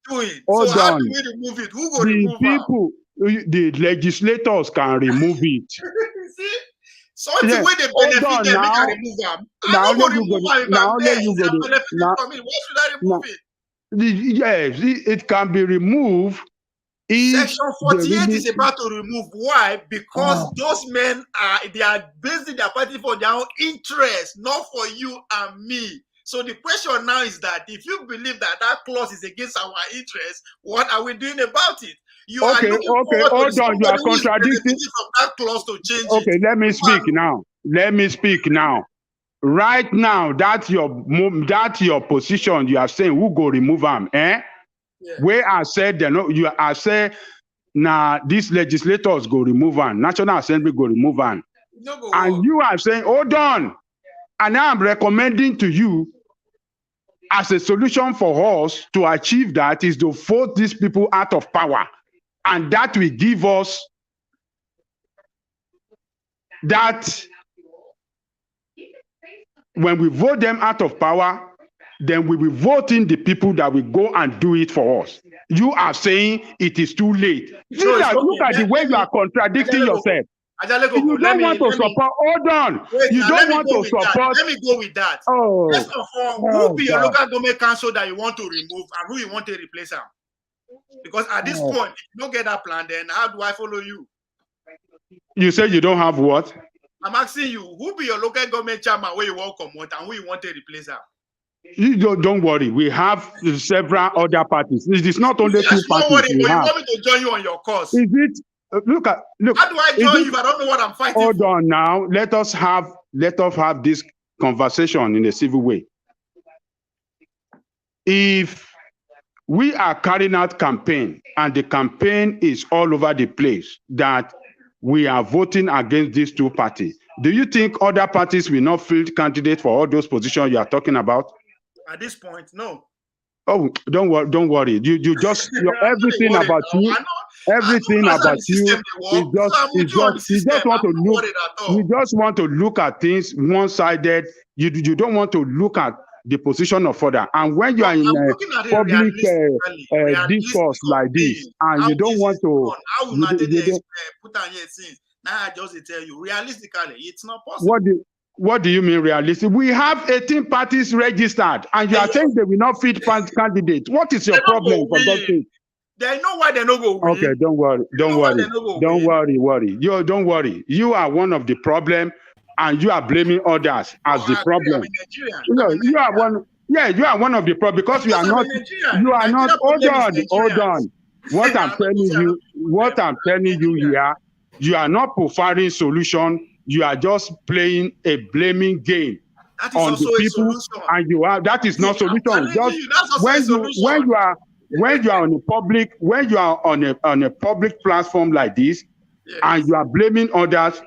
E: doing?
H: Hold
E: so how
H: on.
E: do we remove it? Who will remove
H: people, the legislators can remove it.
E: See? Something where they benefit them, we can remove them. Now let you go. Why should I remove it?
H: Yes, it can be removed.
E: Section 48 is about to remove. Why? Because those men they are basing their party for their own interest, not for you and me. So the question now is that if you believe that clause is against our interest, what are we doing about it? You are looking
H: hold on. You are contradicting
E: from that clause to change it.
H: Okay, let me speak now. Right now, that's your position. You are saying who go remove them, eh? Yeah. Where I said these legislators go remove them, National Assembly go remove them. And you are saying, hold on. And I'm recommending to you as a solution for us to achieve that is to vote these people out of power. And that will give us that when we vote them out of power, then we will vote in the people that will go and do it for us. You are saying it is too late. Look at the way you are contradicting yourself. You don't want to support. Hold on. You don't want to support.
E: Let me go with that. First of all, who be your local government council that you want to remove and who you want to replace them? Because at this point, if you don't get that plan, then how do I follow you?
H: You say you don't have what?
E: I'm asking you, who be your local government chairman where you want to come out and who you want to replace them?
H: You don't worry. We have several other parties. It is not only two parties.
E: Worry, but you want me to join you on your cause?
H: Is it? Look.
E: How do I join you if I don't know what I'm fighting?
H: Hold on now. Let us have this conversation in a civil way. If we are carrying out campaign and the campaign is all over the place that we are voting against these two parties, do you think other parties will not field candidates for all those positions you are talking about?
E: At this point, no.
H: Oh, don't worry. You just everything about you. Everything about you is just you just want to look at things one-sided. You don't want to look at the position of other. And when you are in a public discourse like this, and you don't want to,
E: now I just tell you, realistically, it's not possible.
H: What do you mean realistic? We have 18 parties registered, and you are saying they will not fit candidates. What is your problem for God's sake?
E: They know why they don't go win.
H: Okay, don't worry. Don't worry. You are one of the problem, and you are blaming others as the problem. You are one. Yeah, you are one of the problem because you are not. You are not. Hold on. What I'm telling you here, you are not providing solution. You are just playing a blaming game on the people, and you are. That is not solution. Just when you are on a public platform like this, and you are blaming others,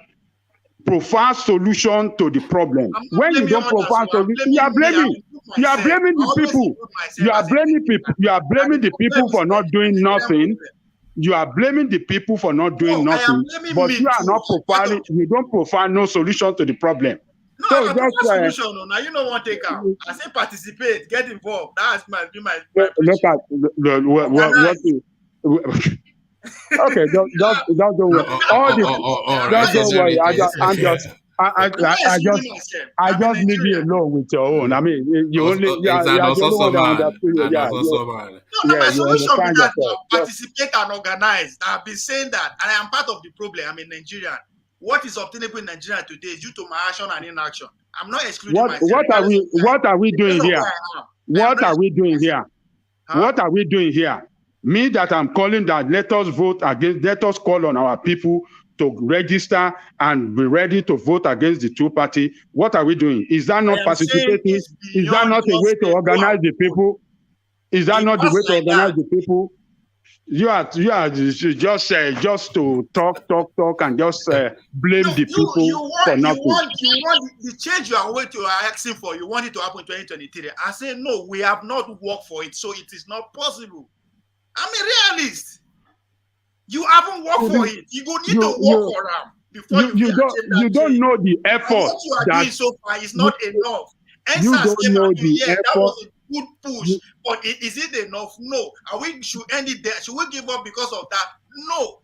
H: provide solution to the problem. When you don't provide solution, you are blaming the people. You are blaming the people for not doing nothing. You are blaming the people for not doing nothing, but you are not providing. You don't provide no solution to the problem.
E: No, so that's solution. Now you know what take out. I say participate, get involved. That's my
H: look at what. Okay, don't worry. Don't worry. I just leave you alone with your own. I mean, you only
A: He's
H: you
A: an
H: are the only
A: also
H: one that
A: man.
H: understood.
A: And
H: Yeah,
A: also man.
E: No, my
H: you
E: solution with
H: understand
E: that
H: yourself.
E: now, participate and organize. I've been saying that, and I am part of the problem. I'm a Nigerian. What is obtainable in Nigeria today is due to my action and inaction. I'm not excluding myself.
H: What are we doing here? What are we doing here? What are we doing here? Me that I'm calling that let us vote against, let us call on our people to register and be ready to vote against the two-party. What are we doing? Is that not participating? Is that not a way to organize the people? Is that not the way to organize the people? You are just to talk and just blame the people for nothing.
E: You want the change you are asking for. You want it to happen in 2023. I say no. We have not worked for it, so it is not possible. I'm a realist. You haven't worked for it. You go need to work for them before
H: you don't know the effort.
E: What you are doing so far is not enough.
H: You don't know the effort.
E: That was a good push, but is it enough? No. Should end it there? Should we give up because of that? No.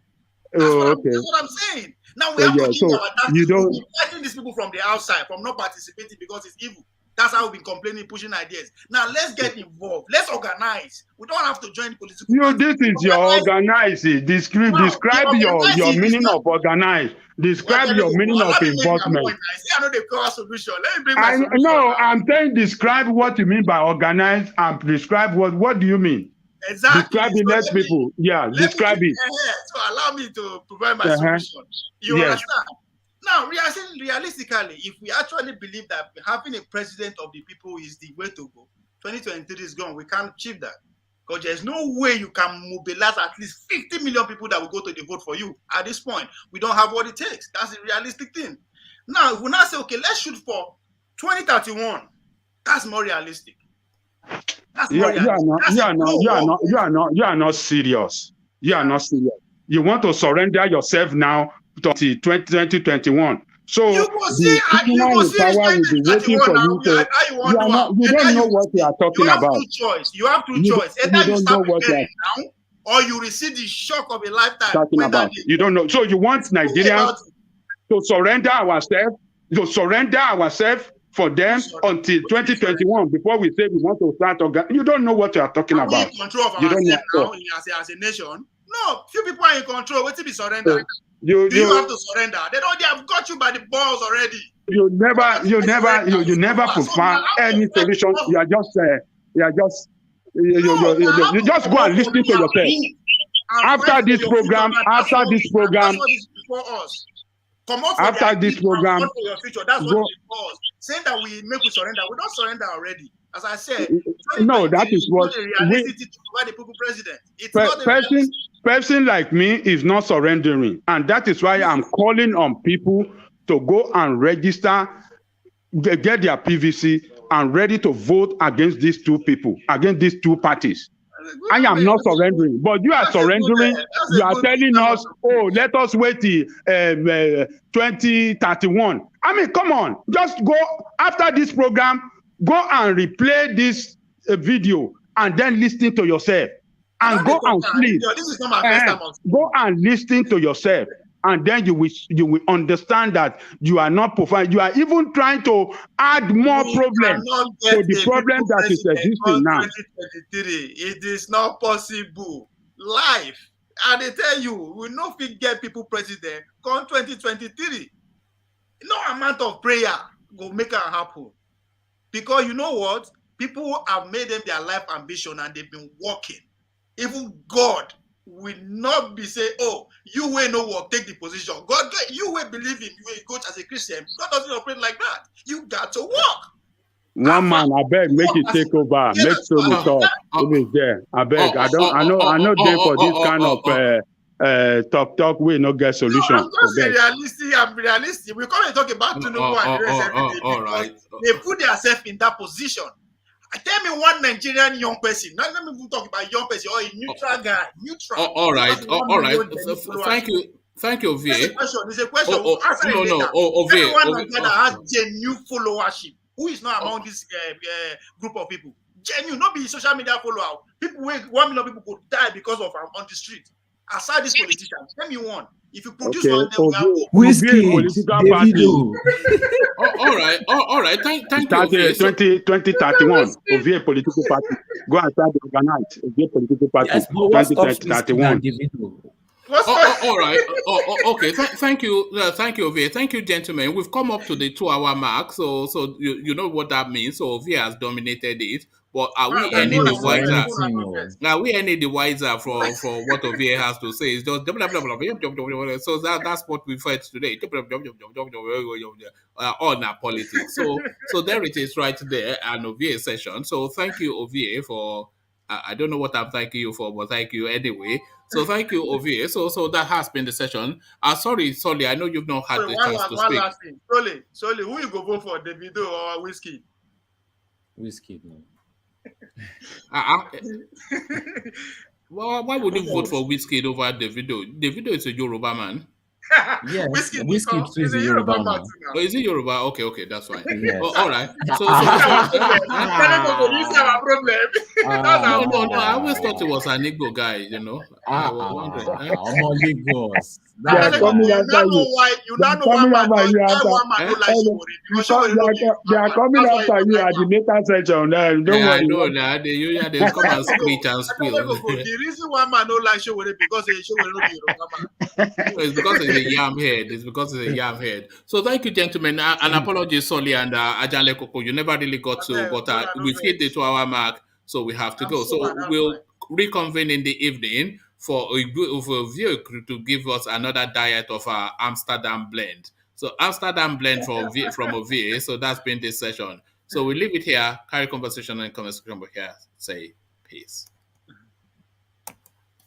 E: That's what I'm saying. Now we have to give our time. We're fighting these people from the outside, from not participating because it's evil. That's how we've been complaining, pushing ideas. Now let's get involved. Let's organize. We don't have to join political parties.
H: This is your organizing. Describe your meaning of organize. Describe your meaning of involvement.
E: I know the core solution. Let me bring my solution.
H: No, I'm saying describe what you mean by organize and describe what do you mean?
E: Exactly.
H: Describe it, let people. Yeah, describe it.
E: So allow me to provide my solution. You understand? Now, realistically, if we actually believe that having a president of the people is the way to go, 2023 is gone. We can't achieve that. Because there's no way you can mobilize at least 50 million people that will go to the vote for you. At this point, we don't have what it takes. That's a realistic thing. Now, if we now say, okay, let's shoot for 2031, that's more realistic.
H: You are not serious. You are not serious. You want to surrender yourself now to 2021. So the criminal in power will be waiting for you to. You don't know what you are talking about.
E: You have two choices. Either you start preparing now, or you receive the shock of a lifetime.
H: Talking about. You don't know. So you want Nigerians to surrender ourselves, for them until 2021 before we say we want to start. You don't know what you are talking about.
E: We in control of ourselves now as a nation. No, few people are in control. Wait till be surrender. You have to surrender. They have got you by the balls already.
H: You never prefer any solution. You just go and listen to yourself. After this program,
E: that's what it was. Saying that we surrender. We don't surrender already. As I said,
H: no, that is what
E: to provide the people president. It's
H: person like me is not surrendering, and that is why I'm calling on people to go and register, get their PVC, and ready to vote against these two people, against these two parties. I am not surrendering, but you are surrendering. You are telling us, oh, let us wait till 2031. I mean, come on, just go after this program, go and replay this video and then listen to yourself and go and sleep.
E: This is not my first time.
H: Go and listen to yourself. And then you will understand that you are not providing. You are even trying to add more problems to the problem that is existing now.
E: 2023, it is not possible. Life, and they tell you, we no fit get people president. Come 2023, no amount of prayer will make it happen. Because you know what, people have made them their life ambition, and they've been working. Even God will not be saying, oh, you will no work, take the position. God, you will believe in you will coach as a Christian. God doesn't operate like that. You got to work.
H: One man, I beg, make it take over. Make sure we talk. Who is there? I beg. I know there for this kind of talk. We no get solution.
E: No, I'm realistic. We come and talk about Tinubu and the rest every day.
A: All right.
E: They put themselves in that position. Tell me one Nigerian young person. Not let me even talk about young person or a neutral guy. Neutral.
A: All right. Thank you, V.
E: It's a question.
A: No.
E: Everyone Nigerian that has genuine followership. Who is not among this group of people? Genuine, not be social media follower. People, 1 million people could die because of on the street. Aside this politician, tell me one. If you produce one, then we have hope.
F: Whiskey,
H: political party.
F: Davido.
A: All right. Thank you.
H: Start
A: Ovie.
H: 2031. Ovie political party. Go and start the organize. Ovie political party.
F: Yes, but what stops Whiskey
H: 2031.
F: and Davido?
A: All right. Okay. Thank you. Thank you, Ovie. Thank you, gentlemen. We've come up to the 2-hour mark, so you know what that means. So Ovie has dominated it. But are we any the wiser? Are we any the wiser for what Ovie has to say? It's just blah, blah, blah, blah. So that's what we've heard today. On our politics. So there it is right there, an Ovie session. So thank you, Ovie, for I don't know what I'm thanking you for, but thank you anyway. So thank you, Ovie. So that has been the session. Sorry, Solly, I know you've not had the chance to speak.
E: Last thing. Solly, who you go vote for, Davido or Whiskey?
F: Whiskey, no.
A: Well, why would you vote for Whiskey over Davido? Davido is a Yoruba man.
F: Yeah, Whiskey is a Yoruba man.
A: Oh, is it Yoruba? Okay, that's fine.
F: Yes.
A: All right. So
E: No,
A: I always thought it was an Igbo guy, you know. I was wondering.
F: Lagos.
H: They are coming after you.
E: You now know one man don't like
H: They are coming after you at the later section. Don't
A: Yeah, I
H: worry.
A: know that they usually come and screech and squeal.
E: The reason why man don't like Showore because Showore don't be Yoruba man.
A: It's because it's a yam head. It's because it's a yam head. So thank you, gentlemen. An apology, Solly and Ajale Koko. You never really got to, but we've hit the 2-hour mark, so we have to go. So we'll reconvene in the evening for a view to give us another diet of our Amsterdam blend. So Amsterdam blend from OVA. So that's been this session. So we leave it here. Carry conversation and conversation here. Say peace.